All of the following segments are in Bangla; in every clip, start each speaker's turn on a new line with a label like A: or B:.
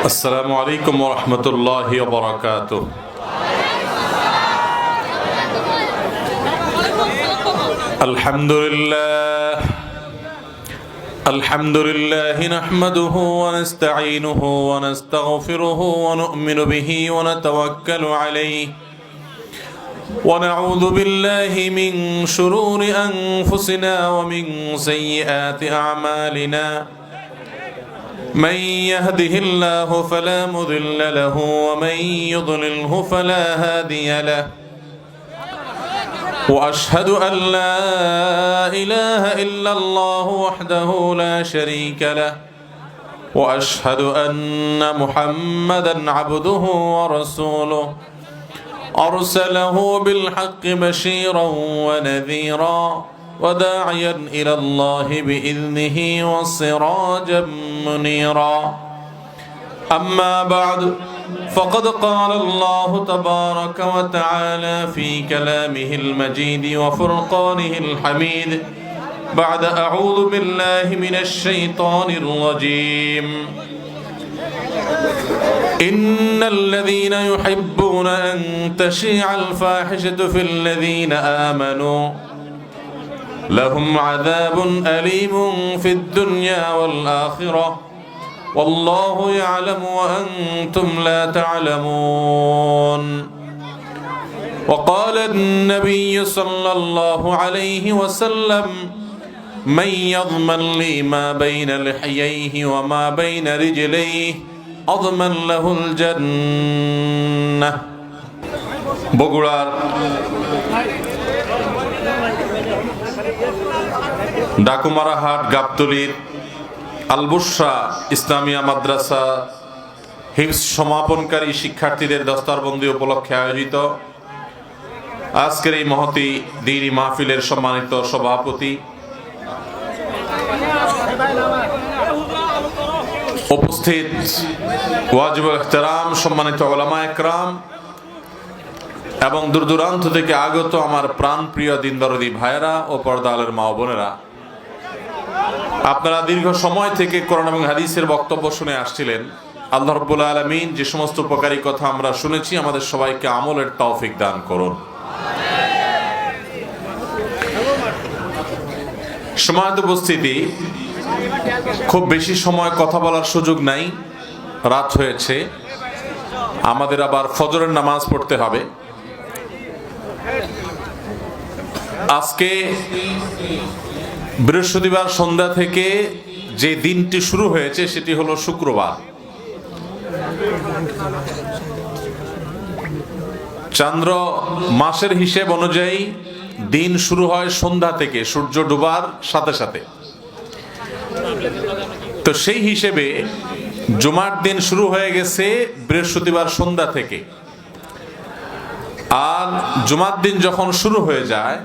A: السلام عليكم ورحمة الله وبركاته. الحمد لله نحمده ونستعينه ونستغفره ونؤمن به ونتوكل عليه ونعوذ بالله من شرور أنفسنا ومن سيئات أعمالنا. من يهده الله فلا مضل له ومن يضلله فلا هادي له. وأشهد أن لا إله إلا الله وحده لا شريك له وأشهد أن محمدا عبده ورسوله أرسله بالحق بشيرا ونذيرا وداعيا إلى الله بإذنه وسراجا منيرا. أما بعد فقد قال الله تبارك وتعالى في كلامه المجيد وفرقانه الحميد بعد أعوذ بالله من الشيطان الرجيم. إن الذين يحبون أن تشيع الفاحشة في الذين آمنوا لهم عذاب أليم في الدنيا والآخرة والله يعلم وأنتم لا تعلمون. وقال النبي صلى الله عليه وسلم من يضمن لي ما بين لحييه وما بين رجليه أضمن له الجنة. বগুড়ার ডাকুমারাহাট গাবতলীর আল-বুশরা ইসলামিয়া মাদ্রাসা হিফজ সমাপনকারী শিক্ষার্থীদের দস্তারবন্দি উপলক্ষে আয়োজিত আজকের এই মহতী দ্বীনি মাহফিলের সম্মানিত সভাপতি, উপস্থিত ওয়াজিবুল ইহতিরাম সম্মানিত উলামা একরাম এবং দূর দূরান্ত থেকে আগত আমার প্রাণপ্রিয় দিনদরদী ভাইয়েরা ও পর্দা আলের মা ও বোনেরা, আপনারা দীর্ঘ সময় থেকে কোরআন এবং হাদিসের বক্তব্য শুনে আসছিলেন। আল্লাহ রাব্বুল আলামিন যে সমস্ত উপকারী কথা আমরা শুনেছি আমাদের সবাইকে আমলের তৌফিক দান করুন। সম্মানিত উপস্থিতি, খুব বেশি সময় কথা বলার সুযোগ নাই, রাত হয়েছে, আমাদের আবার ফজরের নামাজ পড়তে হবে। আজকে বৃহস্পতিবার সন্ধ্যা থেকে যে দিনটি শুরু হয়েছে সেটি হলো শুক্রবার। চন্দ্র মাসের হিসেব অনুযায়ী দিন শুরু হয় সন্ধ্যা থেকে, সূর্য ডুবার সাথে সাথে। তো সেই হিসেবে জুমার দিন শুরু হয়ে গেছে বৃহস্পতিবার সন্ধ্যা থেকে। আর জুমার দিন যখন শুরু হয়ে যায়,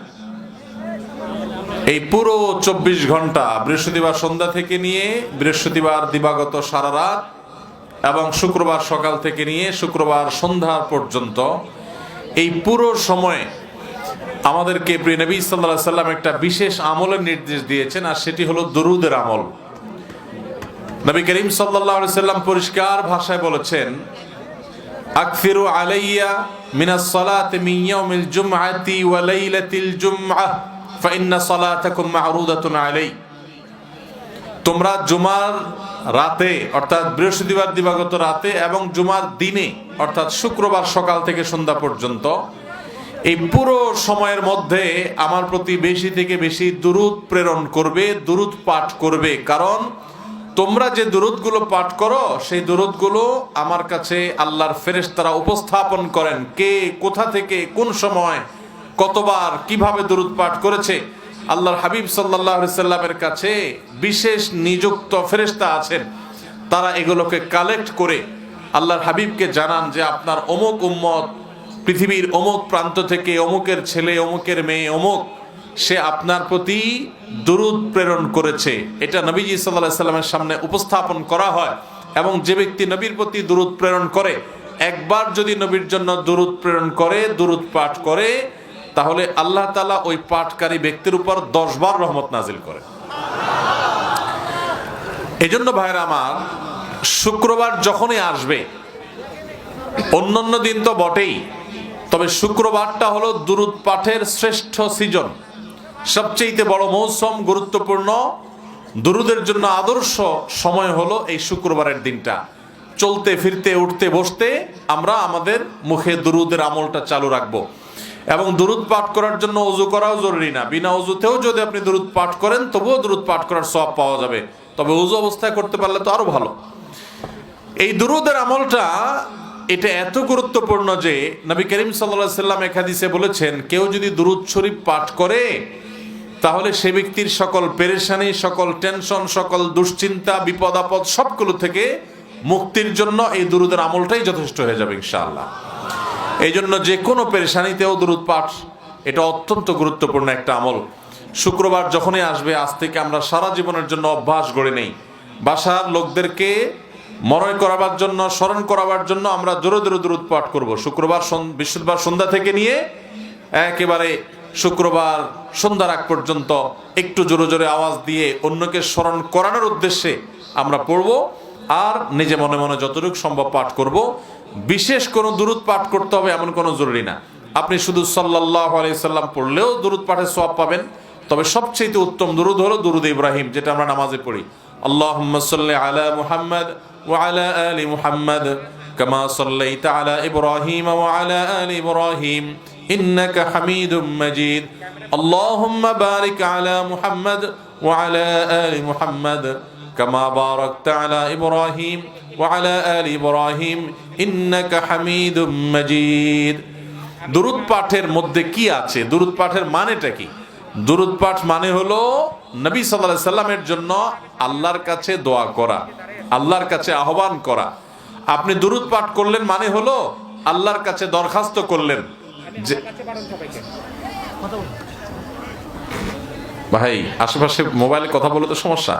A: এই পুরো 24 ঘন্টা বৃহস্পতিবার সন্ধ্যা থেকে নিয়ে বৃহস্পতিবার দিবাগত সারা রাত এবং শুক্রবার সকাল থেকে নিয়ে শুক্রবার সন্ধ্যা পর্যন্ত এই পুরো সময়ে আমাদেরকে প্রিয় নবী সাল্লাল্লাহু আলাইহি সাল্লাম একটা বিশেষ আমলের নির্দেশ দিয়েছেন, আর সেটি হলো দুরুদের আমল। নবী করিম সাল্লাল্লাহু আলাইহি সাল্লাম পরিষ্কার ভাষায় বলেছেন, আকসিরু আলাইয়া মিনাস সালাতি মিন ইয়াউমিল জুমআতি ওয়া লাইলাতিল জুমআহ ফাইন্না সালাতাকুম মা'রুদাতুন আলাই। তোমরা জুমার রাতে অর্থাৎ বৃহস্পতিবার দিবাগত রাতে এবং জুমার দিনে অর্থাৎ শুক্রবার সকাল থেকে সন্ধ্যা পর্যন্ত এই পুরো সময়ের মধ্যে আমার প্রতি বেশি থেকে বেশি দুরূদ প্রেরণ করবে, দুরূদ পাঠ করবে। কারণ তোমরা যে দুরূদগুলো পাঠ করো সেই দুরূদগুলো আমার কাছে আল্লাহর ফেরেশতারা উপস্থাপন করেন, কে কোথা থেকে কোন সময় কতবার কিভাবে দুরূদ পাঠ করেছে। আল্লাহর হাবিব সাল্লাল্লাহু আলাইহি সাল্লামের কাছে বিশেষ নিযুক্ত ফেরেশতা আছেন, তারা এগুলোকে কালেক্ট করে আল্লাহর হাবিবকে জানান যে আপনার অমুক উম্মত পৃথিবীর অমুক প্রান্ত থেকে অমুকের ছেলে অমুকের মেয়ে অমুক, সে আপনার প্রতি দুরূদ প্রেরণ করেছে। এটা নবীজি সাল্লাল্লাহু আলাইহি সাল্লামের সামনে উপস্থাপন করা হয়। এবং যে ব্যক্তি নবীর প্রতি দুরূদ প্রেরণ করে, একবার যদি নবীর জন্য দুরূদ প্রেরণ করে, দুরূদ পাঠ করে, তাহলে আল্লাহ তাআলা ওই পাঠকারী ব্যক্তির উপর 10 বার রহমত নাজিল করে। এজন্য ভাইরা আমার, শুক্রবার যখনই আসবে, অন্যান্য দিন তো বটেই, তবে শুক্রবারটা হলো দুরূদ পাঠের শ্রেষ্ঠ সিজন, সবচেয়ে বড় মৌসুম, গুরুত্বপূর্ণ দুরুদের জন্য আদর্শ সময় হলো এই শুক্রবারের দিনটা। চলতে ফিরতে উঠতে বসতে আমরা আমাদের মুখে দুরুদের আমলটা চালু রাখবো। এবং দুরুদ পাঠ করার জন্য ওযু করাও জরুরি না, বিনা ওযুতেও যদি আপনি দুরুদ পাঠ করেন তবুও দুরুদ পাঠ করার সওয়াব পাওয়া যাবে, তবে ওযু অবস্থায় করতে পারলে তো আরো ভালো। এই দুরুদের আমলটা এটা এত গুরুত্বপূর্ণ যে নবী করিম সাল্লাল্লাহু আলাইহি সাল্লাম এক হাদিসে বলেছেন, কেউ যদি দুরুদ শরীফ পাঠ করে তাহলে সে ব্যক্তির সকল পেরেশানি, সকল টেনশন, সকল দুশ্চিন্তা, বিপদ আপদ সবগুলো থেকে মুক্তির জন্য এই দুরুদের আমলটাই যথেষ্ট হয়ে যাবে ইনশাআল্লাহ। এই জন্য যে কোনো পেরেশানিতেও দুরুদ পাঠ এটা অত্যন্ত গুরুত্বপূর্ণ একটা আমল। শুক্রবার যখনই আসবে, আজ থেকে আমরা সারা জীবনের জন্য অভ্যাস গড়ে নেই, বাসার লোকদেরকে মনে করাবার জন্য, স্মরণ করাবার জন্য আমরা জোরে জোরে দুরুদ পাঠ করব। বৃহস্পতিবার সন্ধ্যা থেকে নিয়ে একেবারে শুক্রবার সন্ধ্যার আগ পর্যন্ত একটু জোরে জোরে আওয়াজ দিয়ে অন্যকে স্মরণ করানোর উদ্দেশ্যে আমরা পড়ব। আর নিজে মনে মনে যতটুকু সম্ভব পাঠ করব। বিশেষ কোনো দুরুদ পাঠ করতে হবে এমন কোনো জরুরি না, আপনি শুধু সাল্লাল্লাহু আলাইহি সাল্লাম পড়লেও দুরুদ পাঠের সওয়াব পাবেন। তবে সবচেয়ে উত্তম দুরুদ হলো দুরুদ ইব্রাহিম, যেটা আমরা নামাজে পড়ি। আল্লাহুম্মা সাল্লি আলা মুহাম্মাদ ওয়া আলা আলি মুহাম্মাদ কামা সাল্লাইতা আলা ইব্রাহিম ওয়া আলা আলি ইব্রাহিম ইন্নাকা হামিদুম মাজিদ। আল্লাহুম্মা বারিক আলা মুহাম্মাদ ওয়া আলা আলি মুহাম্মাদ কামা বারাকতা আলা ইব্রাহিম ওয়া আলা আলি ইব্রাহিম ইন্নাকা হামিদুম মাজিদ। দুরুদ পাঠের মধ্যে কি আছে? দুরুদ পাঠের মানেটা কি? দুরুদ পাঠ মানে হলো নবী সাল্লাল্লাহু আলাইহি সাল্লামের জন্য আল্লাহর কাছে দোয়া করা, আল্লাহর কাছে আহ্বান করা। আপনি দুরুদ পাঠ করলেন মানে হলো আল্লাহর কাছে দরখাস্ত করলেন যে ভাই আশেপাশে মোবাইলে কথা বলে তো সমস্যা।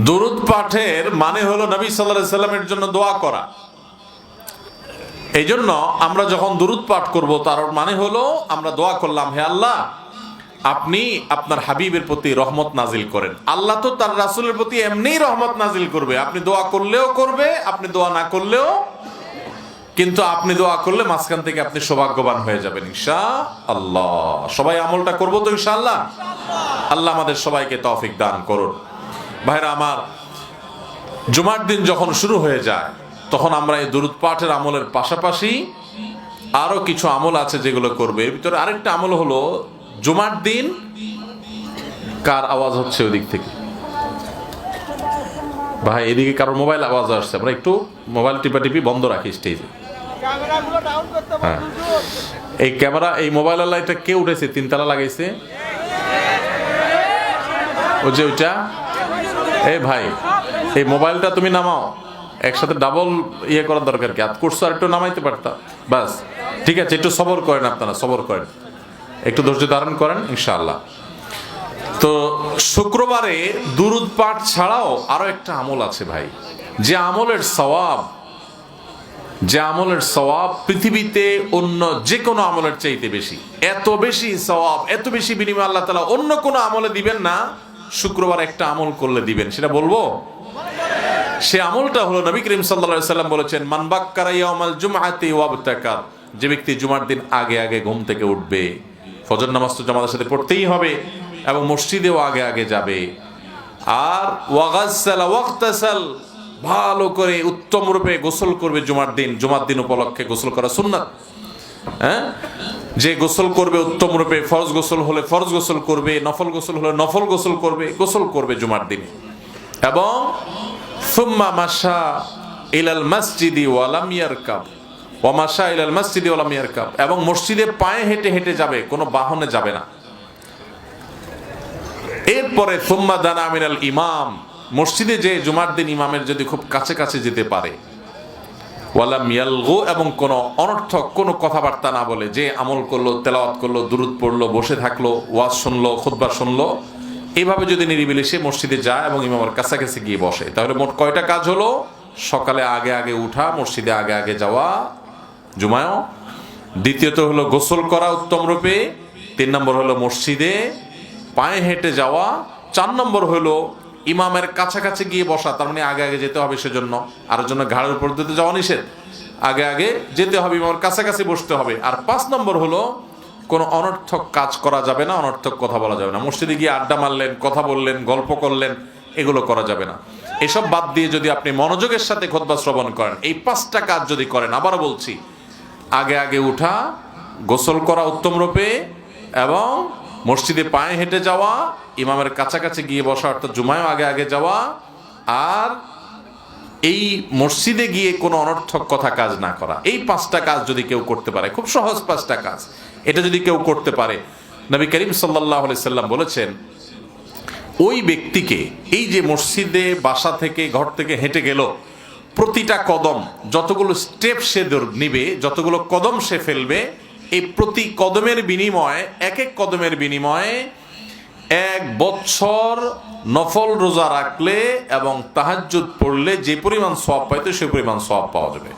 A: দুরুদ পাঠের মানে হলো নবী সাল্লাল্লাহু আলাইহি সাল্লামের জন্য দোয়া করা। এই জন্য আমরা যখন দুরুদ পাঠ করব তার মানে হলো আমরা দোয়া করলাম, হে আল্লাহ আপনি আপনার হাবিবের প্রতি রহমত নাজিল করেন। আল্লাহ তো তার রাসূলের প্রতি এমনিই রহমত নাজিল করবে, আপনি দোয়া করলেও করবে, আপনি দোয়া না করলেও, কিন্তু আপনি দোয়া করলে মাঝখান থেকে আপনি সৌভাগ্যবান হয়ে যাবেন ইনশাআল্লাহ। সবাই আমলটা করবো তো ইনশাআল্লাহ। আল্লাহ আমাদের সবাইকে তৌফিক দান করুন। ভাইরা আমার, জুমার দিন যখন শুরু হয়ে যায় তখন আমরা এই দুরুদ পাঠের আমলের পাশাপাশি আরো কিছু আমল আছে যেগুলো করবে। এর ভিতরে আরেকটা আমল হলো জুমার দিন, কার আওয়াজ হচ্ছে ওদিক থেকে? ভাই এদিকে কারোর মোবাইল আওয়াজ আসছে, আমরা একটু মোবাইল টিপাটিপি বন্ধ রাখি স্টেজে। হ্যাঁ, এই ক্যামেরা, এই মোবাইল লাইটটা কে উঠেছে? তিনতলা লাগাইছে ওই যে ওইটা। এই ভাই এই মোবাইলটা তুমি নামাও, একসাথে ডাবল ইয়ে করার দরকার কি? আর করছো আর একটু নামাইতে পারতাম। বাস ঠিক আছে, একটু সবর করেন, আপনারা সবর করেন, একটু ধৈর্য ধারণ করেন ইনশাআল্লাহ। তো শুক্রবারে দুরুদ পাঠ ছাড়াও আরো একটা আমল আছে ভাই, যে আমলের সওয়াব পৃথিবীতে অন্য যে কোনো আমলের চাইতে বেশি। এত বেশি সওয়াব, এত বেশি বিনিময় আল্লাহ তাআলা অন্য কোনো আমলে দিবেন না, শুক্রবার একটা আমল করলে দিবেন। সেটা বলবো? সে আমলটা হলো নবী করিম সাল্লাল্লাহু আলাইহি সাল্লাম বলেছেন, মান বাক্কারা ইয়াউমাল জুমআতি ওয়াবতাকার, যে ব্যক্তি জুমার দিন আগে আগে ঘুম থেকে উঠবে, ফজর নামাজ তো জামাতের সাথে পড়তেই হবে এবং মসজিদেও আগে আগে যাবে, আর ওয়াগাসসালা ওয়াগতাসাল, ভালো করে উত্তম রূপে গোসল করবে জুমার দিন উপলক্ষে গোসল করা সুন্নাত। হ্যাঁ, যে গোসল করবে উত্তম রূপে, ফরজ গোসল হলে ফরজ গোসল করবে, নফল গোসল হলে নফল গোসল করবে জুমার দিন। এবং সুম্মা মাশা ইলাল মসজিদি ওয়া লাম ইয়ারকাব ওয়া মাশা ইলাল মসজিদি ওয়া লাম ইয়ারকাব, এবং মসজিদে পায়ে হেঁটে হেঁটে যাবে, কোনো বাহনে যাবে না। এরপরে সুম্মা দানা মিনাল ইমাম, মসজিদে যে জুমার দিন ইমামের যদি খুব কাছে কাছে যেতে পারে, ওয়ালাম ইয়ালগু, এবং কোনো অনর্থক কোনো কথাবার্তা না বলে, যে আমল করলো, তেলাওয়াত করলো, দুরুদ পড়লো, বসে থাকলো, ওয়াজ শুনলো, খুতবা শুনলো, এইভাবে যদি নিরিবিলি সে মসজিদে যায় এবং ইমামের কাছাকাছি গিয়ে বসে, তাহলে মোট কয়টা কাজ হলো? সকালে আগে আগে উঠা, মসজিদে আগে আগে যাওয়া জুমায়ও, দ্বিতীয়ত হলো গোসল করা উত্তম রূপে, 3 নম্বর হলো মসজিদে পায়ে হেঁটে যাওয়া, 4 নম্বর হলো ইমামের কাছাকাছি গিয়ে বসা, তার মানে আগে আগে যেতে হবে, সেজন্য আর জন্য ঘাড়ের উপর দিতে যাওয়া নিষেধ, আগে আগে যেতে হবে, ইমামের কাছাকাছি বসতে হবে। আর 5 নম্বর হলো কোনো অনর্থক কাজ করা যাবে না, অনর্থক কথা বলা যাবে না। মসজিদে গিয়ে আড্ডা মারলেন, কথা বললেন, গল্প করলেন, এগুলো করা যাবে না। এসব বাদ দিয়ে যদি আপনি মনোযোগের সাথে খুতবা শ্রবণ করেন, এই 5টা কাজ যদি করেন, আবারও বলছি, আগে আগে উঠা, গোসল করা উত্তম রূপে, এবং মসজিদে পায়ে হেঁটে যাওয়া, ইমামের কাছাকাছি গিয়ে বসা অর্থাৎ জুমায়ও আগে আগে যাওয়া, আর এই মসজিদে গিয়ে কোনো অনর্থক কথা কাজ না করা, এই 5টা কাজ যদি কেউ করতে পারে, খুব সহজ 5টা কাজ, এটা যদি কেউ করতে পারে, নবী করিম সাল্লাল্লাহু আলাইহি সাল্লাম বলেছেন ওই ব্যক্তিকে, এই যে মসজিদে বাসা থেকে ঘর থেকে হেঁটে গেল, প্রতিটা কদম, যতগুলো স্টেপ সে নিবে, যতগুলো কদম সে ফেলবে, এই প্রতি কদমের বিনিময়ে, এক এক কদমের বিনিময়ে 1 বছর নফল রোজা রাখলে এবং তাহাজ্জুদ পড়লে যে পরিমাণ সওয়াব পাইতো সে পরিমাণ সওয়াব পাওয়া যাবে।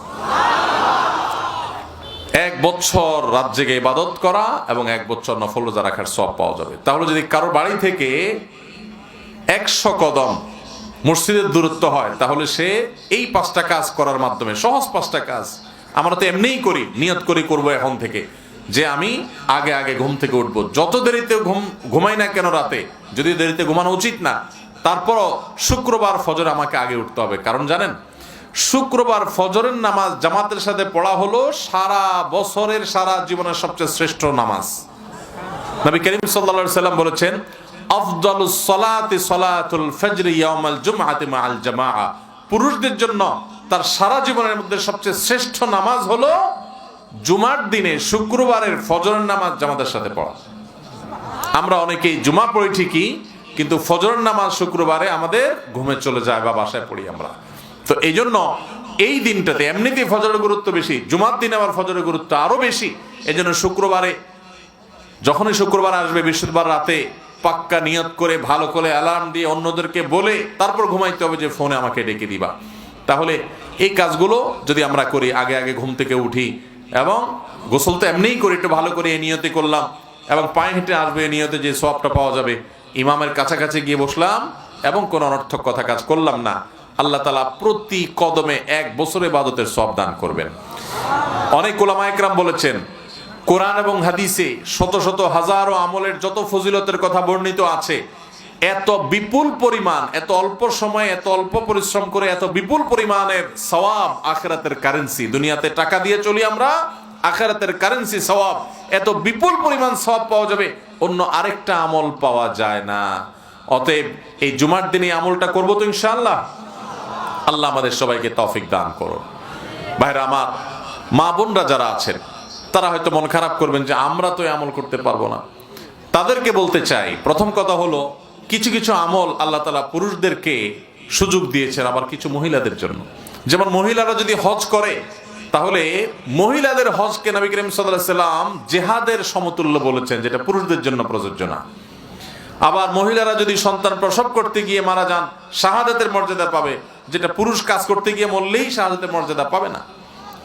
A: 1 বছর রাত জেগে ইবাদত করা এবং 1 বছর নফল রোজা রাখার সওয়াব পাওয়া যাবে। তাহলে যদি কারো বাড়ি থেকে 100 কদম মসজিদের দূরত্ব হয়, তাহলে সে এই 5টা কাজ করার মাধ্যমে, সহজ 5টা কাজ, আমরা তো এমনিই করি, নিয়ত করি করব এখন থেকে, যে আমি আগে আগে ঘুম থেকে উঠবো, যত দেরিতে ঘুমাই না কেন রাতে, যদি দেরিতে ঘুমানো উচিত না, তারপরও শুক্রবার ফজর আমাকে আগে উঠতে হবে। কারণ জানেন, শুক্রবার ফজরের নামাজ জামাতের সাথে পড়া হলো সারা বছরের, সারা জীবনের সবচেয়ে শ্রেষ্ঠ নামাজ। নবী করিম সাল্লাল্লাহু আলাইহি সাল্লাম বলেছেন, আফদালুস সালাতি সালাতুল ফজর ইয়াউমাল জুমআতি মাআল জামাআ, পুরুষদের জন্য তার সারা জীবনের মধ্যে সবচেয়ে শ্রেষ্ঠ নামাজ হলো জুমার দিনে শুক্রবারের ফজরের নামাজ জামাতের সাথে পড়া। আমরা অনেকেই জুমা পড়ি ঠিকই, কিন্তু ফজরের নামাজ শুক্রবারে আমাদের ঘুমে চলে যায় বা বাসায় পড়ি আমরা। তো এই জন্য এই দিনটাতে এমনিতেই ফজরের গুরুত্ব বেশি, জুমার দিনে আবার ফজরের গুরুত্ব আরো বেশি। এই জন্য শুক্রবারে, যখনই শুক্রবার আসবে, বৃহস্পতিবার রাতে পাক্কা নিয়ত করে, ভালো করে অ্যালার্ম দিয়ে অন্যদেরকে বলে তারপর ঘুমাইতে হবে যে ফোনে আমাকে ডেকে দিবা। তাহলে এই কাজগুলো যদি আমরা করি, আগে আগে ঘুম থেকে উঠি, এবং গোসল তো এমনিই করি, একটু ভালো করে এই নিয়তে করলাম, এবং পায়ে হেঁটে আসবে এই নিয়তে যে সওয়াবটা পাওয়া যাবে, ইমামের কাছাকাছি গিয়ে বসলাম এবং কোনো অনর্থক কথা কাজ করলাম না, আল্লাহ তাআলা প্রতি কদমে 1 বছরের ইবাদতের সওয়াব দান করবেন। অনেক উলামা একরাম বলেছেন, কোরআন এবং হাদিসে শত শত হাজারো আমলের যত ফজিলতের কথা বর্ণিত আছে, এত বিপুল পরিমাণ, এত অল্প সময়ে, এত অল্প পরিশ্রম করে এত বিপুল পরিমাণের সওয়াব, আখিরাতের কারেন্সি, দুনিয়াতে টাকা দিয়ে চলি আমরা, আখিরাতের কারেন্সি সওয়াব, এত বিপুল পরিমাণ সওয়াব পাওয়া যাবে, অন্য আরেকটা আমল পাওয়া যায় না। অতএব এই জুমার দিনে আমলটা করবো তো ইনশাআল্লাহ। আল্লাহ আমাদের সবাইকে তৌফিক দান করুন। ভাইরা আমার, মা বোনরা যারা আছেন, তারা হয়তো মন খারাপ করবেন যে আমরা তো আমল করতে পারবো না। তাদেরকে বলতে চাই, প্রথম কথা হলো, কিছু কিছু আমল আল্লাহ তাআলা পুরুষদেরকে সুযোগ দিয়েছেন, আবার কিছু মহিলাদের জন্য। যেমন মহিলারা যদি হজ করে, তাহলে মহিলাদের হজকে নবী করিম সাল্লাল্লাহু আলাইহি সাল্লাম জিহাদের সমতুল্য বলেছেন, যেটা পুরুষদের জন্য প্রযোজ্য না। আবার মহিলারা যদি সন্তান প্রসব করতে গিয়ে মারা যান, শাহাদাতের মর্যাদা পাবে, যেটা পুরুষ কাজ করতে গিয়ে মরলেই শাহাদাতের মর্যাদা পাবে না।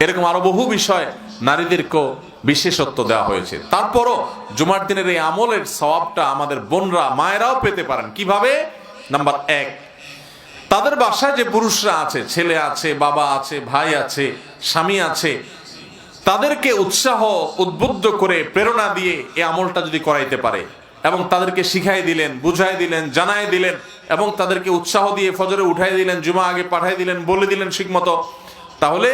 A: এরকম আরো বহু বিষয় নারীদেরকেও বিশেষত্ব দেওয়া হয়েছে। তারপরও জুমার দিনের এই আমলের সওয়াবটা আমাদের বোনরা, মায়েরাও পেতে পারেন। কিভাবে? নাম্বার 1, তাদের বাসায় যে পুরুষরা আছে, ছেলে আছে, বাবা আছে, ভাই আছে, স্বামী আছে, তাদেরকে উৎসাহ, উদ্বুদ্ধ করে, প্রেরণা দিয়ে এই আমলটা যদি করাইতে পারে, এবং তাদেরকে শিখাই দিলেন, বুঝাই দিলেন, জানাই দিলেন, এবং তাদেরকে উৎসাহ দিয়ে ফজরে উঠাই দিলেন, জুমা আগে পাঠাই দিলেন, বলে দিলেন ঠিকমতো, তাহলে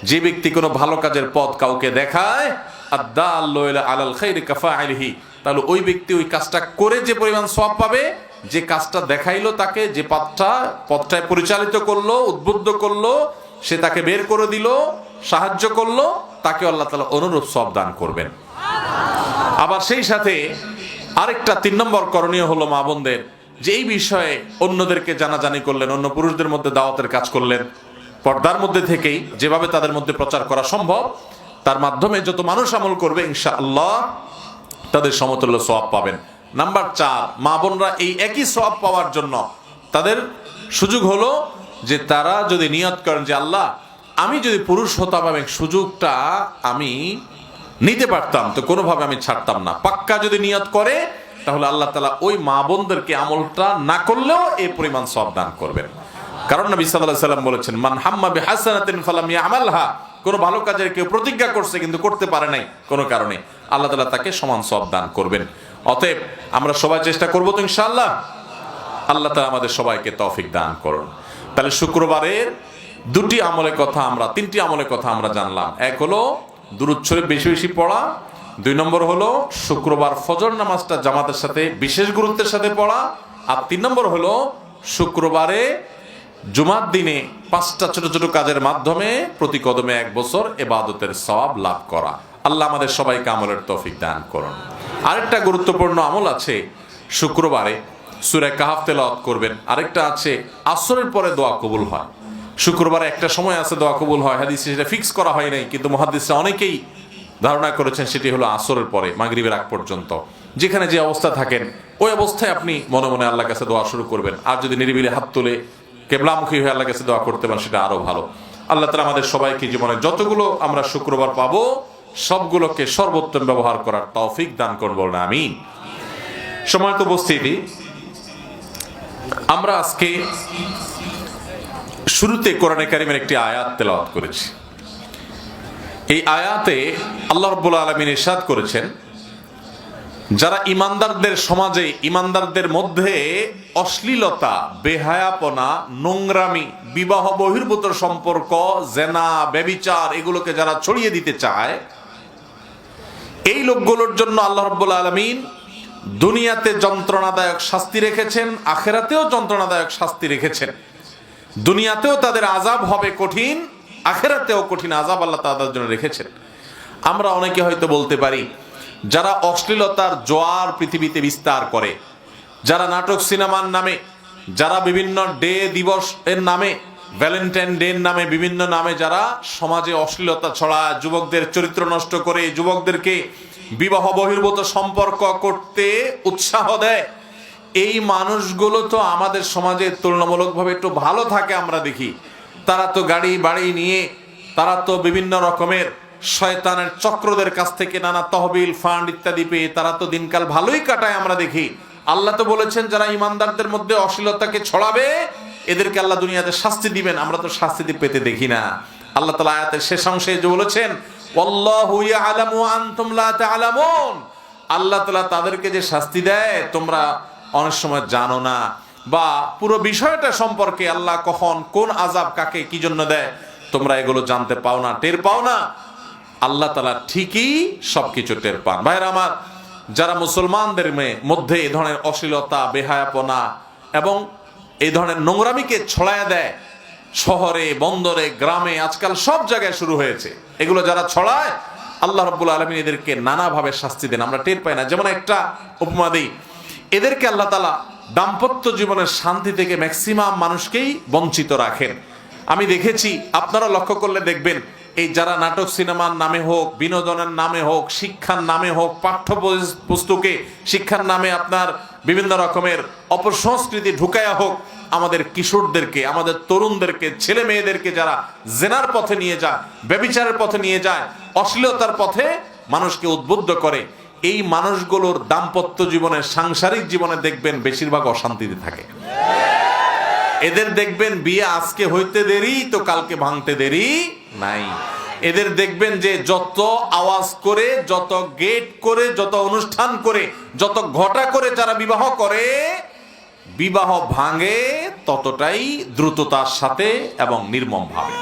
A: যে ব্যক্তি কোনো ভালো কাজের পথ কাউকে দেখায়, আদ-দাল্লু আলাল খাইরি কাফাইলিহি, তাহলে ওই ব্যক্তি ওই কাজটা করে যে পরিমাণ সওয়াব পাবে, যে কাজটা দেখাইলো তাকে, যে পথটায় পরিচালিত করলো, উদ্বুদ্ধ করলো, সে তাকে বের করে দিল, সাহায্য করলো, তাকে আল্লাহ তাআলা অনুরূপ সওয়াব দান করবেন। আবার সেই সাথে আরেকটা 3 নম্বর করণীয় হলো মা বোনদের, যে এই বিষয়ে অন্যদেরকে জানাজানি করলেন, অন্য পুরুষদের মধ্যে দাওয়াতের কাজ করলেন, পর্দার মধ্যে থেকেই যেভাবে তাদের মধ্যে প্রচার করা সম্ভব, তার মাধ্যমে যত মানুষ আমল করবে ইনশাআল্লাহ তাদের সমতুল্য সওয়াব পাবেন। নাম্বার 4, মা বোনরা এই একই সওয়াব পাওয়ার জন্য তাদের সুযোগ হলো যে তারা যদি নিয়ত করেন যে আল্লাহ, আমি যদি পুরুষ হতাম এবং সুযোগটা আমি নিতে পারতাম তো কোনোভাবে আমি ছাড়তাম না। পাক্কা যদি নিয়ত করে তাহলে আল্লাহ তাআলা ওই মা বোনদেরকে আমলটা না করলেও এই পরিমাণ সওয়াব দান করবেন। কারণ নবী সাল্লাল্লাহু আলাইহি সাল্লাম বলেছেন, মান হাম্মা বিহাসানাতিন ফালাম ইয়ামালহা, কোন ভালো কাজের কেউ প্রতিজ্ঞা করছে কিন্তু করতে পারে নাই কোনো কারণে, আল্লাহ তাআলা তাকে সমান সওয়াব দান করবেন। অতএব আমরা সবাই চেষ্টা করব তো ইনশাআল্লাহ। আল্লাহ তাআলা আমাদের সবাইকে তৌফিক দান করুন। তাহলে শুক্রবারের তিনটি আমলের কথা আমরা জানলাম। এক হলো দুরূদ শরীফ বেশি বেশি পড়া, 2 নম্বর হলো শুক্রবার ফজর নামাজটা জামাতের সাথে বিশেষ গুরুত্বের সাথে পড়া, আর 3 নম্বর হলো শুক্রবারে জুমার দিনে 5টা ছোট ছোট কাজের মাধ্যমে প্রতি কদমে 1 বছর ইবাদতের সওয়াব লাভ করা। আল্লাহ আমাদের সবাইকে আমলের তৌফিক দান করুন। আরেকটা গুরুত্বপূর্ণ আমল আছে, শুক্রবারে সূরা কাহফ তেলাওয়াত করবেন। আরেকটা আছে আসরের পরে দোয়া কবুল হয়। শুক্রবারে একটা সময় আছে দোয়া কবুল হয়, হাদিসে সেটা ফিক্স করা হয় নাই, কিন্তু মুহাদ্দিসরা অনেকেই ধারণা করেছেন সেটি হলো আসরের পরে মাগরিবের আগ পর্যন্ত। যেখানে যে অবস্থা থাকেন ওই অবস্থায় আপনি মনে মনে আল্লাহর কাছে দোয়া শুরু করবেন। আর যদি নিরিবিলি হাত তুলে কেবলামুখী হয়ে আল্লাহর কাছে দোয়া করতে পারেন সেটা আরো ভালো। আল্লাহ তাআলা আমাদের সবাইকে জীবনে যতগুলো আমরা শুক্রবার পাবো সবগুলোকে সর্বোত্তম ব্যবহার করার তৌফিক দান করুন, বলুন আমিন। সম্মানিত উপস্থিতি, আমরা আজকে শুরুতে কোরআনে কারিমের একটি আয়াত তেলাওয়াত করেছি। এই আয়াতে আল্লাহ রাব্বুল আলামিন ইরশাদ করেছেন, যারা ইমানদারদের সমাজে, ইমানদারদের মধ্যে অশ্লীলতা, বেহায়াপনা, নোংরামি, বিবাহ বহির্ভূত সম্পর্ক, জেনা, ব্যভিচার এগুলোকে যারা ছড়িয়ে দিতে চায়, এই লোকগুলোর জন্য আল্লাহ রাব্বুল আলামিন দুনিয়াতে যন্ত্রণাদায়ক শাস্তি রেখেছেন, আখিরাতেও যন্ত্রণাদায়ক শাস্তি রেখেছেন। দুনিয়াতেও তাদের আযাব হবে কঠিন, আখিরাতেও কঠিন আযাব আল্লাহ তাদের জন্য রেখেছেন। আমরা অনেকে হয়তো বলতে পারি, যারা অশ্লীলতার জোয়ার পৃথিবীতে বিস্তার করে, যারা নাটক সিনেমার নামে, যারা বিভিন্ন ডে দিবস এর নামে, ভ্যালেন্টাইন ডে এর নামে, বিভিন্ন নামে যারা সমাজে অশ্লীলতা ছড়ায়, যুবকদের চরিত্র নষ্ট করে, যুবকদেরকে বিবাহ বহির্ভূত সম্পর্ক করতে উৎসাহ দেয়, এই মানুষগুলো তো আমাদের সমাজে তুলনামূলকভাবে একটু ভালো থাকে আমরা দেখি। তারা তো গাড়ি বাড়ি নিয়ে, তারা তো বিভিন্ন রকমের শয়তানের চক্রদের কাছ থেকে নানা তহবিল ফান্ড ইত্যাদি পেয়ে তারা তো দিনকাল ভালোই কাটায় আমরা দেখি। আল্লাহ তো বলেছেন যারা ইমানদারদের মধ্যে অশ্লীলতাকে ছড়াবে এদেরকে আল্লাহ দুনিয়াতে শাস্তি দিবেন। আমরা তো শাস্তি পেতে দেখি না। আল্লাহ তাআলা আয়াতের শেষ অংশে যে বলেছেন, ওয়াল্লাহু ইয়ালামু ওয়া আনতুম লা তা'লামুন, আল্লাহ তাআলা তাদেরকে যে শাস্তি দেয় তোমরা অনেক সময় জানো না, বা পুরো বিষয়টা সম্পর্কে আল্লাহ কখন কোন আযাব কাকে কি জন্য দেয় তোমরা এগুলো জানতে পাও না, টের পাও না। আল্লাহ তাআলা ঠিকই সবকিছু টের পান। ভাইরা আমার, যারা মুসলমানদের মধ্যে এই ধরনের অশ্লীলতা, বেহায়াপনা এবং এই ধরনের নোংরামিকে ছড়ায় দেয়, শহরে, বন্দরে, গ্রামে, আজকাল সব জায়গায় শুরু হয়েছে, এগুলো যারা ছড়ায় আল্লাহ রাব্বুল আলামিন এদেরকে নানাভাবে শাস্তি দেন, আমরা টের পাই না। যেমন একটা উপমা দিই, এদেরকে আল্লাহ তাআলা দাম্পত্য জীবনের শান্তি থেকে ম্যাক্সিমাম মানুষকেই বঞ্চিত রাখেন। আমি দেখেছি, আপনারা লক্ষ্য করলে দেখবেন, এই যারা নাটক সিনেমার নামে হোক, বিনোদনের নামে হোক, শিক্ষার নামে হোক, পাঠ্য পুস্তকে শিক্ষার নামে আপনার বিভিন্ন রকমের অপসংস্কৃতি ঢুকায়া হোক, আমাদের কিশোরদেরকে, আমাদের তরুণদেরকে, ছেলে মেয়েদেরকে যারা জেনার পথে নিয়ে যায়, ব্যভিচারের পথে নিয়ে যায়, অশ্লীলতার পথে মানুষকে উদ্বুদ্ধ করে, এই মানুষগুলোর দাম্পত্য জীবনে, সাংসারিক জীবনে দেখবেন বেশিরভাগ অশান্তিতে থাকে। এদের দেখবেন বিয়ে আজকে হইতে দেরি তো কালকে ভাঙতে দেরি নাই। এদের দেখবেন যে যত আওয়াজ করে, যত গেট করে, যত অনুষ্ঠান করে, যত ঘটা করে যারা বিবাহ করে, বিবাহ ভাঙে ততটাই দ্রুততার সাথে এবং নির্মম ভাবে।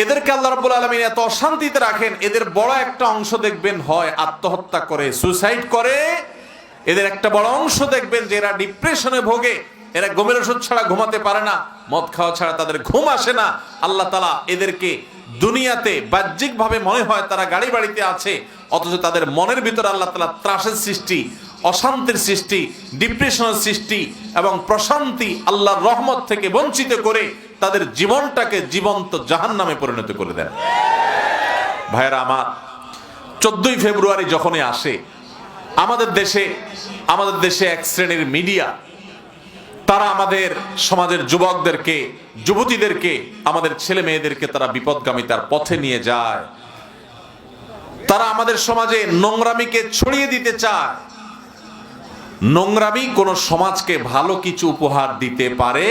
A: এদেরকে আল্লাহ রাব্বুল আলামিন এত অশান্তিতে রাখেন, এদের বড় একটা অংশ দেখবেন হয় আত্মহত্যা করে, সুইসাইড করে। এদের একটা বড় অংশ দেখবেন যে এরা ডিপ্রেশনে ভোগে, এরা ঘুমের ওষুধ ছাড়া ঘুমাতে পারে না, মদ খাওয়া ছাড়া তাদের ঘুম আসে না। আল্লাহ তাআলা এদেরকে দুনিয়াতে বাহ্যিক ভাবে মনে হয় তারা গাড়ি বাড়িতে আছে, অথচ তাদের মনের ভিতরে আল্লাহ তাআলা ত্রাসের সৃষ্টি, অশান্তির সৃষ্টি, ডিপ্রেশনের সৃষ্টি এবং প্রশান্তি, আল্লাহর রহমত থেকে বঞ্চিত করে তাদের জীবনটাকে জীবন্ত জাহান্নামে পরিণত করে দেন। ভাইরা আমার, 14ই ফেব্রুয়ারি যখনই আসে আমাদের দেশে এক শ্রেণীর মিডিয়া, তারা আমাদের সমাজের যুবকদেরকে, যুবতীদেরকে, আমাদের ছেলে মেয়েদেরকে তারা বিপদগামিতার পথে নিয়ে যায়। তারা আমাদের সমাজে নোংরামিকে ছড়িয়ে দিতে চায়, নোংরামি কোন সমাজকে ভালো কিছু উপহার দিতে পারে।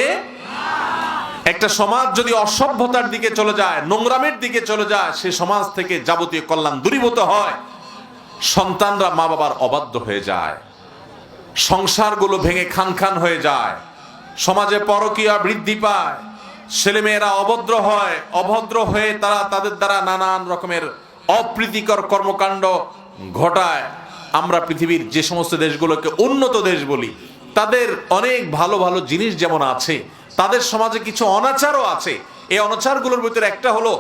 A: একটা সমাজ যদি অসভ্যতার দিকে চলে যায়, নোংরামের দিকে চলে যায়, সে সমাজ থেকে যাবতীয় কল্যাণ দূরীভূত হয়। সন্তানরা মা বাবার অবাধ্য হয়ে যায়, সংসারগুলো ভেঙে খান খান হয়ে যায়, সমাজে পরকীয়া বৃদ্ধি পায়, ছেলেমেয়েরা অভদ্র হয়ে তারা তাদের দ্বারা নানান রকমের অপ্রীতিকর কর্মকাণ্ড ঘটায়। আমরা পৃথিবীর যে সমস্ত দেশগুলোকে উন্নত দেশ বলি, তাদের অনেক ভালো ভালো জিনিস যেমন আছে, তাদের সমাজে কিছু অনাচারও আছে। এই অনাচারগুলোর ভিতরে একটা হলো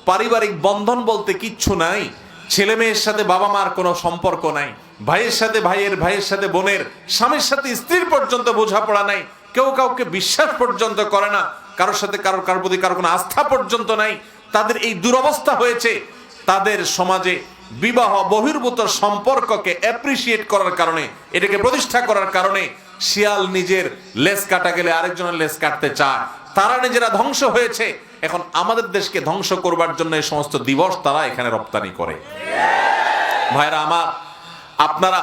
A: পারিবারিক বন্ধন বলতে কিচ্ছু নাই। ছেলে মেয়ের সাথে বাবা মার কোনো সম্পর্ক নাই, ভাইয়ের সাথে ভাইয়ের সাথে বোনের, স্বামীর সাথে স্ত্রীর পর্যন্ত বোঝাপড়া নাই, কেউ কাউকে বিশ্বাস পর্যন্ত করে না, কারোর সাথে কারোর প্রতি কারো কোনো আস্থা পর্যন্ত নাই। তাদের এই দুরবস্থা হয়েছে। তাদের সমাজে বিবাহ বহির্ভূত সম্পর্ককে অ্যাপ্রিসিয়েট করার কারণে, এটাকে প্রতিষ্ঠা করার কারণে শিয়াল নিজের লেজ কাটা গেলে আরেকজনের লেজ কাটতে চায়। তারা নিজেরা ধ্বংস হয়েছে। এখন আমাদের দেশকে ধ্বংস করবার জন্য এই সমস্ত দিবস তারা এখানে রপ্তানি করে। ভাইরা আমার, আপনারা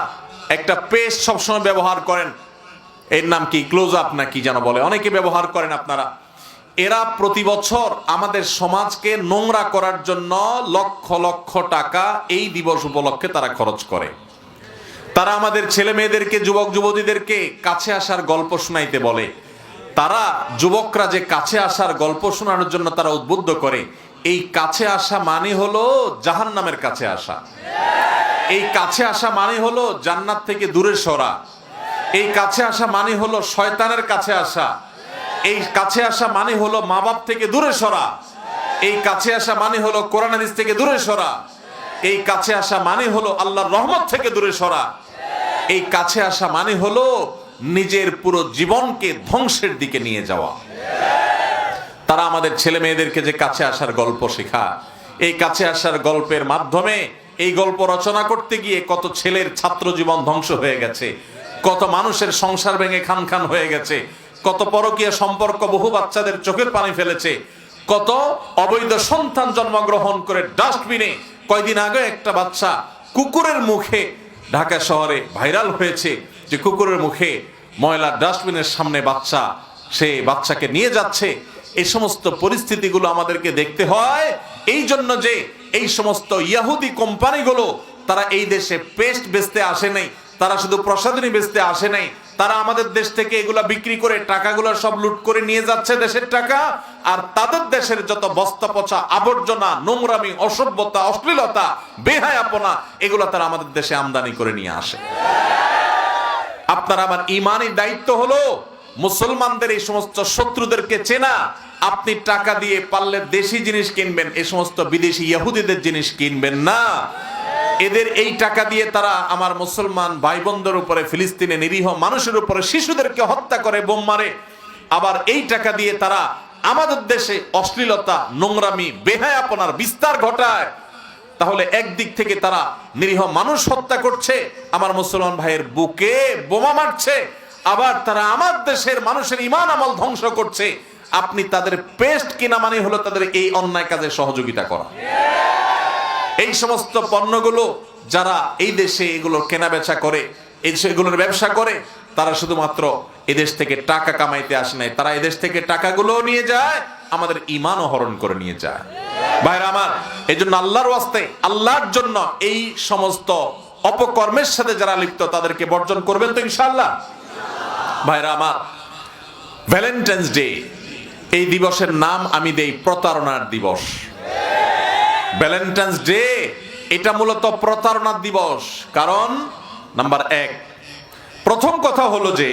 A: একটা পেস্ট সবসময় ব্যবহার করেন, এর নাম কি ক্লোজ আপ না কি যেন বলে, অনেকে ব্যবহার করেন আপনারা। এরা প্রতি বছর আমাদের সমাজকে নোংরা করার জন্য লক্ষ লক্ষ টাকা এই দিবস উপলক্ষে তারা খরচ করে। তারা আমাদের ছেলে মেয়েদেরকে, যুবক যুবতীদেরকে কাছে আসার গল্প শোনাইতে বলে। তারা যুবকরা যে কাছে আসার গল্প শোনানোর জন্য তারা উদ্বুদ্ধ করে। এই কাছে আসা মানে হলো জাহান্নামের কাছে আসা, এই কাছে আসা মানে হলো জান্নাত থেকে দূরে সরা, এই কাছে আসা মানে হলো শয়তানের কাছে আসা, এই কাছে আসা মানে হলো মা বাপ থেকে দূরে সরা, এই কাছে আসা মানে হলো কোরআন হাদিস থেকে দূরে সরা, এই কাছে আসা মানে হলো আল্লাহর রহমত থেকে দূরে সরা, এই কাছে আসা মানে হলো নিজের পুরো জীবনকে ধ্বংসের দিকে নিয়ে যাওয়া। তারা আমাদের ছেলে মেয়েদেরকে যে কাছে আসার গল্প শেখায়, এই কাছে আসার গল্পের মাধ্যমে এই গল্প রচনা করতে গিয়ে কত ছেলের ছাত্র জীবন ধ্বংস হয়ে গেছে, কত মানুষের সংসার ভেঙে খান খান হয়ে গেছে, কত পরকীয়া সম্পর্ক বহু বাচ্চাদের চোখের পানি ফেলেছে, কত অবৈধ সন্তান জন্মগ্রহণ করে ডাস্টবিনে। কয়দিন আগে একটা বাচ্চা কুকুরের মুখে ঢাকা শহরে ভাইরাল হয়েছে, যে কুকুরের মুখে ময়লার ডাস্টবিনের সামনে বাচ্চা, সে বাচ্চাকে নিয়ে যাচ্ছে। এই সমস্ত পরিস্থিতিগুলো আমাদেরকে দেখতে হয় এই জন্য যে এই সমস্ত ইয়াহুদি কোম্পানিগুলো তারা এই দেশে পেস্ট বেচতে আসে নাই, তারা শুধু প্রসাধনী বেচতে আসে নাই, তারা আমাদের দেশ থেকে এগুলা বিক্রি করে টাকাগুলো সব লুট করে নিয়ে যাচ্ছে, দেশের টাকা। আর তাদের দেশের যত বস্তা পচা আবর্জনা, নোংরামি, অসভ্যতা, অশ্লীলতা, বেহায়াপনা, এগুলো তারা আমাদের দেশে আমদানি করে নিয়ে আসে। আপনার আমার ইমানি দায়িত্ব হলো মুসলমানদের এই সমস্ত শত্রুদেরকে চেনা। আপনি টাকা দিয়ে পারলে দেশি জিনিস কিনবেন, এই সমস্ত বিদেশি ইহুদিদের জিনিস কিনবেন না। এদের এই টাকা দিয়ে তারা আমার মুসলমান ভাই বোনদের উপরে, ফিলিস্তিনে নিরীহ মানুষের উপরে, শিশুদেরকে হত্যা করে, বোম মারে। আবার এই টাকা দিয়ে তারা আমাদের দেশে অশ্লীলতা, নোংরামি, বেহায়াপনার বিস্তার ঘটায়। তাহলে একদিক থেকে তারা নিরীহ মানুষ হত্যা করছে, আমার মুসলমান ভাইয়ের বুকে বোমা মারছে, আবার তারা আমার দেশের মানুষের ঈমান আমল ধ্বংস করছে। আপনি তাদের পেস্ট কিনা মানে হলো তাদের এই অন্যায় কাজে সহযোগিতা করা। এই সমস্ত পণ্যগুলো যারা এই দেশে এগুলো কেনা বেচা করে, এগুলোর ব্যবসা করে, তারা শুধুমাত্র এদেশ থেকে টাকা কামাইতে আসে নাই, তারা এদেশ থেকে টাকাগুলো নিয়ে যায়, আমাদের ঈমানও হরণ করে নিয়ে যায়। ভাইরা আমার, এই জন্য আল্লাহর ওয়াস্তে, আল্লাহর জন্য এই সমস্ত অপকর্মের সাথে যারা লিপ্ত তাদেরকে বর্জন করবেন তো ইনশাআল্লাহ। ভাইরা আমার, ভ্যালেন্টাইন্স ডে, এই দিবসের নাম আমি দেই প্রতারণার দিবস। ভ্যালেন্টাইন্স ডে এটা মূলত প্রতারণার দিবস। কারণ নাম্বার 1, প্রথম কথা হলো যে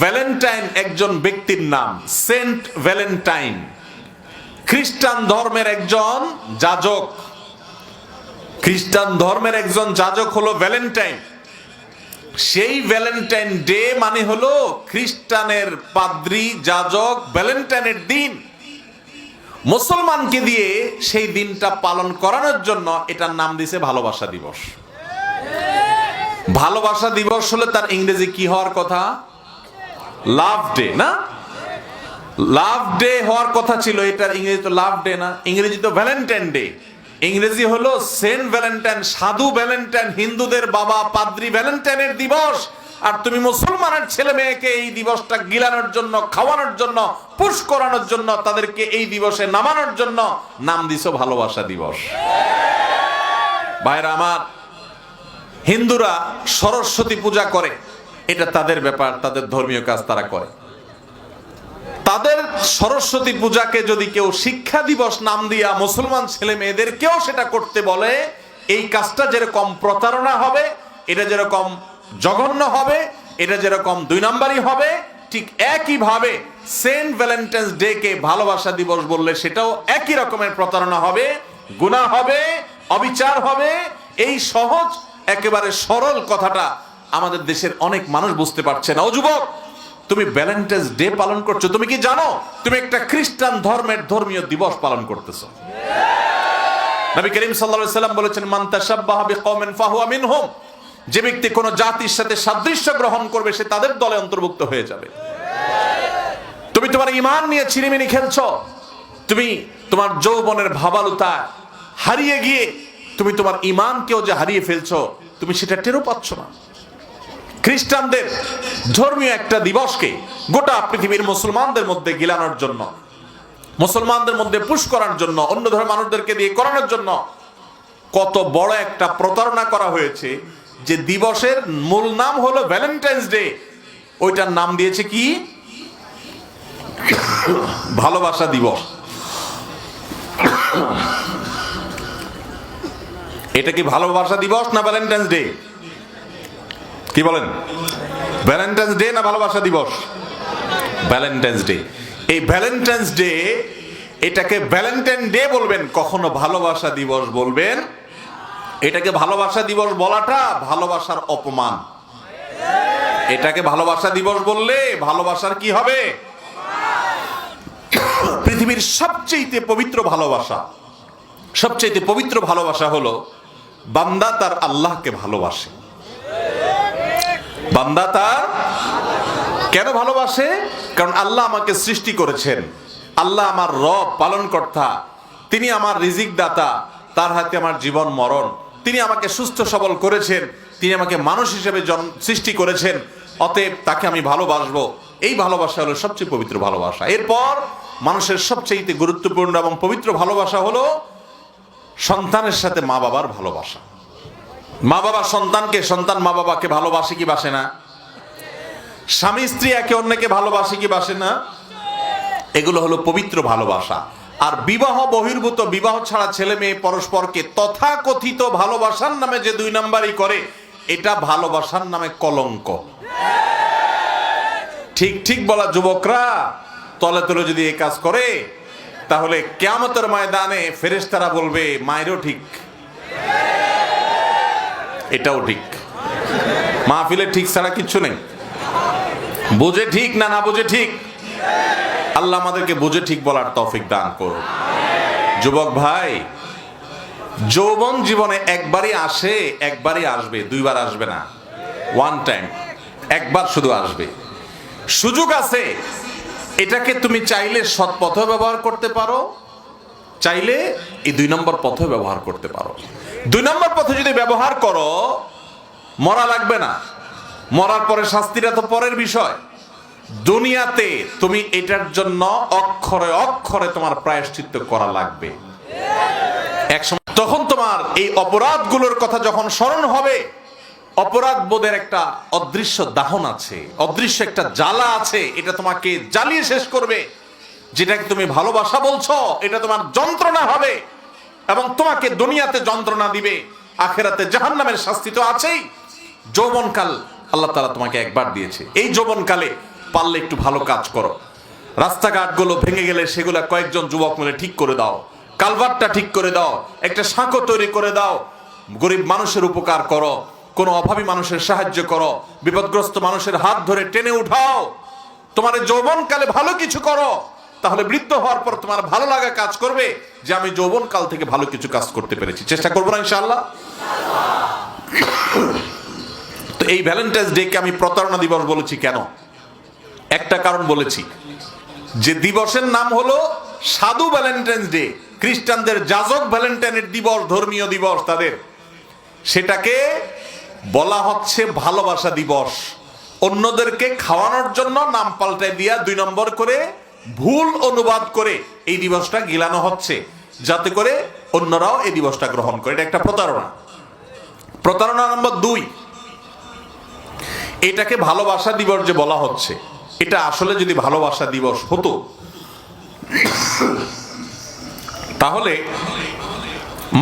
A: ভ্যালেন্টাইন একজন ব্যক্তির নাম, সেন্ট ভ্যালেন্টাইন, খ্রিস্টান ধর্মের একজন যাজক। খ্রিস্টান ধর্মের একজন যাজক হলো ভ্যালেন্টাইন। সেই ভ্যালেন্টাইন ডে মানে হলো খ্রিস্টানের পাদ্রী, যাজক ভ্যালেন্টাইনের দিন। মুসলমানকে দিয়ে সেই দিনটা পালন করানোর জন্য এটার নাম দিয়েছে ভালোবাসা দিবস। ভালোবাসা দিবস হলে তার ইংরেজি কি হওয়ার কথা? লাভ ডে, না? লাভ ডে হওয়ার কথা ছিল, এটার ইংরেজি তো লাভ ডে না, ইংরেজি তো ভ্যালেন্টাইন ডে। ইংরেজি হলো সেন্ট ভ্যালেন্টাইন, সাধু ভ্যালেন্টাইন, হিন্দুদের বাবা পাদ্রী ভ্যালেন্টাইনের দিবস। আর তুমি মুসলমানের ছেলে মেয়েকে এই দিবসটা গিলানোর জন্য, খাওয়ানোর জন্য, পুশ করানোর জন্য, তাদেরকে এই দিবসে নামানোর জন্য নাম দিছো ভালোবাসা দিবস। ভাইরা আমার, হিন্দুরা সরস্বতী পূজা করে, এটা তাদের ব্যাপার, তাদের ধর্মীয় কাজ তারা করে। তাদের সরস্বতী পূজাকে যদি কেউ শিক্ষা দিবস নাম দিয়া মুসলমান ছেলে মেয়েদেরকেও সেটা করতে বলে, এই কাজটা যেরকম প্রতারণা হবে, এটা যেরকম জঘন্য হবে, এটা যেরকম 2 নম্বরই হবে, ঠিক একইভাবে সেন্ট ভ্যালেন্টাইন্স ডে কে ভালোবাসা দিবস বললে সেটাও একই রকমের প্রতারণা হবে, গুনাহ হবে, অবিচার হবে। এই সহজ একেবারে সরল কথাটা আমাদের দেশের অনেক মানুষ বুঝতে পারছে না। ও যুবক, তুমি ভ্যালেন্টাইন্স ডে পালন করছো, তুমি কি জানো তুমি একটা খ্রিস্টান ধর্মের ধর্মীয় দিবস পালন করতেছো? নবী করিম সাল্লাল্লাহু আলাইহি সাল্লাম বলেছেন, মান তাশাব্বাহা বিকওমিন ফাহুয়া মিনহুম। যে ব্যক্তি কোন জাতির সাথে সাদৃশ্য গ্রহণ করবে সে তাদের দলে অন্তর্ভুক্ত হয়ে যাবে। তুমি তোমার ঈমান নিয়ে ছিনিমিনি খেলছো, তুমি তোমার যৌবনের ভাবালুতা হারিয়ে গিয়ে তুমি তোমার ঈমানকেও যে হারিয়ে ফেলছো, তুমি সেটা টেরও পাচ্ছ না। খ্রিস্টানদের ধর্মীয় একটা দিবসকে গোটা পৃথিবীর মুসলমানদের মধ্যে গিলানোর জন্য, মুসলমানদের মধ্যে পুশ করার জন্য, অন্য ধর্মের মানুষদেরকে দিয়ে করানোর জন্য কত বড় একটা প্রতারণা করা হয়েছে যে দিবসের মূল নাম হলো ভ্যালেন্টাইন্স ডে, ওইটার নাম দিয়েছে কি ভালোবাসা দিবস। এটা কি ভালোবাসা দিবস না ভ্যালেন্টাইন্স ডে? কি বলেন, ভ্যালেন্টাইন্স ডে না ভালোবাসা দিবস? Valentine's day. এই ভ্যালেন্টাইন্স ডে, এটাকে ভ্যালেন্টাইন ডে বলবেন, কখনো ভালোবাসা দিবস বলবেন। এটাকে ভালোবাসা দিবস বলাটা ভালোবাসার অপমান। এটাকে ভালোবাসা দিবস বললে ভালোবাসার কি হবে? পৃথিবীর সবচেয়ে পবিত্র ভালোবাসা, সবচেয়ে পবিত্র ভালোবাসা হলো বান্দা তার আল্লাহকে ভালোবাসে। বান্দা তার কেন ভালোবাসে? কারণ আল্লাহ আমাকে সৃষ্টি করেছেন, আল্লাহ আমার রব, পালনকর্তা, তিনি আমার রিজিক দাতা, তার হাতে আমার জীবন মরণ, তিনি আমাকে সুস্থ সবল করেছেন, তিনি আমাকে মানুষ হিসেবে সৃষ্টি করেছেন, অতএব তাকে আমি ভালোবাসবো। এই ভালোবাসা হলো সবচেয়ে পবিত্র ভালোবাসা। এরপর মানুষের সবচেয়ে গুরুত্বপূর্ণ এবং পবিত্র ভালোবাসা হলো সন্তানের সাথে মা বাবার ভালোবাসা। মা বাবা সন্তানকে, সন্তান মা বাবাকে ভালোবাসে কি বাসে না? স্বামী স্ত্রী একে অন্যকে ভালোবাসে কি বাসে না? এগুলো হলো পবিত্র ভালোবাসা। আর বিবাহ বহির্ভূত, বিবাহ ছাড়া ছেলে মেয়ে পরস্পরকে তথাকথিত ভালোবাসার নামে যে 2 নাম্বারই করে, এটা ভালোবাসার নামে কলঙ্ক। ঠিক ঠিক বলা যুবকরা তলে তলে যদি এই কাজ করে, তাহলে কিয়ামতের ময়দানে ফেরেশতারা বলবে মায়েরও ঠিক, এটাও ঠিক। মাহফিলে ঠিক ছাড়া কিচ্ছু নেই। বুঝে ঠিক না, না বুঝে ঠিক। আল্লাহ আমাদেরকে বুঝে ঠিক বলার তৌফিক দান করুন। যুবক ভাই, যৌবন জীবনে একবারই আসে, একবারই আসবে, 2 বার আসবে না। 1 টাইম, একবার শুধু আসবে। সুযোগ আছে, এটাকে তুমি চাইলে সৎ পথে ব্যবহার করতে পারো, চাইলে এই 2 নম্বর পথে ব্যবহার করতে পারো। 2 নম্বর পথে যদি ব্যবহার করো, মরা লাগবে না, মরার পরে শাস্তিটা তো পরের বিষয়। দুনিয়াতে তুমি এটার জন্য অক্ষরে অক্ষরে তোমার প্রায়শ্চিত্ত করা লাগবে। একসময় তখন তোমার এই অপরাধগুলোর কথা যখন স্মরণ হবে, অপরাধ বোধের একটা অদৃশ্য দাহন আছে, অদৃশ্য একটা জ্বালা আছে, এটা তোমাকে জ্বালিয়ে শেষ করবে। যেটাকে তুমি ভালোবাসা বলছো, এটা তোমার যন্ত্রণা হবে এবং তোমাকে দুনিয়াতে যন্ত্রণা দিবে, আখেরাতে জাহান্নামের শাস্তি তো আছেই। যৌবনকাল আল্লাহ তাআলা তোমাকে একবার দিয়েছে, এই যৌবনকালে পারলে একটু ভালো কাজ করো। রাস্তাঘাটগুলো ভেঙে গেলে সেগুলো কয়েকজন যুবক মিলে ঠিক করে দাও, কালভার্টটা ঠিক করে দাও, একটা সাঁকো তৈরি করে দাও, গরিব মানুষের উপকার করো, কোনো অভাবী মানুষের সাহায্য করো, বিপদগ্রস্ত মানুষের হাত ধরে টেনে উঠাও। তোমার যৌবনকালে ভালো কিছু করো, তাহলে বৃদ্ধ হওয়ার পর তোমার ভালো লাগা কাজ করবে যে আমি যৌবনকাল থেকে ভালো কিছু কাজ করতে পেরেছি। চেষ্টা করবো না ইনশাআল্লাহ? তো এই ভ্যালেন্টাইন্স ডে কে আমি প্রতারণা দিবস বলেছি কেন? একটা কারণ বলেছি, যে দিবসের নাম হলো সাধু ভ্যালেন্টাইন্স ডে, খ্রিস্টানদের যাজক ভ্যালেন্টাইনের দিবস, ধর্মীয় দিবস তাদের, সেটাকে বলা হচ্ছে ভালোবাসা দিবস। অন্যদেরকে খাওয়ানোর জন্য নাম পাল্টায় দিয়া 2 নম্বর করে ভুল অনুবাদ করে এই দিবসটা গিলানো হচ্ছে, যাতে করে অন্যরাও এই দিবসটা গ্রহণ করে। এটা একটা প্রতারণা। প্রতারণা নম্বর 2, এটাকে ভালোবাসা দিবস যে বলা হচ্ছে, এটা আসলে যদি ভালোবাসা দিবস হতো তাহলে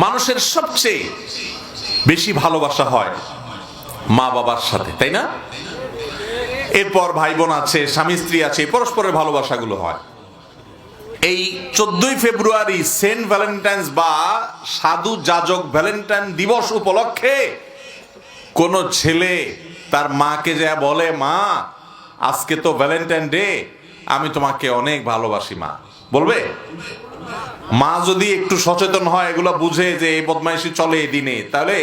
A: মানুষের সবচেয়ে বেশি ভালোবাসা হয় মা বাবার সাথে, তাই না? এরপর ভাই বোন আছে, স্বামী স্ত্রী আছে, পরস্পরের ভালোবাসাগুলো হয়। এই 14ই ফেব্রুয়ারি সেন্ট ভ্যালেন্টাইন্স বা সাধু যাজক ভ্যালেন্টাইন দিবস উপলক্ষে কোন ছেলে তার মাকে যা বলে, মা আজকে তো ভ্যালেন্টাইন ডে, আমি তোমাকে অনেক ভালোবাসি মা, বলবে? মা যদি একটু সচেতন হয়, এগুলো বুঝে যে এই বদমাইশি চলে এই দিনে, তাহলে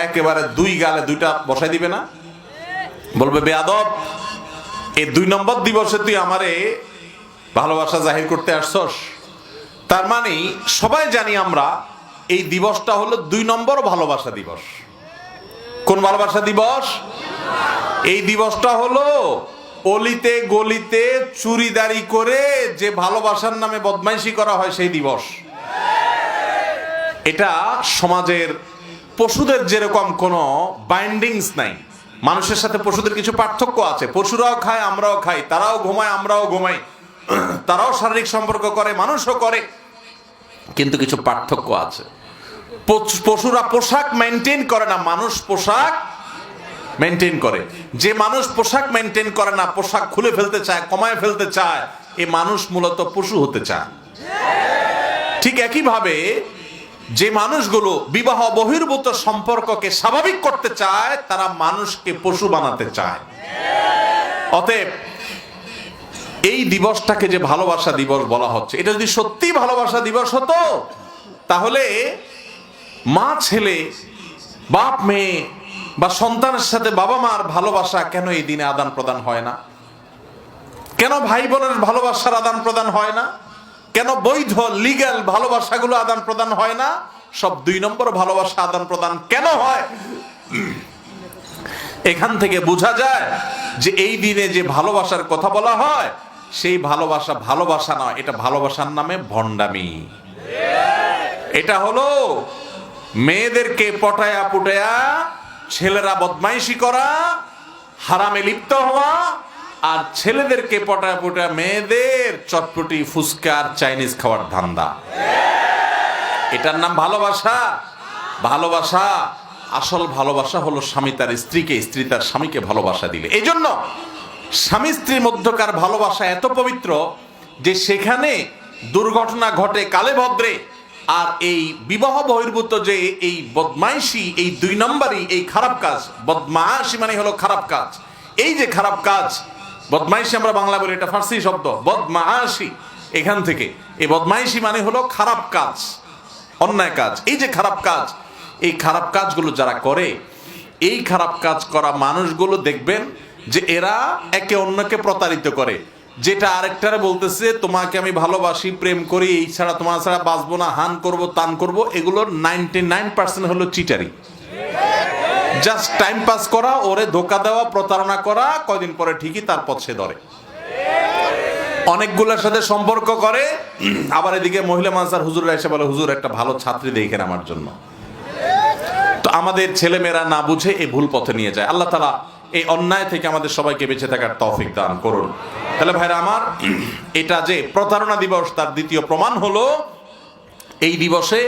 A: একেবারে 2 গালে 2টা বসাই দিবে না? বলবে, বেয়াদব, এই 2 নম্বর দিবসে তুই আমারে ভালোবাসা জাহির করতে আসছস। তার মানে সবাই জানি আমরা এই দিবসটা হলো 2 নম্বর ভালোবাসা দিবস। কোন ভালোবাসা দিবস? এই দিবসটা হলো অলিতে গলিতে চুরিদারি করে যে ভালোবাসার নামে বদমাইশি করা হয় সেই দিবস। এটা সমাজের পশুদের যেরকম কোনো বাইন্ডিংস নাই, মানুষের সাথে পশুদের কিছু পার্থক্য আছে। পশুরাও খায়, আমরাও খাই, তারাও ঘুমায়, আমরাও ঘুমাই, তারাও শারীরিক সম্পর্ক করে, মানুষও করে, কিন্তু কিছু পার্থক্য আছে। পশুরা পোশাক মেনটেন করে না, মানুষ পোশাক মেনটেন করে। যে মানুষ পোশাক মেনটেন করে না, পোশাক খুলে ফেলতে চায়, কমায় ফেলতে চায়, এই মানুষ মূলত পশু হতে চায়। ঠিক একইভাবে যে মানুষগুলো বিবাহ বহির্ভূত সম্পর্ককে স্বাভাবিক করতে চায়, তারা মানুষকে পশু বানাতে চায়। অতএব এই দিবসটাকে যে ভালোবাসা দিবস বলা হচ্ছে, এটা যদি সত্যি ভালোবাসা দিবস হতো, তাহলে মা ছেলে, বাপ মেয়ে বা সন্তানের সাথে বাবা মার ভালোবাসা কেন এই দিনে আদান প্রদান হয় না? কেন ভাই বোনের ভালোবাসার আদান প্রদান হয় না? কেন বৈধ লিগ্যাল ভালোবাসাগুলো আদান প্রদান হয় না? সব 2 নম্বর ভালোবাসা আদান প্রদান কেন হয়? এখান থেকে বোঝা যায় যে এই দিনে যে ভালোবাসার কথা বলা হয়, সেই ভালোবাসা ভালোবাসা নয়, এটা ভালোবাসার নামে ভণ্ডামি। এটা হলো মেয়েদেরকে পটায়া পুটায়া ছেলেরা বদমাইশি করা, হারামে লিপ্ত হওয়া, আর ছেলেদেরকে পটায়া পুটায়া মেয়েদের চটপটি ফুচকার চাইনিজ খাওয়ার ধান্দা। এটার নাম ভালোবাসা? ভালোবাসা, আসল ভালোবাসা হলো স্বামী তার স্ত্রীকে, স্ত্রী তার স্বামীকে ভালোবাসা দিলে। এই জন্য স্বামী স্ত্রীর মধ্যকার ভালোবাসা এত পবিত্র যে সেখানে দুর্ঘটনা ঘটে কালে ভদ্রে, আর এই বিবাহ বহির্ভূত যে এই বদমাইশি, এই 2 নম্বরই এই খারাপ কাজ। বদমাইশি মানে হলো খারাপ কাজ। এই যে খারাপ কাজ, বদমাইশি আমরা বাংলা বলি, এটা ফার্সি শব্দ বদমাইশি, এখান থেকে। এই বদমাইশি মানে হলো খারাপ কাজ, অন্যায় কাজ। এই যে খারাপ কাজ, এই খারাপ কাজগুলো যারা করে, এই খারাপ কাজ করা মানুষগুলো দেখবেন যে এরা একে অন্যকে প্রতারিত করে। যেটা আরেকটারে বলতেছে, তোমাকে আমি ভালোবাসি, প্রেম করি, এই ছাড়া তোমার ছাড়া বাঁচবো না, হান করব, তান করব, এগুলোর 99% হলো চিটারি। জাস্ট টাইম পাস করা, ওরে ধোকা দেওয়া, প্রতারণা করা, কয়দিন পরে ঠিকই তার পথ সে ধরে। অনেকগুলোর সাথে সম্পর্ক করে, আবার এদিকে মহিলা মানসার হুজুররা এসে বলে, হুজুর একটা ভালো ছাত্রী দেখেন আমার জন্য। তো আমাদের ছেলেমেয়েরা না বুঝে এই ভুল পথে নিয়ে যায়। আল্লাহ তাআলা এই অন্যায় থেকে আমাদের সবাইকে বেঁচে থাকার তৌফিক দান করুন। তাহলে ভাইরা আমার, এটা যে প্রতারণা দিবস, তার দ্বিতীয় প্রমাণ হলো এই দিবসে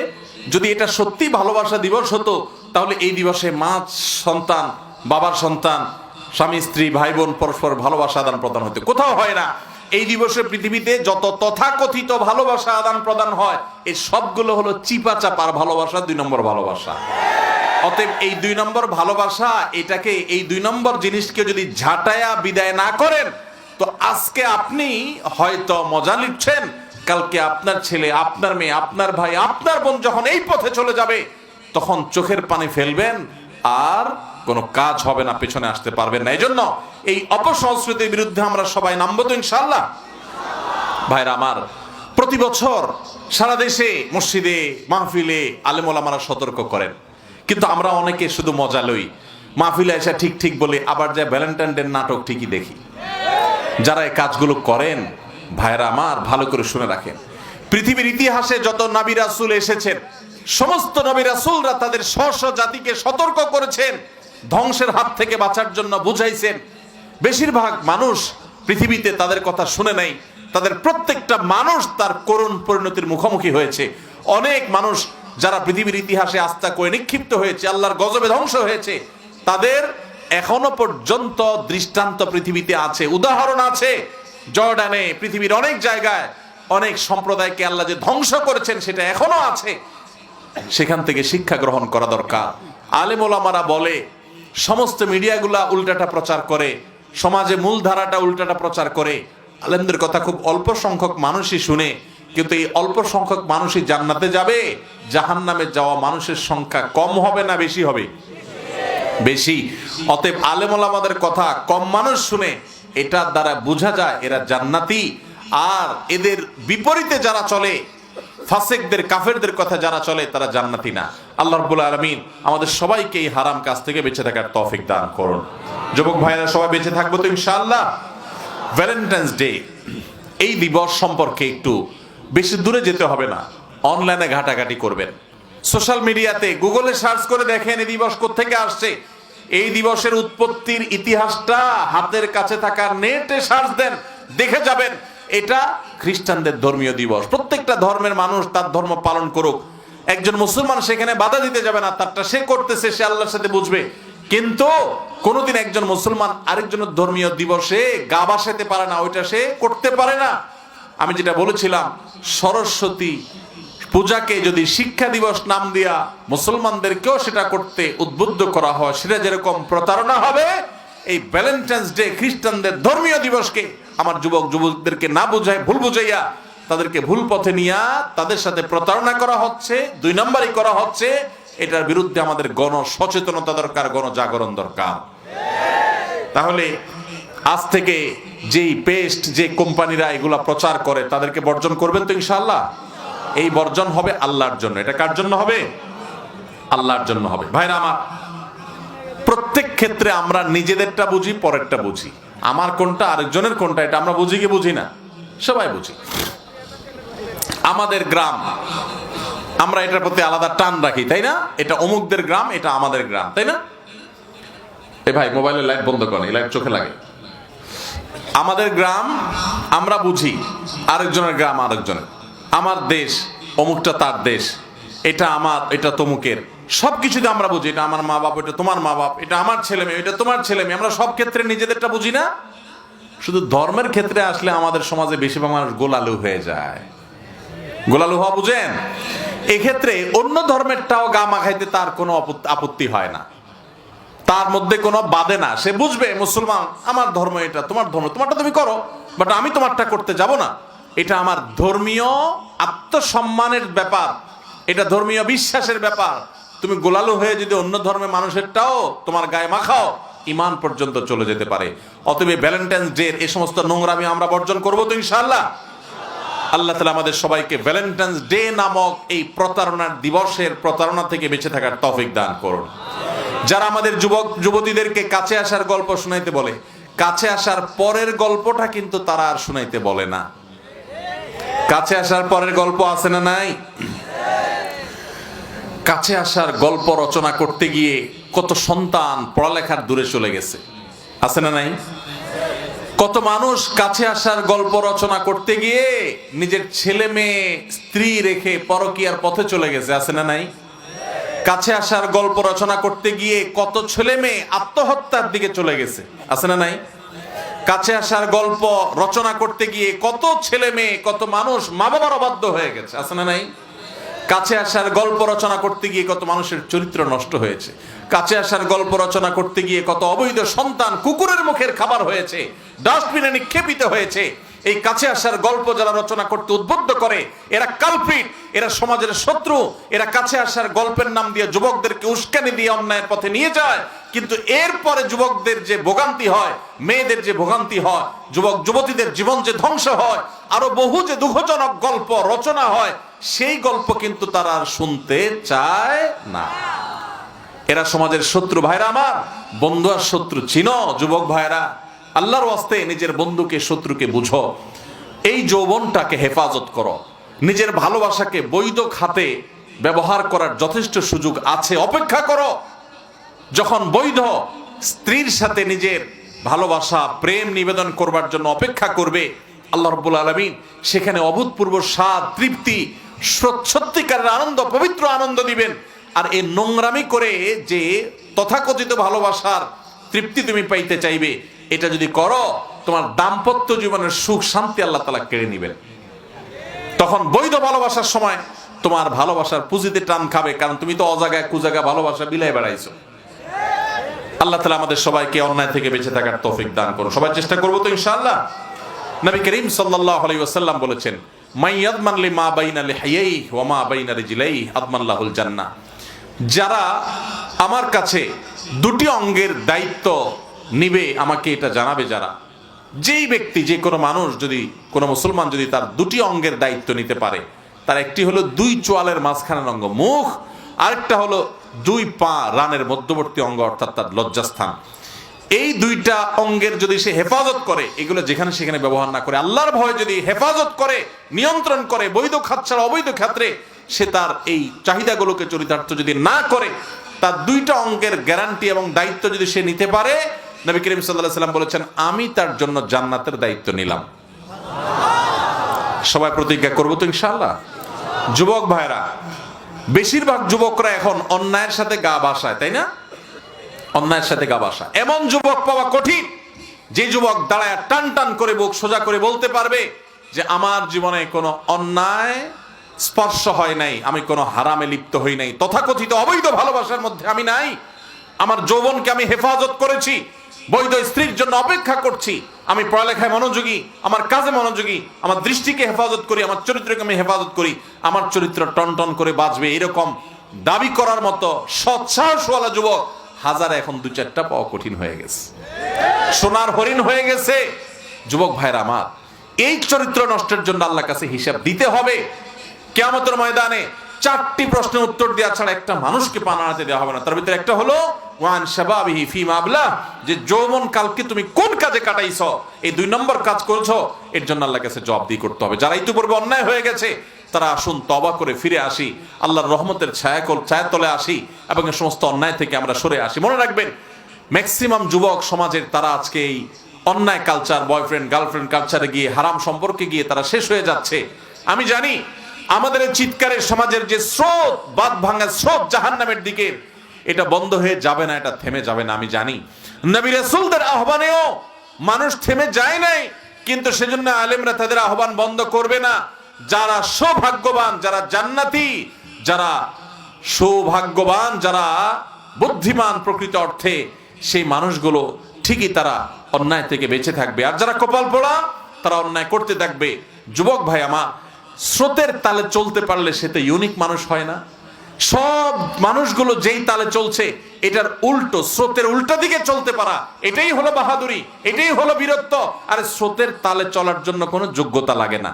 A: যদি এটা সত্যি ভালোবাসা দিবস হতো, তাহলে এই দিবসে মা সন্তান, বাবার সন্তান, স্বামী স্ত্রী, ভাই বোন পরস্পর ভালোবাসা আদান প্রদান হতো। কোথাও হয় না। এই দিবসে পৃথিবীতে যত তথাকথিত ভালোবাসা আদান প্রদান হয়, এই সবগুলো হলো চিপা চাপার ভালোবাসা, 2 নম্বর ভালোবাসা। অতএব এই 2 নম্বর ভালোবাসা, এটাকে এই 2 নম্বর জিনিসকে যদি ঝাঁটায়া বিদায় না করেন, তো আজকে আপনি হয়তো মজা নিচ্ছেন, কালকে আপনার ছেলে, আপনার মেয়ে, আপনার ভাই, আপনার বোন যখন এই পথে চলে যাবে, তখন চোখের পানি ফেলবেন, আর কোনো কাজ হবে না, পেছনে আসতে পারবেন না। এই জন্য এই অপসংস্কৃতির বিরুদ্ধে আমরা সবাই নামবো তো ইনশাআল্লাহ। ভাইরা আমার, প্রতি বছর সারা দেশে মসজিদে মাহফিলে আলেম ওলামারা সতর্ক করেন, কিন্তু আমরা অনেকে শুধু মজা লই। মাহফিলে এসে ঠিক ঠিক বলি, আবার যায় ভ্যালেন্টাইন ডে নাটক ঠিকই দেখি। যারা এই কাজগুলো করেন ভাইরা আমার ভালো করে শুনে রাখেন, পৃথিবীর ইতিহাসে যত নবী রাসূল এসেছেন সমস্ত নবী রাসূলরা তাদের স্ব জাতিকে সতর্ক করেছেন, ধ্বংসের হাত থেকে বাঁচার জন্য বুঝাইছেন। বেশিরভাগ মানুষ পৃথিবীতে তাদের কথা শুনে নাই, তাদের প্রত্যেকটা মানুষ তার করুণ পরিণতির মুখোমুখি হয়েছে। অনেক মানুষ যারা পৃথিবীর ইতিহাসে আস্থা করে নিক্ষিপ্ত হয়েছে, আল্লাহর গজবে ধ্বংস হয়েছে, তাদের এখনো পর্যন্ত দৃষ্টান্ত পৃথিবীতে আছে, উদাহরণ আছে। জর্ডানে, পৃথিবীর অনেক জায়গায় অনেক সম্প্রদায়কে আল্লাহ যে ধ্বংস করেছেন সেটা এখনো আছে। সেখান থেকে শিক্ষা গ্রহণ করা দরকার। আলেম ওলামারা বলে সমস্ত মিডিয়াগুলা উল্টাটা প্রচার করে, সমাজে মূলধারাটা উল্টাটা প্রচার করে। আলেমদের কথা খুব অল্প সংখ্যক মানুষই শুনে, কিন্তু এই অল্প সংখ্যক মানুষই জান্নাতে যাবে? জাহান্নামে যাওয়া মানুষের সংখ্যা কম হবে না বেশি হবে? বেশি। অতএব আলেম ওলামাদের কথা কম মানুষ শুনে এটার দ্বারা বোঝা যায় এরা জান্নাতি। আর এদের বিপরীতে যারা চলে, ফাসিকদের কাফেরদের কথা যারা চলে, তারা জান্নাতি না। আল্লাহ রাব্বুল আলামিন আমাদের সবাইকে এই হারাম কাজ থেকে বেঁচে থাকার তৌফিক দান করুন। যুবক ভাইরা সবাই বেঁচে থাকবো তো ইনশাআল্লাহ। ভ্যালেন্টাইন্স ডে এই দিবস সম্পর্কে একটু বেশি দূরে যেতে হবে না, অনলাইনে ঘাটাঘাটি করবেন, সোশ্যাল মিডিয়াতে গুগলে সার্চ করে দেখেন এই দিবস কোত্থেকে আসছে। এই দিবসের উৎপত্তির ইতিহাসটা হাতের কাছে থাকা নেটে সার্চ দেন, দেখে যাবেন এটা খ্রিস্টানদের ধর্মীয় দিবস। প্রত্যেকটা ধর্মের মানুষ তার ধর্ম পালন করুক, একজন মুসলমান সেখানে বাধা দিতে যাবে না, তারটা সে করতেছে, সে আল্লাহর সাথে বুঝবে। কিন্তু কোনোদিন একজন মুসলমান আরেকজনের ধর্মীয় দিবসে গা ভাসাতে পারে না, ওইটা সে করতে পারে না। আমি যেটা বলেছিলাম, সরস্বতী পূজাকে যদি শিক্ষা দিবস নাম দিয়া মুসলমানদেরকেও সেটা করতে উদ্বুদ্ধ করা হয়, সেটা যেরকম প্রতারণা হবে, এই ভ্যালেন্টাইন্স ডে খ্রিস্টানদের ধর্মীয় দিবসকে আমার যুবক যুবকদেরকে না বুঝায়, ভুল বুঝাইয়া তাদেরকে ভুল পথে নিয়া তাদের সাথে প্রতারণা করা হচ্ছে, দুই নম্বরই করা হচ্ছে। এটার বিরুদ্ধে আমাদের গণ সচেতনতা দরকার, গণজাগরণ দরকার। তাহলে আজ থেকে যেই পেস্ট, যে কোম্পানিরা এগুলা প্রচার করে তাদেরকে বর্জন করবেন তো ইনশাআল্লাহ। এই বর্জন হবে আল্লাহর জন্য। এটা কার জন্য হবে? আল্লাহর জন্য হবে। ভাইরা আমার, প্রত্যেক ক্ষেত্রে আমরা নিজেদেরটা বুঝি, পরেরটা বুঝি। আমার কোনটা আরেকজনের কোনটা এটা আমরা বুঝি কি বুঝি না? সবাই বুঝি। আমাদের গ্রাম, আমরা এটার প্রতি আলাদা টান রাখি, তাই না? এটা অমুকদের গ্রাম, এটা আমাদের গ্রাম, তাই না? এ ভাই মোবাইলের লাইট বন্ধ করেন, এই লাইট চোখে লাগে। আমাদের গ্রাম আমরা বুঝি, আরেকজনের গ্রাম আরেকজনের। আমার দেশ অমুকটা তার দেশ, এটা আমার, এটা তমুকের। সবকিছুতে আমরা বুঝি, এটা আমার মা বাপ, এটা তোমার মা বাপ, এটা আমার ছেলে মেয়ে, এটা তোমার ছেলে মেয়ে। আমরা সব ক্ষেত্রে নিজেদেরটা বুঝি না। শুধু ধর্মের ক্ষেত্রে আসলে আমাদের সমাজে বেশিরভাগ মানুষ গোলালু হয়ে যায়। গোলালু হওয়া বুঝেন? এক্ষেত্রে অন্য ধর্মেরটাও গা মাখাইতে তার কোনো আপত্তি হয় না, তার মধ্যে কোনো বাধে না। সে বুঝবে মুসলমান, আমার ধর্ম এটা, তোমার ধর্ম, তোমারটা তুমি করো, বাট আমি তোমারটা করতে যাব না। এটা আমার ধর্মীয় আত্মসম্মানের ব্যাপার, এটা ধর্মীয় বিশ্বাসের ব্যাপার। তুমি গোলালু হয়ে যদি অন্য ধর্মের মানুষেরটাও তোমার গায়ে মাখাও, ঈমান পর্যন্ত চলে যেতে পারে। অতএব ভ্যালেন্টাইন্স ডে এই সমস্ত নোংরামি আমরা বর্জন করবো তো ইনশাআল্লাহ। আল্লাহ তাআলা আমাদের সবাইকে ভ্যালেন্টাইন্স ডে নামক এই প্রতারণার দিবসের প্রতারণা থেকে বেঁচে থাকার তৌফিক দান করুন। যারা আমাদের যুবক যুবতীদেরকে কাছে আসার গল্প শোনাইতে বলে, কাছে আসার পরের গল্পটা কিন্তু তারা আর শোনাইতে বলে না। কাছে আসার পরের গল্প আছে না নাই? কাছে আসার গল্প রচনা করতে গিয়ে কত সন্তান পড়ালেখার দূরে চলে গেছে, আছে না নাই? কত মানুষ কাছে আসার গল্প রচনা করতে গিয়ে নিজের ছেলে মেয়ে স্ত্রী রেখে পরকীয়ার পথে চলে গেছে, আছে না নাই? কাছে আসার গল্প রচনা করতে গিয়ে কত ছেলে মেয়ে আত্মহত্যার দিকে চলে গেছে, আছে না নাই? কাছে আসার গল্প রচনা করতে গিয়ে কত ছেলে মেয়ে, কত মানুষ মা বাবার অবাধ্য হয়ে গেছে, আছে না নাই? কাছে আসার গল্প রচনা করতে গিয়ে কত মানুষের চরিত্র নষ্ট হয়েছে। কাছে আসার গল্প রচনা করতে গিয়ে কত অবৈধ সন্তান কুকুরের মুখের খাবার হয়েছে, ডাস্টবিনে নিক্ষেপিত হয়েছে। এই কাছে আসার গল্প যারা রচনা করতে উদ্বুদ্ধ করে, এরা কালপ্রিট, এরা সমাজের শত্রু। এরা কাছে আসার গল্পের নাম দিয়ে যুবকদেরকে উস্কানি দিয়ে অন্যায়ের পথে নিয়ে যায়। কিন্তু এরপরে যুবকদের যে ভোগান্তি হয়, মেয়েদের যে ভোগান্তি হয়, যুবক যুবতীদের জীবন যে ধ্বংস হয়, আরো বহু যে দুঃখজনক গল্প রচনা হয়, সেই গল্প কিন্তু তারা আর শুনতে চায় না। এরা সমাজের শত্রু। ভাইরা আমার, বন্ধু আর শত্রু চিনো যুবক ভাইরা? আল্লাহর ওয়াস্তে নিজের বন্ধুকে শত্রুকে বুঝো। এই যৌবনটাকে হেফাজত করো। নিজের ভালোবাসাকে বৈধ খাতে ব্যবহার করার যথেষ্ট সুযোগ আছে, অপেক্ষা করো। যখন বৈধ স্ত্রীর সাথে নিজের ভালোবাসা প্রেম নিবেদন করবার জন্য অপেক্ষা করবে, আল্লাহ রাব্বুল আলামিন সেখানে অভূতপূর্ব স্বাদ, তৃপ্তি, সত্যিকারের আনন্দ, পবিত্র আনন্দ দিবেন। আর এই নোংরামি করে যে তথাকথিত ভালোবাসার তৃপ্তি তুমি পাইতে চাইবে, এটা যদি করো, তোমার দাম্পত্য জীবনের সুখ শান্তি আল্লাহ তাআলা কেড়ে নেবেন। তখন বৈধ ভালোবাসার সময় তোমার ভালোবাসার পুঁজিতে টান খাবে, কারণ তুমি তো অজাগায় কুজাগা ভালোবাসা বিলাই বেড়াইছো। আল্লাহ তাআলা আমাদের সবাইকে অন্যায় থেকে বেঁচে থাকার তৌফিক দান করুন। সবাই চেষ্টা করবো তো ইনশাআল্লাহ। নবী করিম সাল্লাল্লাহু আলাইহি ওয়াসাল্লাম বলেছেন, মান ইয়াদমান লিমা বাইনা লিহিয়াইহি ওয়া মা বাইনা রিজলাইহি আদমান লাহুল জান্নাহ। যারা আমার কাছে দুটি অঙ্গের দায়িত্ব নিবে, আমাকে এটা জানাবে যারা, যেই ব্যক্তি, যে কোনো মানুষ যদি, কোনো মুসলমান যদি তার দুটি অঙ্গের দায়িত্ব নিতে পারে, তার একটি হলো দুই চোয়ালের মাঝখানের অঙ্গ মুখ, আরেকটা হলো দুই পা রানের মধ্যবর্তী অঙ্গ অর্থাৎ তার লজ্জাস্থান। এই দুইটা অঙ্গের যদি সে হেফাজত করে, এগুলো যেখানে সেখানে ব্যবহার না করে, আল্লাহর ভয়ে যদি হেফাজত করে, নিয়ন্ত্রণ করে, বৈধ খাত ছাড়া অবৈধ ক্ষেত্রে সে তার এই চাহিদাগুলোকে চরিতার্থ যদি না করে, তার দুইটা অঙ্গের গ্যারান্টি এবং দায়িত্ব যদি সে নিতে পারে, নবী করিম সাল্লাল্লাহু আলাইহি ওয়াসাল্লাম বলেছেন, আমি তার জন্য জান্নাতের দায়িত্ব নিলাম। সবাই প্রতিজ্ঞা করবো তো ইনশাআল্লাহ। যুবক ভাইরা, বেশিরভাগ যুবকরা এখন অন্যায়ের সাথে গা ভাসায়, তাই না? অন্যায়ের সাথে গা ভাসা। এমন যুবক পাওয়া কঠিন যে যুবক দাঁড়ায় টান টান করে বুক সোজা করে বলতে পারবে যে আমার জীবনে কোনো অন্যায় স্পর্শ হয় নাই, আমি কোনো হারামে লিপ্ত হই নাই, তথাকথিত অবৈধ ভালোবাসার মধ্যে আমি নাই, আমার যৌবনকে আমি হেফাজত করেছি, বৈধ স্ত্রীর জন্য অপেক্ষা করছি, আমি পড়ালেখায় মনোযোগী, আমার কাজে মনোযোগী, আমার দৃষ্টিকে হেফাজত করি, আমার চরিত্রকে আমি হেফাজত করি, আমার চরিত্র টন টন করে বাঁচবে, এরকম দাবি করার মতো সৎসাহসওয়ালা যুবক হাজার এখন দু চারটা পাওয়া কঠিন হয়ে গেছে, সোনার হরিণ হয়ে গেছে। যুবক ভাইরা আমার, এই চরিত্র নষ্টের জন্য আল্লাহর কাছে হিসাব দিতে হবে। কিয়ামতের ময়দানে চারটি প্রশ্নের উত্তর দেওয়া ছাড়া একটা মানুষকে পা নাড়াতে দেওয়া হবে না। তার ভিতরে একটা হলো ওয়ান শাবাবিহি ফিমা আবলা, যে যৌবন কালকে তুমি কোন কাজে কাটাইছো, এই 2 নম্বর কাজ করেছো, এর জন্য আল্লাহর কাছে জবাবদিহি করতে হবে। যারা ইতিপূর্বে অন্যায় হয়ে গেছে তারা আসুন তওবা করে ফিরে আসি, আল্লাহর রহমতের ছায়াতলে আসি এবং এই সমস্ত অন্যায় থেকে আমরা সরে আসি। মনে রাখবেন, ম্যাক্সিমাম যুবক সমাজের তারা আজকে এই অন্যায় কালচার, বয়ফ্রেন্ড গার্লফ্রেন্ড কালচারে গিয়ে, হারাম সম্পর্কে গিয়ে তারা শেষ হয়ে যাচ্ছে। আমি জানি আমাদের এই চিৎকারের সমাজের যে স্রোত, বাঁধ ভাঙার স্রোত জাহান্নামের দিকে, এটা বন্ধ হয়ে যাবে না, এটা থেমে যাবে না। আমি জানি নবী রাসূলদের আহ্বানেও মানুষ থেমে যায় নাই, কিন্তু সেজন্য আলেমরা তাদের আহ্বান বন্ধ করবে না। যারা সৌভাগ্যবান, যারা জান্নাতি, যারা সৌভাগ্যবান, যারা বুদ্ধিমান প্রকৃত অর্থে, সেই মানুষগুলো ঠিকই তারা অন্যায় থেকে বেঁচে থাকবে। আর যারা কপাল পোড়া, তারা অন্যায় করতে থাকবে। যুবক ভাই আমার, স্রোতের তালে চলতে পারলে সে তো ইউনিক মানুষ হয় না। সব মানুষগুলো যেই তালে চলছে, এটার উল্টো, স্রোতের উল্টা দিকে চলতে পারা, এটাই হলো বাহাদুরি, এটাই হলো বীরত্ব। আর স্রোতের তালে চলার জন্য কোনো যোগ্যতা লাগে না।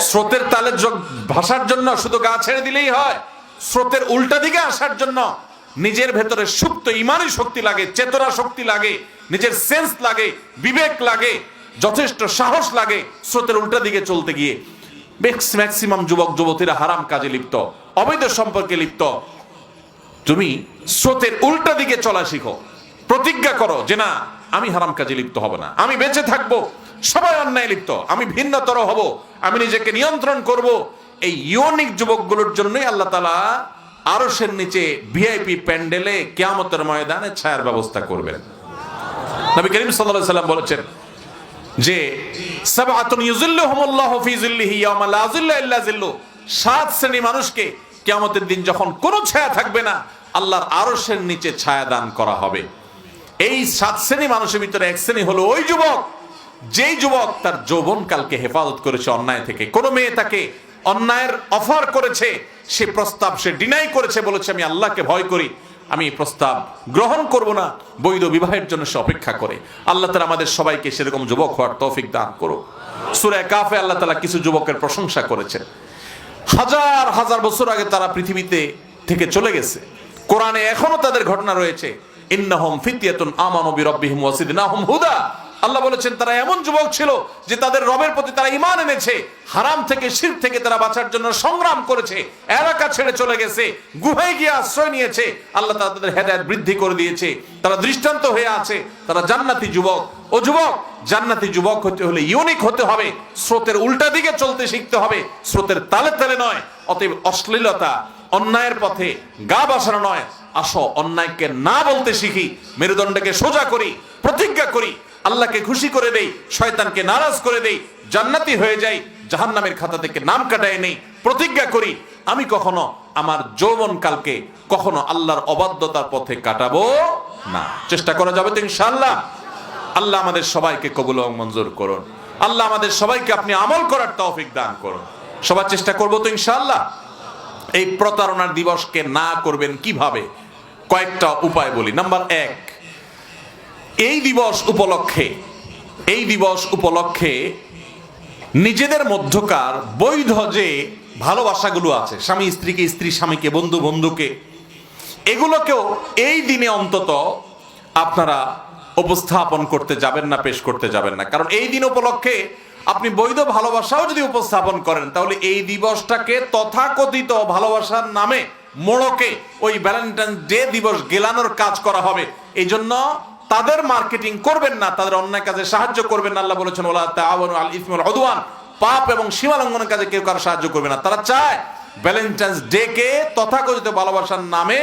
A: স্রোতের তালে ভাসার জন্য শুধু গা ছেড়ে দিলেই হয়। স্রোতের উল্টা দিকে আসার জন্য নিজের ভেতরে সুপ্ত ইমানি শক্তি লাগে, চেতনা শক্তি লাগে, নিজের সেন্স লাগে, বিবেক লাগে, যথেষ্ট সাহস লাগে স্রোতের উল্টা দিকে চলতে গিয়ে। ম্যাক্সিমাম যুবক যুবতীরা হারাম কাজে লিপ্ত, অবৈধ সম্পর্কে লিপ্ত। তুমি স্রোতের উল্টা দিকে চলা শিখো, প্রতিজ্ঞা করো যে না, আমি হারাম কাজে লিপ্ত হব না, আমি বেঁচে থাকবো, সবাই অন্যায় লিপ্ত, আমি ভিন্নতর হব, আমি নিজেকে নিয়ন্ত্রণ করব। এই ইউনিক যুবকগুলোর জন্যই আল্লাহ তাআলা আরশের নিচে ভিআইপি প্যান্ডেলে কিয়ামতের ময়দানে ছায়ার ব্যবস্থা করবেন। নবী করিম সাল্লাল্লাহু আলাইহি ওয়াসাল্লাম বলেছেন যে সাবআতুন ইউযিল্লুহুমুল্লাহু ফি যিল্লিহি ইয়াওমা লা যিল্লা ইল্লা যিল্লু, 7 শ্রেণী মানুষকে কিয়ামতের দিন যখন কোনো ছায়া থাকবে না, আল্লাহর আরশের নিচে ছায়া দান করা হবে। এই 7 শ্রেণী মানুষের ভিতরে এক শ্রেণী হলো ওই যুবক, যেই যুবক তার যৌবনকালকে হেফাজত করেছে অন্যায় থেকে। কোন মেয়ে তাকে অন্যায়ের অফার করেছে, সে প্রস্তাব সে ডিনাই করেছে, বলেছে আমি আল্লাহকে ভয় করি, আমি এই প্রস্তাব গ্রহণ করব না, বৈধ বিবাহের জন্য সে অপেক্ষা করে। আল্লাহ তাআলা আমাদের সবাইকে সেরকম যুবক হওয়ার তৌফিক দান করুক। সূরা কাফে আল্লাহ তাআলা কিছু যুবকের প্রশংসা করেছেন। হাজার হাজার বছর আগে তারা পৃথিবীতে থেকে চলে গেছে, কোরআনে এখনো তাদের ঘটনা রয়েছে। ইন্নাহুম ফিতয়াতুন আমানু বিরাব্বিহিম ওয়া জিদনাহুম হুদা। আল্লাহ বলেছেন তারা এমন যুবক ছিল যে তাদের রবের প্রতি তারা ঈমান এনেছে, হারাম থেকে শিরক থেকে তারা বাঁচার জন্য সংগ্রাম করেছে, এলাকা ছেড়ে চলে গেছে, গুহায় গিয়ে আশ্রয় নিয়েছে। আল্লাহ তাদের হেদায়েত বৃদ্ধি করে দিয়েছে, তারা দৃষ্টান্ত হয়ে আছে, তারা জান্নাতি যুবক। ও যুবক, জান্নাতি যুবক হতে হলে ইউনিক হতে হবে, স্রোতের উল্টা দিকে চলতে শিখতে হবে, স্রোতের তালে তালে নয়। অতএব অশ্লীলতা, অন্যায়ের পথে গা বাসানো নয়। আসো অন্যায়কে না বলতে শিখি, মেরুদণ্ডকে সোজা করি, প্রতিজ্ঞা করি, আল্লাহকে খুশি করে দেই, শয়তানকে নারাজ করে দেই, জান্নাতি হয়ে যাই, জাহান্নামের খাতা থেকে নাম কাটায় নেই। প্রতিজ্ঞা করি আমি কখনো আমার যৌবনকালকে কখনো আল্লাহর অবাধ্যতার পথে কাটাবো না। চেষ্টা করা যাবে তো ইনশাআল্লাহ? আল্লাহ আমাদের সবাইকে কবুল ও মঞ্জুর করুন। আল্লাহ আমাদের সবাইকে আপনি আমল করার তৌফিক দান করুন। সবার চেষ্টা করবো তো ইনশাআল্লাহ? এই প্রতারণার দিবসকে না করবেন কিভাবে, কয়েকটা উপায় বলি। নাম্বার 1, এই দিবস উপলক্ষে নিজেদের মধ্যকার বৈধ যে ভালোবাসাগুলো আছে, স্বামী স্ত্রীকে, স্ত্রী স্বামীকে, বন্ধু বন্ধুকে, এগুলোকেও এই দিনে অন্তত আপনারা উপস্থাপন করতে যাবেন না, পেশ করতে যাবেন না। কারণ এই দিন উপলক্ষে আপনি বৈধ ভালোবাসাও যদি উপস্থাপন করেন, তাহলে এই দিবসটাকে তথাকথিত ভালোবাসার নামে মোড়কে ওই ভ্যালেন্টাইন ডে দিবস গেলানোর কাজ করা হবে। এই জন্য তাদের মার্কেটিং করবেন না, তাদের অন্যায় কাজে সাহায্য করবেন না। আল্লাহ বলেছেন ওয়ালা তাআওয়ানু আল ইসমি ওয়াল উদওয়ান, পাপ এবং সীমা লঙ্ঘনের কাজে কেউ কারো সাহায্য করবে না। তারা চায় ভ্যালেন্টাইন্স ডে কে তথাকথিত ভালোবাসার নামে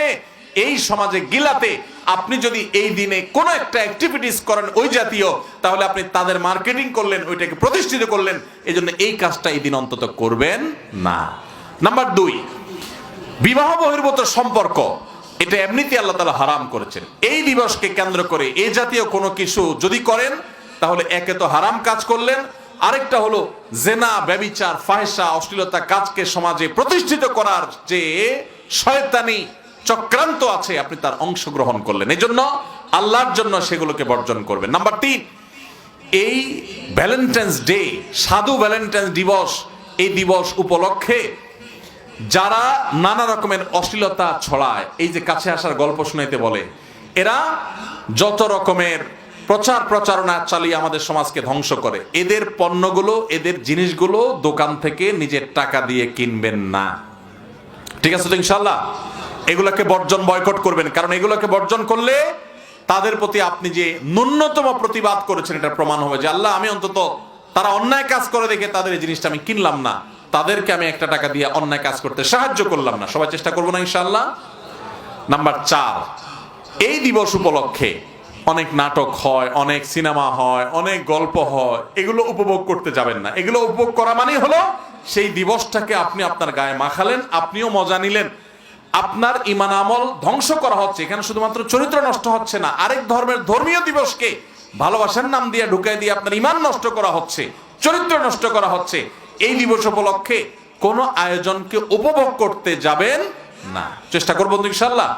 A: এই সমাজে গিলাতে। আপনি যদি এই দিনে কোনো একটা অ্যাক্টিভিটিস করেন ওই জাতীয়, তাহলে আপনি তাদের মার্কেটিং করলেন, ওইটাকে প্রতিষ্ঠিত করলেন। এই জন্য এই কাজটা এই দিন অন্তত করবেন না। নাম্বার 2, বিবাহ বহির্ভূত সম্পর্ক, এটা এমনিতে আল্লাহ তাআলা হারাম করেছেন। এই দিবসকে কেন্দ্র করে এই জাতীয় কোনো কিছু যদি করেন, তাহলে একে তো হারাম কাজ করলেন, আরেকটা হলো জেনা, ব্যভিচার, ফাহিশা, অশ্লীলতা কাজকে সমাজে প্রতিষ্ঠিত করার যে শয়তানি চক্রান্ত আছে, আপনি তার অংশগ্রহণ করলেন। এই জন্য আল্লাহর জন্য সেগুলোকে বর্জন করবেন। নাম্বার 3, এই ভ্যালেন্টাইন্স ডে, সাধু ভ্যালেন্টাইন্স দিবস, এই দিবস উপলক্ষে যারা নানা রকমের অশ্লীলতা ছড়ায়, এই যে কাছে আসার গল্প শুনাইতে বলে, এরা যত রকমের প্রচারণা চালিয়ে আমাদের সমাজকে ধ্বংস করে, এদের পণ্যগুলো, এদের জিনিসগুলো দোকান থেকে নিজের টাকা দিয়ে কিনবেন না। ঠিক আছে তো ইনশাআল্লাহ? এগুলোকে বর্জন, বয়কট করবেন। কারণ এগুলোকে বর্জন করলে তাদের প্রতি আপনি যে ন্যূনতম প্রতিবাদ করেছেন, এটা প্রমাণ হবে যে আল্লাহ, আমি অন্তত তারা অন্যায় কাজ করে দেখে তাদের এই জিনিসটা আমি কিনলাম না, তাদেরকে আমি একটা টাকা দিয়ে অন্যায় কাজ করতে সাহায্য করলাম না। সবাই চেষ্টা করবো না ইনশাআল্লাহ? নাম্বার 4, এই দিবস উপলক্ষে অনেক নাটক হয়, অনেক সিনেমা হয়, অনেক গল্প হয়, এগুলো উপভোগ করতে যাবেন না। এগুলো উপভোগ করা মানে হলো সেই দিবসটাকে আপনি আপনার গায়ে মাখালেন, আপনিও মজা নিলেন, আপনার ঈমান আমল ধ্বংস করা হচ্ছে। এখানে শুধুমাত্র চরিত্র নষ্ট হচ্ছে না, আরেক ধর্মের ধর্মীয় দিবসকে ভালোবাসার নাম দিয়ে ঢুকাই দিয়ে আপনার ঈমান নষ্ট করা হচ্ছে, চরিত্র নষ্ট করা হচ্ছে। এই দিবস উপলক্ষে কোনো আয়োজনকে উপভোগ করতে যাবেন না। চেষ্টা করবো ইনশাআল্লাহ?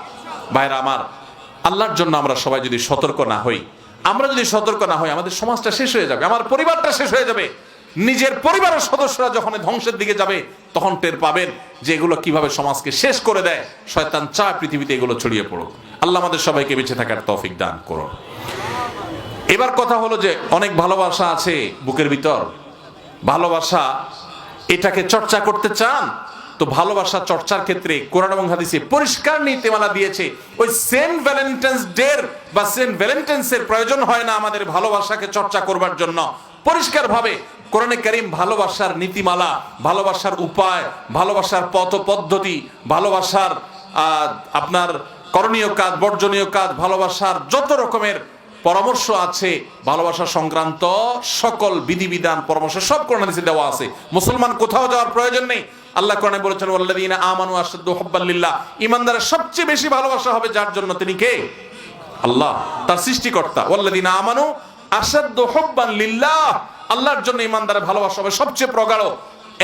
A: ভাইরা আমার, আল্লাহর জন্য আমরা সবাই যদি সতর্ক না হই, আমাদের সমাজটা শেষ হয়ে যাবে, আমার পরিবারটা শেষ হয়ে যাবে। নিজের পরিবারের সদস্যরা যখন ধ্বংসের দিকে যাবে, তখন টের পাবেন যে এগুলো কিভাবে সমাজকে শেষ করে দেয়। শয়তান চায় পৃথিবীতে এগুলো ছড়িয়ে পড়ুক। আল্লাহ আমাদের সবাইকে বেঁচে থাকার তৌফিক দান করুন। এবার কথা হলো যে অনেক ভালোবাসা আছে বুকের ভিতর, ভালোবাসা এটাকে চর্চা করতে চান, তো ভালোবাসা চর্চার ক্ষেত্রে কোরআন এবং হাদিসে পরিষ্কার নীতিমালা দিয়েছে। ওই সেন্ট ভ্যালেন্টাইন্স ডে বা সেন্ট ভ্যালেন্টাইন্সের প্রয়োজন হয় না আমাদের ভালোবাসাকে চর্চা করবার জন্য। পরিষ্কার ভাবে কোরআনে কারীম ভালোবাসার নীতিমালা, ভালোবাসার উপায়, ভালোবাসার পথ পদ্ধতি, ভালোবাসার আপনার করণীয় কাজ, বর্জনীয় কাজ, ভালোবাসার যত রকমের পরামর্শ আছে, ভালোবাসা সংক্রান্ত সকল বিধিবিধান, পরামর্শ সব কোরআন হাদিসে দেওয়া আছে। মুসলমান কোথাও যাওয়ার প্রয়োজন নেই। আল্লাহ কোরআনে বলেছেন ওয়াল্লাযীনা আমানু আশাদ্দু হুব্বান লিল্লাহ, ঈমানদারের সবচেয়ে বেশি ভালোবাসা হবে যার জন্য, তিনি কে? আল্লাহ, তার সৃষ্টিকর্তা। ওয়াল্লাযীনা আমানু আশাদ্দু হুব্বান লিল্লাহ, আল্লাহর জন্য ঈমানদারের ভালোবাসা হবে সবচেয়ে প্রগাঢ়।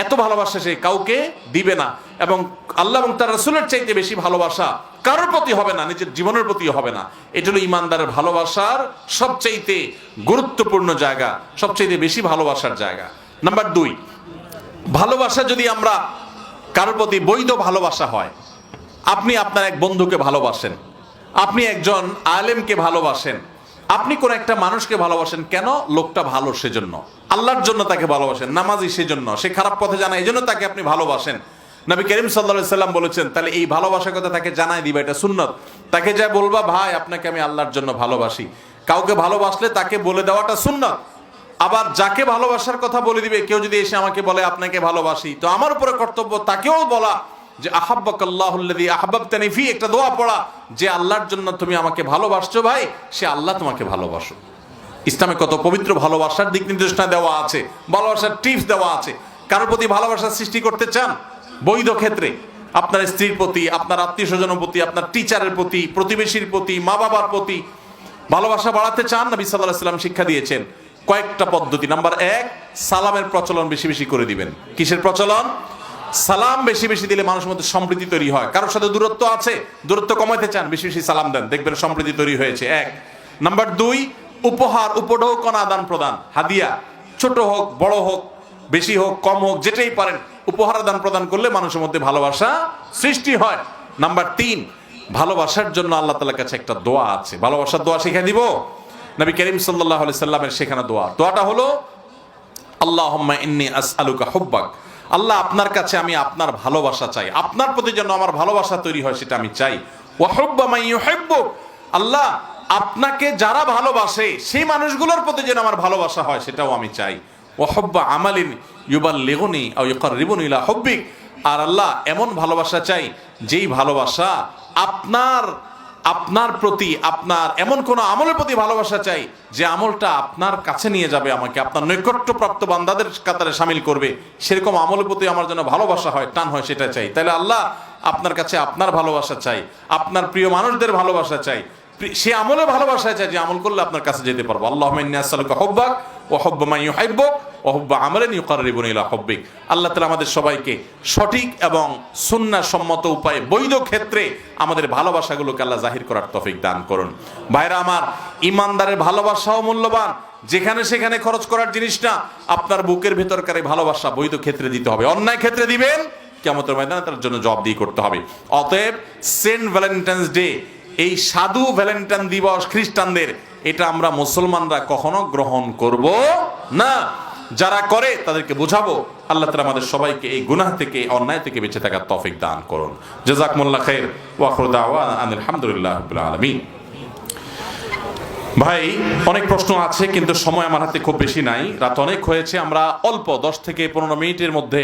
A: এত ভালোবাসা সে কাউকে দিবে না, এবং আল্লাহ এবং তার রাসূলের চাইতে বেশি ভালোবাসা কারোর প্রতি হবে না, নিজের জীবনের প্রতিও হবে না। এটা হলো ঈমানদারের ভালোবাসার সবচাইতে গুরুত্বপূর্ণ জায়গা, সবচাইতে বেশি ভালোবাসার জায়গা। নাম্বার 2, ভালোবাসা যদি আমরা কারোর প্রতি বৈধ ভালোবাসা হয়, আপনি আপনার এক বন্ধুকে ভালোবাসেন, আপনি একজন আলেমকে ভালোবাসেন, আপনি কোন একটা মানুষকে ভালোবাসেন, কেন? লোকটা ভালো সেজন্য, আল্লাহর জন্য তাকে ভালোবাসেন, নামাজি সেজন্য, সে খারাপ পথে জানা এই জন্য তাকে আপনি ভালোবাসেন। নবী করিম সাল্লাল্লাহু আলাইহি সাল্লাম বলেছেন, তাহলে এই ভালোবাসার কথা তাকে জানাই দিবা, এটা সুন্নত। তাকে যা বলবা, ভাই আপনাকে আমি আল্লাহর জন্য ভালোবাসি। কাউকে ভালোবাসলে তাকে বলে দেওয়াটা সুন্নত। আবার যাকে ভালোবাসার কথা বলে দিবে, কেউ যদি এসে আমাকে বলে আপনাকে ভালোবাসি, তো আমার উপরে কর্তব্য তাকেও বলা যে আহাব্বাকাল্লাহুল্লাযী আহাব্বাতানি ফি, একটা দোয়া পড়া যে আল্লাহর জন্য তুমি আমাকে ভালোবাসছো ভাই, সে আল্লাহ তোমাকে ভালোবাসো। ইসলামে কত পবিত্র ভালোবাসার দিক নির্দেশনা দেওয়া আছে, ভালোবাসার টিপস দেওয়া আছে। কারোর প্রতি ভালোবাসার সৃষ্টি করতে চান, বৈধ ক্ষেত্রে আপনার স্ত্রীর প্রতি, আপনার আত্মীয় স্বজনের প্রতি, আপনার টিচারের প্রতি, প্রতিবেশীর প্রতি, মা বাবার প্রতি ভালোবাসা বাড়াতে চান, নবী সাল্লাল্লাহু আলাইহি ওয়াসাল্লাম শিক্ষা দিয়েছেন কয়েকটা পদ্ধতি। নাম্বার 1, সালামের প্রচলন বেশি বেশি করে দিবেন। কিসের প্রচলন? সালাম বেশি বেশি দিলে মানুষের মধ্যে সম্প্রীতি তৈরি হয়। কারোর সাথে দূরত্ব আছে, দূরত্ব কমাতে চান, বেশি বেশি সালাম দেন, দেখবেন সম্প্রীতি তৈরি হয়েছে। 1 নাম্বার 2, উপহার, উপঢৌকন আদান প্রদান, হাদিয়া, ছোট হোক বড় হোক, বেশি হোক কম হোক, যেটাই পারেন উপহার আদান প্রদান করলে মানুষের মধ্যে ভালোবাসা সৃষ্টি হয়। নাম্বার 3, ভালোবাসার জন্য আল্লাহ তাআলার কাছে একটা দোয়া আছে, ভালোবাসার দোয়া শিখিয়ে দিব। নবী করিম সাল্লাল্লাহু আলাইহি সাল্লামের শেখানো দোয়া, দোয়াটা হলো আল্লাহুম্মা ইন্নী আসআলুকা হুব্বাক, আল্লাহ আপনার কাছে আমি আপনার ভালোবাসা চাই, আপনার প্রতি যেন আমার ভালোবাসা তৈরি হয় সেটা আমি চাই। ওয়া হুব্বা মান ইউহিব্বুক, আল্লাহ আপনাকে যারা ভালোবাসে সেই মানুষগুলোর প্রতি যেন আমার ভালোবাসা হয় সেটাও আমি চাই। ওয়া হুব্বা আমালিন ইউবাল্লিগুনি আও ইউকাররিবুনি ইলা হুব্বিক, আর আল্লাহ এমন ভালোবাসা চাই যেই ভালোবাসা আপনার প্রতি, আপনার এমন কোন আমলের প্রতি ভালোবাসা চাই যে আমলটা আপনার কাছে নিয়ে যাবে, আমাকে আপনার নৈকট্যপ্রাপ্ত বান্দাদের কাতারে শামিল করবে, সেরকম আমলের প্রতি আমার জন্য ভালোবাসা হয়, টান হয়, সেটা চাই। তাহলে আল্লাহ আপনার কাছে আপনার ভালোবাসা চাই, আপনার প্রিয় মানুষদের ভালোবাসা চাই, সে আমলে ভালোবাসা চাই যে আমল করলে আপনার কাছে যেতে পারবো। আল্লাহুম্মা ইন্নী আসআলুকা হুব্বাক ওয়া হুব্বা মান ইউহিব্বুক ওয়া হুব্বা আমালিন ইউকাররিবুনি ইলা হুব্বিক। আল্লাহ তাআলা আমাদের সবাইকে সঠিক এবং সুন্নাহ সম্মত উপায়ে বৈধ ক্ষেত্রে আমাদের ভালোবাসাগুলোকে আল্লাহ জাহির করার তৌফিক দান করুন। ভাইরা আমার, ইমানদারের ভালোবাসাও মূল্যবান, যেখানে সেখানে খরচ করার জিনিস না। আপনার বুকের ভেতরকার এই ভালোবাসা বৈধ ক্ষেত্রে দিতে হবে, অন্যায় ক্ষেত্রে দিবেন কিয়ামতের ময়দানে তার জন্য জবাবদিহি করতে হবে। অতএব সেন্ট ভ্যালেন্টাইন্স ডে, এই সাধু ভ্যালেন্টাইন দিবস খ্রিস্টানদের, এটা আমরা মুসলমানরা কখনো গ্রহণ করব না। যারা করে তাদেরকে বোঝাবো। আল্লাহ তাআলা আমাদের সবাইকে এই গুনাহ থেকে, অন্যায় থেকে বেঁচে থাকার তৌফিক দান করুন। জাযাকুমুল্লাহ খাইর ওয়া আখিরু দাওয়ানা আনিল হামদুলিল্লাহি রাব্বিল আলামিন। ভাই, অনেক প্রশ্ন আছে কিন্তু সময় আমার হাতে খুব বেশি নাই, রাত অনেক হয়েছে। আমরা অল্প 10 থেকে 15 মিনিটের মধ্যে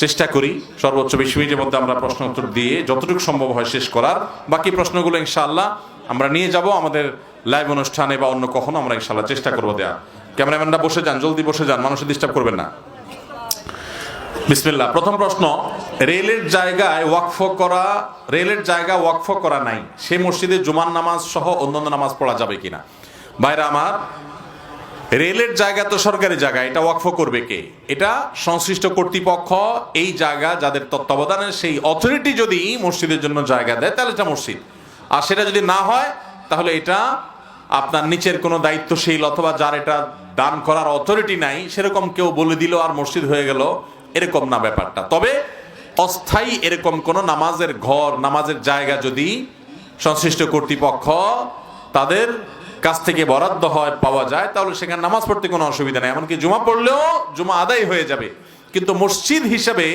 A: চেষ্টা করি, সর্বোচ্চ 20 মিনিটের মধ্যে আমরা প্রশ্ন উত্তর দিয়ে যতটুকু সম্ভব হয় শেষ করার। বাকি প্রশ্নগুলো ইনশাআল্লাহ আমরা নিয়ে যাব আমাদের লাইভ অনুষ্ঠানে বা অন্য কখনো আমরা ইনশাআল্লাহ চেষ্টা করবো দেয়া। ক্যামেরাম্যানরা বসে যান, জলদি বসে যান, মানুষের ডিস্টার্ব করবেন না। বিসমিল্লাহ। প্রথম প্রশ্ন, রেলের জায়গায় ওয়াকফ করা নাই, সেই মসজিদে জুমার নামাজ সহ অন্যান্য নামাজ পড়া যাবে কিনা? ভাইরা আমার, রেলের জায়গা তো সরকারি জায়গা, এটা ওয়াকফ করবে কে? এটা সংশ্লিষ্ট কর্তৃপক্ষ, এই জায়গা যাদের তত্ত্বাবধানে সেই অথরিটি যদি মসজিদের জন্য জায়গা দেয় তাহলে এটা মসজিদ। আর সেটা যদি না হয় তাহলে এটা আপনার নিচের কোনো দায়িত্বশীল অথবা যার এটা দান করার অথরিটি নাই সেরকম কেউ বলে দিল আর মসজিদ হয়ে গেল, এরকম না ব্যাপারটা। তবে অস্থায়ী এরকম কোনো নামাজের ঘর, নামাজের জায়গা যদি সংশ্লিষ্ট কর্তৃপক্ষ তাদের কাছ থেকে বরাদ্দ হয়, পাওয়া যায়, তাহলে সেখানে নামাজ পড়তে কোনো অসুবিধা নেই। এমনকি জুমা পড়লেও জুমা আদায় হয়ে যাবে। কিন্তু মসজিদ হিসেবে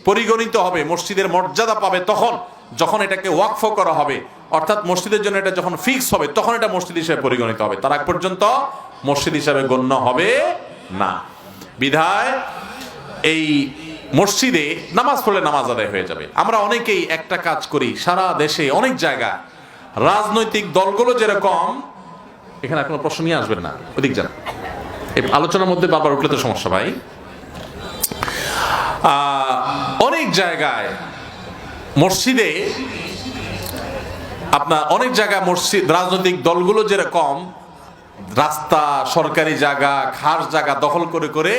A: পরিগণিত হবে, মসজিদের মর্যাদা পাবে তখন যখন এটাকে ওয়াকফ করা হবে, অর্থাৎ মসজিদের জন্য এটা যখন ফিক্স হবে তখন এটা মসজিদ হিসেবে পরিগণিত হবে। তার আগ পর্যন্ত মসজিদ হিসাবে গণ্য হবে না। বিধায় এই মসজিদে নামাজ পড়লে নামাজ আদায় হয়ে যাবে। আমরা অনেকেই একটা কাজ করি, সারা দেশে অনেক জায়গা রাজনৈতিক দলগুলো যেরকম, এখানে কোনো প্রশ্ন নিয়ে আসবেন না, ওদিক যান, এই আলোচনার মধ্যে বারবার উঠলে তো সমস্যা ভাই। অনেক জায়গায় মসজিদে আপনার অনেক জায়গায় মসজিদ, রাজনৈতিক দলগুলো যেরকম রাস্তা, সরকারি জায়গা, খাস জায়গা দখল করে করে,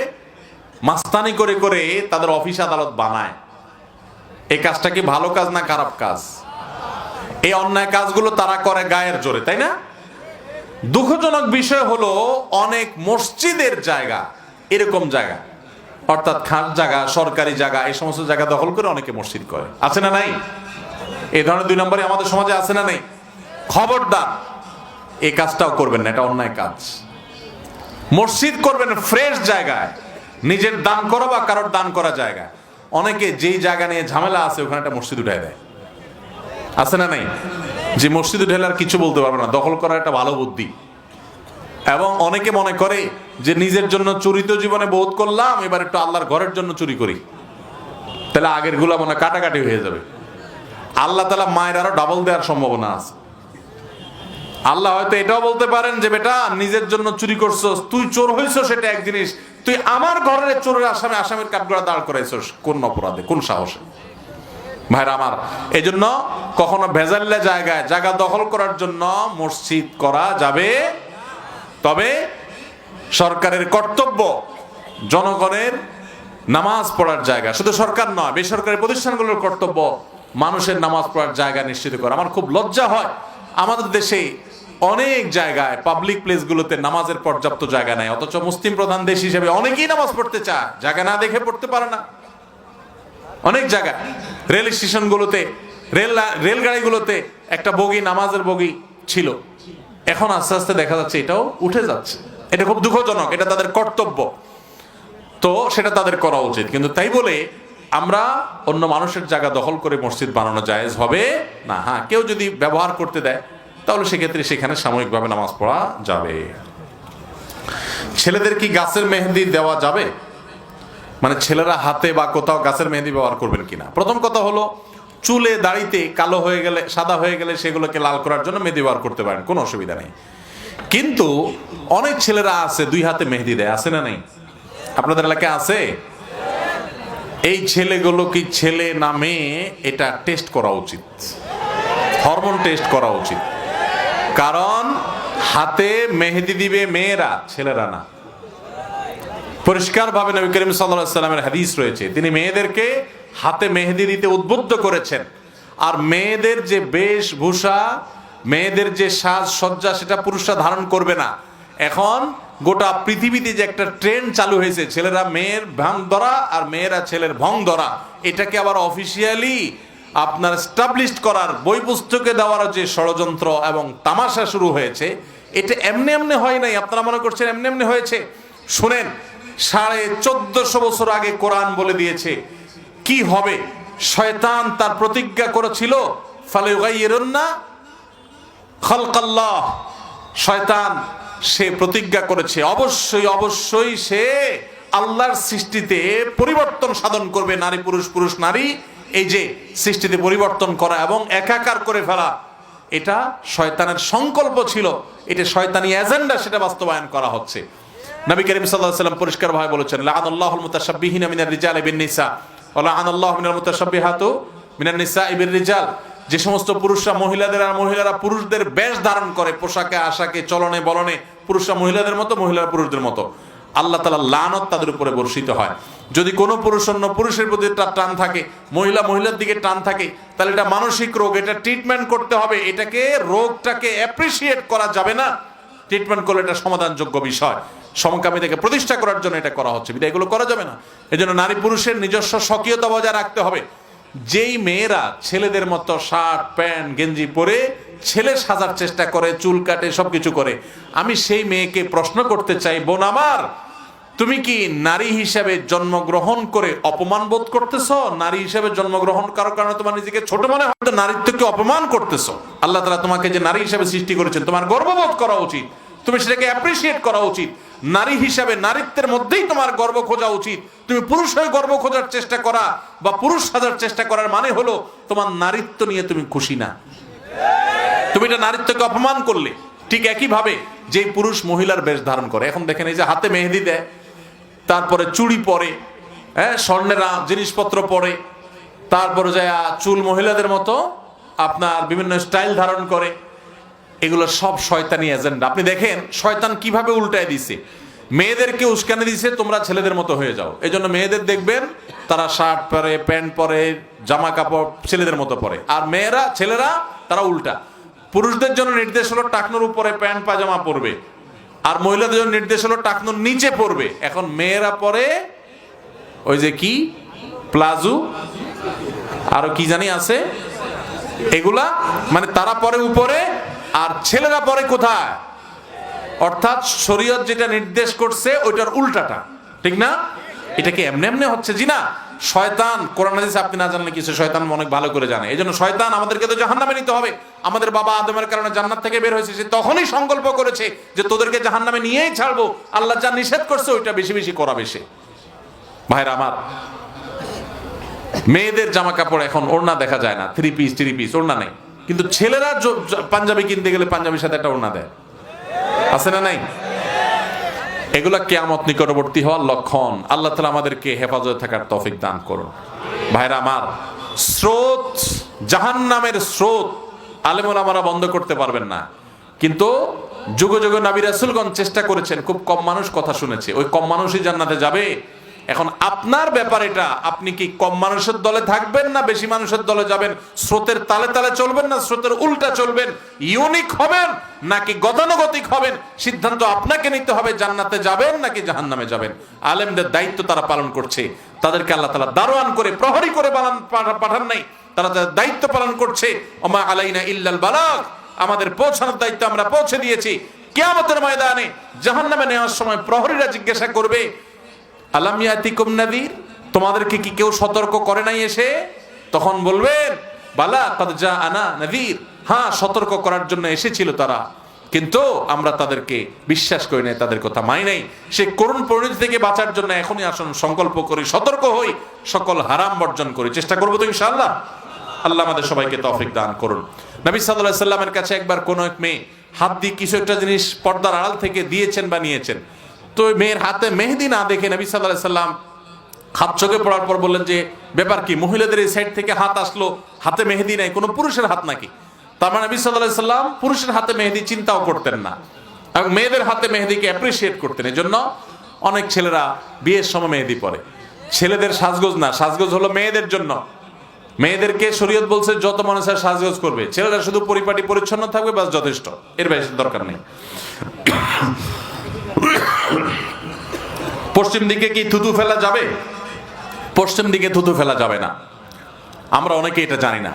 A: মাস্তানি করে করে তাদের অফিস আদালত বানায়। এই কাজটা কি ভালো কাজ না খারাপ কাজ? এই অন্যায় কাজগুলো তারা করে গায়ের জোরে, তাই না? দুঃখজনক বিষয় হলো অনেক মসজিদের জায়গা এরকম জায়গা, অর্থাৎ খাস জায়গা, সরকারি জায়গা, এই সমস্ত জায়গা দখল করে অনেকে মসজিদ করে, আছে না নাই? এই ধরনের 2 নম্বরই আমাদের সমাজে আছে না নেই? খবরদার এই কাজটাও করবেন না, এটা অন্যায় কাজ। মসজিদ করবেন ফ্রেশ জায়গায়, নিজের দান করা বা কারোর দান করা জায়গায়। অনেকে যেই জায়গা নিয়ে ঝামেলা আছে ওখানে একটা মসজিদ উঠায় দেয়, আছে না নাই? যে মসজিদ উঠাইলে আর কিছু বলতে পারবে না, দখল করার একটা ভালো বুদ্ধি। এবং অনেকে মনে করে যে নিজের জন্য চুরি তো জীবনে বহুত করলাম, এবার একটু আল্লাহর ঘরের জন্য চুরি করি, তাহলে আগের গুলা মনে কাটাকাটি হয়ে যাবে। আল্লাহ তাআলা মায়ের আরো ডাবল দেওয়ার সম্ভাবনা আছে। আল্লাহ হয়তো এটাও বলতে পারেন যে বেটা নিজের জন্য চুরি করছস, তুই চোর হইছস সেটা এক জিনিস, তুই আমার ঘরের চোরের আসামির কাঠগড়া দাঁড় করাইছস কোন অপরাধে, কোন সাহসে? ভাইরা আমার, এই জন্য কখনো ভেজাল্লা জায়গায় জায়গা দখল করার জন্য মসজিদ করা যাবে। তবে সরকারের কর্তব্য জনগণের নামাজ পড়ার জায়গা, শুধু সরকার নয়, বেসরকারি প্রতিষ্ঠানগুলোর কর্তব্য মানুষের নামাজ পড়ার জায়গা নিশ্চিত করা। আমার খুব লজ্জা হয় আমাদের দেশে অনেক জায়গায় পাবলিক প্লেসগুলোতে নামাজের পর্যাপ্ত জায়গা নেই, অথচ মুসলিম প্রধান দেশ হিসেবে অনেকেই নামাজ পড়তে চায়, জায়গা না দেখে পড়তে পারে না। অনেক জায়গায় রেল স্টেশনগুলোতে, রেলগাড়িগুলোতে একটা বগি, নামাজের বগি ছিল, এখন আস্তে আস্তে দেখা যাচ্ছে এটাও উঠে যাচ্ছে। এটা খুব দুঃখজনক, এটা তাদের কর্তব্য, তো সেটা তাদের করা উচিত। কিন্তু তাই বলে আমরা অন্য মানুষের জায়গা দখল করে মসজিদ বানানো জায়েজ হবে না। হ্যাঁ, কেউ যদি ব্যবহার করতে দেয় তাহলে সেক্ষেত্রে সেখানে সাময়িকভাবে নামাজ পড়া যাবে। ছেলেদের কি গাছের মেহেদি দেওয়া যাবে? মানে ছেলেরা হাতে বা কোথাও গাছের মেহেদি ব্যবহার করবেন কিনা? প্রথম কথা হলো, চুলে দাড়িতে কালো হয়ে গেলে, সাদা হয়ে গেলে সেগুলোকে লাল করার জন্য মেহেদি ব্যবহার করতে পারেন, কোনো অসুবিধা নেই। কিন্তু অনেক ছেলেরা আছে 2 হাতে মেহেদি দেয়, আছে না নেই? আপনাদের এলাকায় আছে? এই ছেলেগুলো কি ছেলে না মেয়ে এটা টেস্ট করা উচিত, হরমোন টেস্ট করা উচিত। কারণ হাতে মেহেদি দিবে মেয়েরা, ছেলেরা না। পরিষ্কারভাবে নবী করিম সাল্লাল্লাহু আলাইহি ওয়াসাল্লামের হাদিস রয়েছে, তিনি মেয়েদেরকে হাতে মেহেদি দিতে উদ্বুদ্ধ করেছেন। আর মেয়েদের যে বেশভূষা, মেয়েদের যে সাজসজ্জা, সেটা পুরুষরা ধারণ করবে না। এখন গোটা পৃথিবীতে যে একটা ট্রেন্ড চালু হয়েছে, ছেলেরা মেয়ের ভাং ধরা আর মেয়েরা ছেলের ভং ধরা, এটাকে আবার অফিসিয়ালি আপনার এস্টাবলিশড করার, বই পুস্তকে দেওয়ার যে ষড়যন্ত্র এবং তামাশা শুরু হয়েছে, এটা এমনি এমনি হয় নাই। আপনারা মনে করছেন এমনি এমনি হয়েছে? শুনেন, 1450 বছর আগে কোরআন বলে দিয়েছে কি হবে। শয়তান তার প্রতিজ্ঞা করেছিল, ফালায়ুগাইয়িরুন্না খালকাল্লাহ। শয়তান সে প্রতিজ্ঞা করেছে অবশ্যই অবশ্যই সে আল্লাহর সৃষ্টিতে পরিবর্তন সাধন করবে। নারী পুরুষ, পুরুষ নারী, এই যে সৃষ্টিতে পরিবর্তন করা এবং একাকার করে ফেলা, এটা শয়তানের সংকল্প ছিল, এটা শয়তানি এজেন্ডা, সেটা বাস্তবায়ন করা হচ্ছে। নবী করিম সাল্লাল্লাহু আলাইহি ওয়াসাল্লাম পরিষ্কারভাবে বলেছেন, লাআনাল্লাহুল মুতাশাব্বিহিনা মিনার রিজালি বিন নিসা ওয়া লাআনাল্লাহু মিনাল মুতাশাব্বিহাতু মিনান নিসাই বির রিজাল। যে সমস্ত পুরুষরা মহিলাদের আর মহিলারা পুরুষদের বেশ ধারণ করে, পোশাকে আশাকে চলনে বলনে পুরুষরা মহিলাদের মতো, মহিলারা পুরুষদের মতো, আল্লাহ তাআলা লানত তাদের উপরে বর্ষিত হয়। যদি কোনো পুরুষ অন্য পুরুষের প্রতি টান থাকে, মহিলা মহিলার দিকে টান থাকে, তাহলে এটা মানসিক রোগ, এটা ট্রিটমেন্ট করতে হবে। এটাকে, রোগটাকে অ্যাপ্রিসিয়েট করা যাবে না, ট্রিটমেন্ট করলে এটা সমাধানযোগ্য বিষয়। সমকামিতাকে প্রতিষ্ঠা করার জন্য এটা করা হচ্ছে, বিধায় এগুলো করা যাবে না। এজন্য নারী পুরুষের নিজস্ব স্বকীয়তা বজায় রাখতে হবে। যেই মেয়েরা ছেলেদের মতো শার্ট প্যান্ট গেঞ্জি পরে ছেলে সাজার চেষ্টা করে, চুল কাটে, সবকিছু করে, আমি সেই মেয়েকে প্রশ্ন করতে চাই, বোন আমার, তুমি কি নারী হিসাবে জন্মগ্রহণ করে অপমান বোধ করতেছো? নারী হিসাবে জন্মগ্রহণ করার কারণে তোমার নিজেকে ছোট মনে হয়, নারীত্বকে অপমান করতেছো। আল্লাহ তাআলা তোমাকে যে নারী হিসাবে সৃষ্টি করেছেন, তোমার গর্ববোধ করা উচিত, তুমি সেটাকে অ্যাপ্রিসিয়েট করা উচিত। নারী হিসাবে নারীত্বের মধ্যেই তোমার গর্ব খোঁজা উচিত। তুমি পুরুষ হয়ে গর্ব খোঁজার চেষ্টা করা বা পুরুষ সাজার চেষ্টা করার মানে হলো তোমার নারীত্ব নিয়ে তুমি খুশি না, তুমি এটা নারীত্বকে অপমান করলে। ঠিক একইভাবে যে পুরুষ মহিলার বেশ ধারণ করে, এখন দেখেন এই যে হাতে মেহেদি দেয়, তারপরে চুড়ি পরে, স্বর্ণের জিনিসপত্র পরে, তারপরে যায় চুল মহিলাদের মতো আপনার বিভিন্ন স্টাইল ধারণ করে, এগুলো সব শয়তানি এজেন্ডা। আপনি দেখেন শয়তান কিভাবে উল্টায় দিছে, মেয়েদেরকে উস্কানি দিছে তোমরা ছেলেদের মতো হয়ে যাও। এই জন্য মেয়েদের দেখবেন তারা শার্ট পরে, প্যান্ট পরে, জামা কাপড় ছেলেদের মতো পরে, আর মেয়েরা ছেলেরা তারা উল্টা। পুরুষদের জন্য নির্দেশ হলো টাকনোর উপরে প্যান্ট পাজামা পরবে, আর মহিলাদের জন্য নির্দেশ হলো টাকনোর নিচে পরবে। এখন মেয়েরা পরে ওই যে কি প্লাজো, আরো কি জানি আছে, এগুলা মানে তারা পরে উপরে আর ছেলেরা পরে কোথায়? অর্থাৎ শরীয়ত যেটা নির্দেশ করছে ওইটার উল্টাটা, ঠিক না? এটা কি এমনি এমনি হচ্ছে? জি না, শয়তান কোরআন হাদিস আপনি না জানলে কিছু, শয়তান অনেক ভালো করে জানে। এই জন্য শয়তান আমাদেরকে তো জাহান্নামে নিতে হবে। আমাদের বাবা আদমের কারণে জান্নাত থেকে বের হয়েছে, সে তখনই সংকল্প করেছে যে তোদেরকে জাহান্নামে নিয়েই ছাড়বো। আল্লাহ যা নিষেধ করছে ওইটা বেশি বেশি করাবে সে। ভাইরা আমার, মেয়েদের জামা কাপড় এখন ওড়না দেখা যায় না, থ্রি পিস ওড়না নেই, কিন্তু ছেলেরা পাঞ্জাবি কিনতে গেলে পাঞ্জাবির সাথে একটা ওড়না দেয়, আছে না নাই? এগুলা কিয়ামত নিকটবর্তী হওয়ার লক্ষণ। আল্লাহ তাআলা আমাদেরকে হেফাজতে থাকার তৌফিক দান করুন। ভাইরা আমার, স্রোত, জাহান্নামের স্রোত আলেম ওলামারা বন্ধ করতে পারবেন না, কিন্তু যুগে যুগে নবী রাসূলগণ চেষ্টা করেছেন, খুব কম মানুষ কথা শুনেছে। ওই কম মানুষই জান্নাতে যাবে। এখন আপনার ব্যাপার এটা, আপনি কি কম মানুষের দলে থাকবেন না বেশি মানুষের দলে যাবেন? স্রোতের তালে তালে চলবেন না স্রোতের উল্টা চলবেন? ইউনিক হবেন নাকি গতানুগতিক হবেন? সিদ্ধান্ত আপনাকে নিতে হবে। জান্নাতে যাবেন নাকি জাহান্নামে যাবেন? আলেমদের দায়িত্ব তারা পালন করছে। তাদেরকে আল্লাহ তাআলা দারোয়ান করে, প্রহরী করে পাঠান নাই, তারা তাদের দায়িত্ব পালন করছে। ওমা আলাইনা ইল্লাল বালাগ, আমাদের পৌঁছানোর দায়িত্ব আমরা পৌঁছে দিয়েছি। কিয়ামতের ময়দানে জাহান্নামে নেওয়ার সময় প্রহরীরা জিজ্ঞাসা করবে, আলাম ইয়াতিকুম নাযীর, তোমাদেরকে কি কেউ সতর্ক করে নাই এসে? তখন বলবেন, বালা কাদ জাআনা নাযীর, হ্যাঁ সতর্ক করার জন্য এসেছিল তারা, কিন্তু আমরা তাদেরকে বিশ্বাস করি নাই, তাদের কথা মানি নাই। সে করুণ পরিণতি থেকে বাঁচার জন্য এখনই আসুন সংকল্প করি, সতর্ক হই, সকল হারাম বর্জন করি। চেষ্টা করবো তো ইনশাআল্লাহ। আল্লাহ আমাদের সবাইকে তৌফিক দান করুন। নবী সাল্লাল্লাহু আলাইহি সাল্লামের কাছে একবার কোন এক মেয়ে হাত দিয়ে কিছু একটা জিনিস পর্দার আড়াল থেকে দিয়েছেন বা নিয়েছেন। তো মেয়ের হাতে মেহেদি না দেখে নবী সাল্লাল্লাহু আলাইহি সাল্লাম হাত চোখে পড়ার পর বললেন যে, ব্যাপার কি? মহিলাদের এই সাইড থেকে হাত আসলো, হাতে মেহেদি নাই, কোনো পুরুষের হাত নাকি? তার মানে নবী সাল্লাল্লাহু আলাইহি সাল্লাম পুরুষের হাতে মেহেদি চিন্তাও করতেন না, এবং মেয়েদের হাতে মেহেদিকে অ্যাপ্রিসিয়েট করতেন। এই জন্য অনেক ছেলেরা বিয়ের সময় মেহেদি পরে। ছেলেদের সাজগোজ না, সাজগোজ হলো মেয়েদের জন্য। মেয়েদেরকে শরীয়ত বলছে যত মনে চায় সাজগোজ করবে, ছেলেরা শুধু পরিপাটি পরিচ্ছন্ন থাকবে, বাস যথেষ্ট, এর বেশি দরকার নেই। পশ্চিম দিকে কি থুতু ফেলা যাবে? পশ্চিম দিকে থুতু ফেলা যাবে না। আমরা অনেকে এটা জানি না।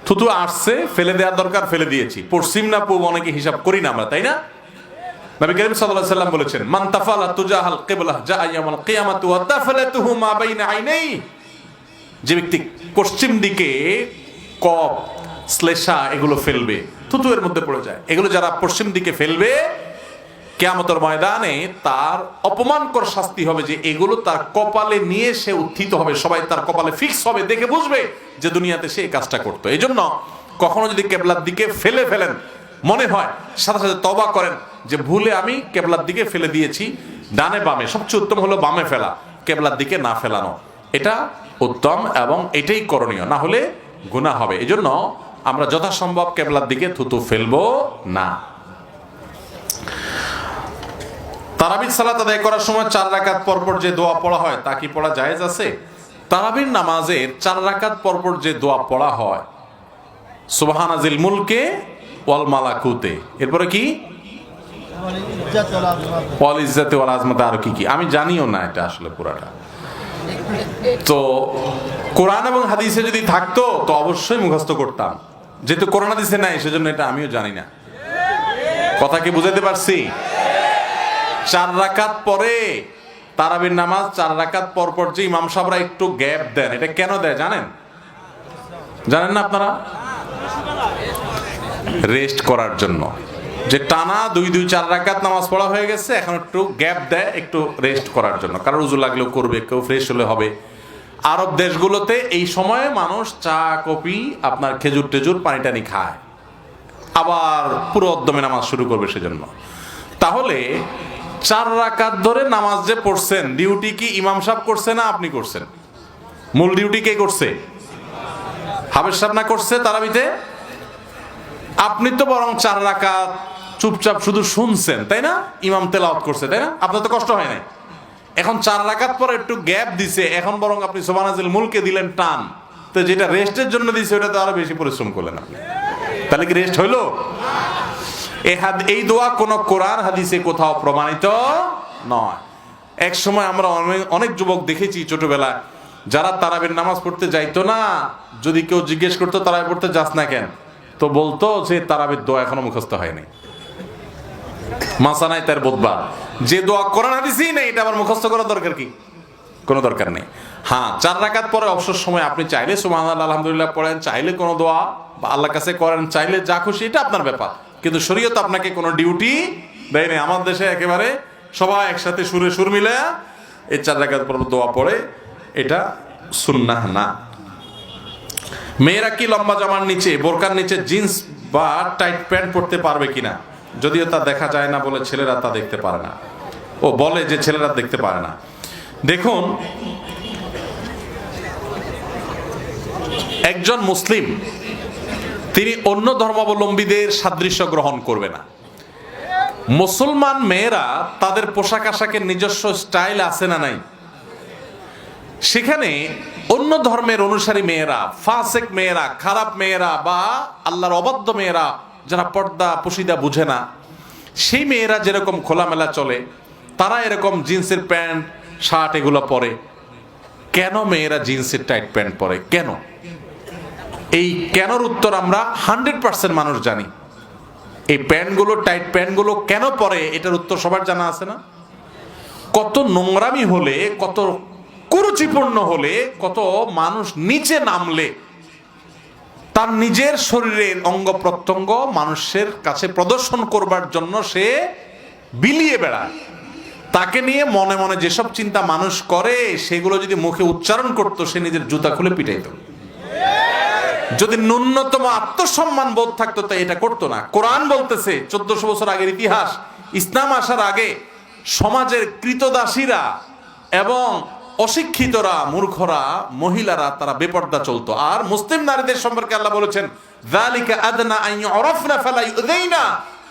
A: থুতু আসছে, ফেলে দেওয়ার দরকার, ফেলে দিয়েছি। পশ্চিম না পূব অনেকে হিসাব করি না আমরা, তাই না? নবী করিম সাল্লাল্লাহু আলাইহি সাল্লাম বলেছেন, মান তাফালা তুজাহাল কিবলাহ জা ইয়াউমাল কিয়ামাতু ওয়া তাফালাতুহু মা বাইনা আইনাই। যে ব্যক্তি পশ্চিম দিকে কপ, শ্লেষা এগুলো ফেলবে, থুতু এর মধ্যে পড়ে যায়, এগুলো যারা পশ্চিম দিকে ফেলবে, কিয়ামতের ময়দানে তার অপমানকর শাস্তি হবে যে এগুলো তার কপালে নিয়ে সে উত্থিত হবে। সবাই তার কপালে ফিক্স হবে, দেখে বুঝবে যে দুনিয়াতে সে এই কাজটা করতো। এই জন্য কখনো যদি কেবলার দিকে ফেলেন, মনে হয় সাথে সাথে তওবা করেন যে ভুলে আমি কেবলার দিকে ফেলে দিয়েছি। ডানে বামে, সবচেয়ে উত্তম হলো বামে ফেলা, কেবলার দিকে না ফেলানো। এটা উত্তম এবং এটাই করণীয়, না হলে গুনাহ হবে। এই জন্য আমরা যথাসম্ভব কেবলার দিকে থুতু ফেলবো না। তারাবির সালাত আদায় করার সময় 4 রাকাত পরপর যে দোয়া পড়া হয় তা কি পড়া জায়েজ আছে? তারাবির নামাজের 4 রাকাত পরপর যে দোয়া পড়া হয়, সুবহানাজিল মুলকে ওয়াল মালাকুতে, এরপরে কি ওয়াল ইজ্জাতে ওয়াল আজমাতে, আর কি কি আমি জানিও না এটা আসলে পুরাটা। তো কোরআন এবং হাদিসে যদি থাকতো তো অবশ্যই মুখস্থ করতাম, যেহেতু কোরআন হাদিসে নাই সেজন্য এটা আমিও জানি না। কথা কি বুঝাতে পারছি? 4 রাকাত পরে তারাবির নামাজ, 4 রাকাত পর পর যে ইমাম সাহেবরা একটু গ্যাপ দেন, এটা কেন দেয় জানেন? জানেন না আপনারা? রেস্ট করার জন্য। যে টানা 2-4 রাকাত নামাজ পড়া হয়ে গেছে, এখন একটু গ্যাপ দেয়, একটু রেস্ট করার জন্য। কারণ উজু লাগলেও করবে, কেউ ফ্রেশ হলে হবে। আরব দেশগুলোতে এই সময়ে মানুষ চা, কফি, আপনার খেজুর টেজুর, পানি টানি খায়, আবার পুরো উদ্যমে নামাজ শুরু করবে সেজন্য। তাহলে 4 রাকাত ধরে নামাজ যে পড়ছেন, ডিউটি কি ইমাম সাহেব করছে না আপনি করছেন? মূল ডিউটি কে করছে? হাফেজ সাহেব না করছে তারাবিতে? আপনি তো বরং 4 রাকাত চুপচাপ শুধু শুনছেন, তাই না? ইমাম তেলাওয়াত করছে, তাই না? আপনার তো কষ্ট হয় নাই। এখন 4 রাকাত পরে একটু গ্যাপ দিছে, এখন বরং আপনি সুবহানাজিল মুলকে দিলেন টান, তো যেটা রেস্টের জন্য দিছে ওটা তো আরো বেশি পরিশ্রম করলেন আপনি। তাহলে কি রেস্ট হইলো? এই দোয়া কোন কোরআন হাদিসে কোথাও প্রমাণিত নয়। এক সময় আমরা অনেক যুবক দেখেছি ছোটবেলায়, যারা তারাবির নামাজ পড়তে যাইতো না, যদি কেউ জিজ্ঞেস করতো তারাবি পড়তে যাস না কেন, তো বলতো যে তারাবির দোয়া এখনো মুখস্থ হয়নি। মাসা নাই তার বোধবা, যে দোয়া কোরআন হাদিসেই নেই, এটা আবার মুখস্থ করার দরকার কি? কোনো দরকার নেই। হ্যাঁ, 4 রাকাত পরে অবসর সময় আপনি চাইলে সুবহানাল্লাহ আলহামদুলিল্লাহ পড়েন, চাইলে কোনো দোয়া বা আল্লাহর কাছে করেন, চাইলে যা খুশি, এটা আপনার ব্যাপার। কিন্তু শরীয়ত আপনাকে কোনো ডিউটি দেয় নাই। আমার দেশে একেবারে সবাই একসাথে সুরে সুর মিলে এই 4 রাকাত পর দোয়া পড়ে, এটা সুন্নাহ না। মেয়েরা কি লম্বা জামার নিচে, বোরকার নিচে জিন্স বা টাইট প্যান্ট পরতে পারবে কিনা? যদিও তা দেখা যায় না বলে ছেলেরা তা দেখতে পারে না, ও বলে যে ছেলেরা দেখতে পারে না। দেখুন, একজন মুসলিম তিনি অন্য ধর্মাবলম্বীদের সাদৃশ্য গ্রহণ করবে না। মুসলমান মেয়েরা তাদের পোশাক আশাকের নিজস্ব স্টাইল আছে না নাই? সেখানে অন্য ধর্মের অনুসারী মেয়েরা, ফাসেক মেয়েরা, খারাপ মেয়েরা বা আল্লাহর অবাধ্য মেয়েরা, যারা পর্দা পশিদা বুঝে না, সেই মেয়েরা যেরকম খোলামেলা চলে, তারা এরকম জিন্সের প্যান্ট শার্ট এগুলো পরে। কেন মেয়েরা জিন্সের টাইট প্যান্ট পরে? কেন? এই কেনর উত্তর আমরা 100% মানুষ জানি। এই প্যান্টগুলো, টাইট প্যান্টগুলো কেন পরে, এটার উত্তর সবার জানা আছে না? কত নোংরামি হলে, কত কুরুচিপূর্ণ হলে, কত মানুষ নিচে নামলে তার নিজের শরীরের অঙ্গ প্রত্যঙ্গ মানুষের কাছে প্রদর্শন করবার জন্য সে বিলিয়ে বেড়ায়। তাকে নিয়ে মনে মনে যেসব চিন্তা মানুষ করে, সেগুলো যদি মুখে উচ্চারণ করতো, সে নিজের জুতা খুলে পিটাইত। যদি ন্যূনতম আত্মসম্মান বোধ থাকতো, তাই এটা করতো না। কোরআন বলতেছে 1400 বছর আগের ইতিহাস, ইসলাম আসার আগে সমাজের কৃতদাসীরা এবং অশিক্ষিতরা, মূর্খরা, মহিলারা তারা বেপর্দা চলতো। আর মুসলিম নারীদের সম্পর্কে আল্লাহ বলেছেন, যালিকা আদনা আন ইউরাফনা ফালা ইউযাইনা,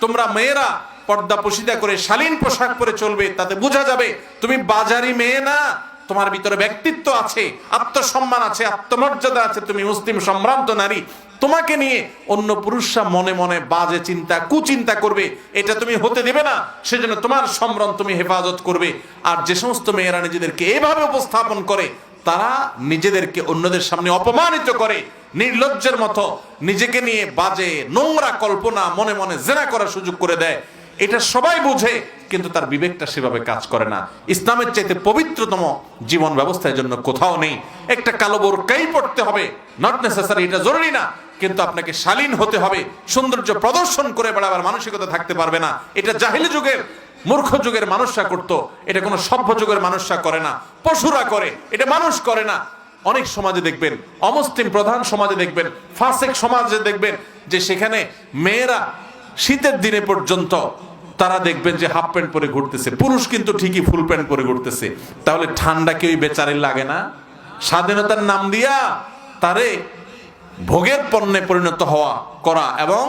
A: তোমরা মেয়েরা পর্দা পশিদা করে শালীন পোশাক পরে চলবে, তাতে বোঝা যাবে তুমি বাজারি মেয়ে না, তোমার ভিতরে ব্যক্তিত্ব আছে, আত্মসম্মান আছে, আত্মমর্যাদা আছে, তুমি মুসলিম সম্ভ্রান্ত নারী। তোমাকে নিয়ে অন্য পুরুষরা মনে মনে বাজে চিন্তা, কুচিন্তা করবে, এটা তুমি হতে দেবে না। সেজন্য তোমার সম্ভ্রম তুমি হেফাজত করবে। আর যে সমস্ত মেয়েরা নিজেদেরকে এভাবে উপস্থাপন করে, তারা নিজেদেরকে অন্যদের সামনে অপমানিত করে, নির্লজ্জের মতো নিজেকে নিয়ে বাজে নোংরা কল্পনা মনে মনে জেনা করার সুযোগ করে দেয়। এটা সবাই বুঝে, কিন্তু তার বিবেকটা সেভাবে কাজ করে না। ইসলামের চাইতে পবিত্রতম জীবন ব্যবস্থার জন্য কোথাও নেই। একটা কালো বোরকাই পড়তে হবে, নট নেসেসারি, এটা জরুরি না, কিন্তু আপনাকে শালীন হতে হবে। সৌন্দর্য প্রদর্শন করে বেড়াবার মানসিকতা থাকতে পারবে না। এটা জাহিলি যুগের, মূর্খ যুগের মানুষরা করতো, এটা কোনো সভ্য যুগের মানুষরা করে না, পশুরা করে, এটা মানুষ করে না। অনেক সমাজে দেখবেন, অমুসলিম প্রধান সমাজে দেখবেন, ফাসেক সমাজে দেখবেন যে সেখানে মেয়েরা শীতের দিনে পর্যন্ত তারা দেখবেন যে হাফ প্যান্ট পরে ঘুরতেছে, পুরুষ কিন্তু ঠিকই ফুল প্যান্ট পরে ঘুরতেছে। তাহলে ঠান্ডা কি ওই বেচারির লাগে না? স্বাধীনতার নাম দিয়া তারে ভোগের পণ্যে পরিণত হওয়া করা এবং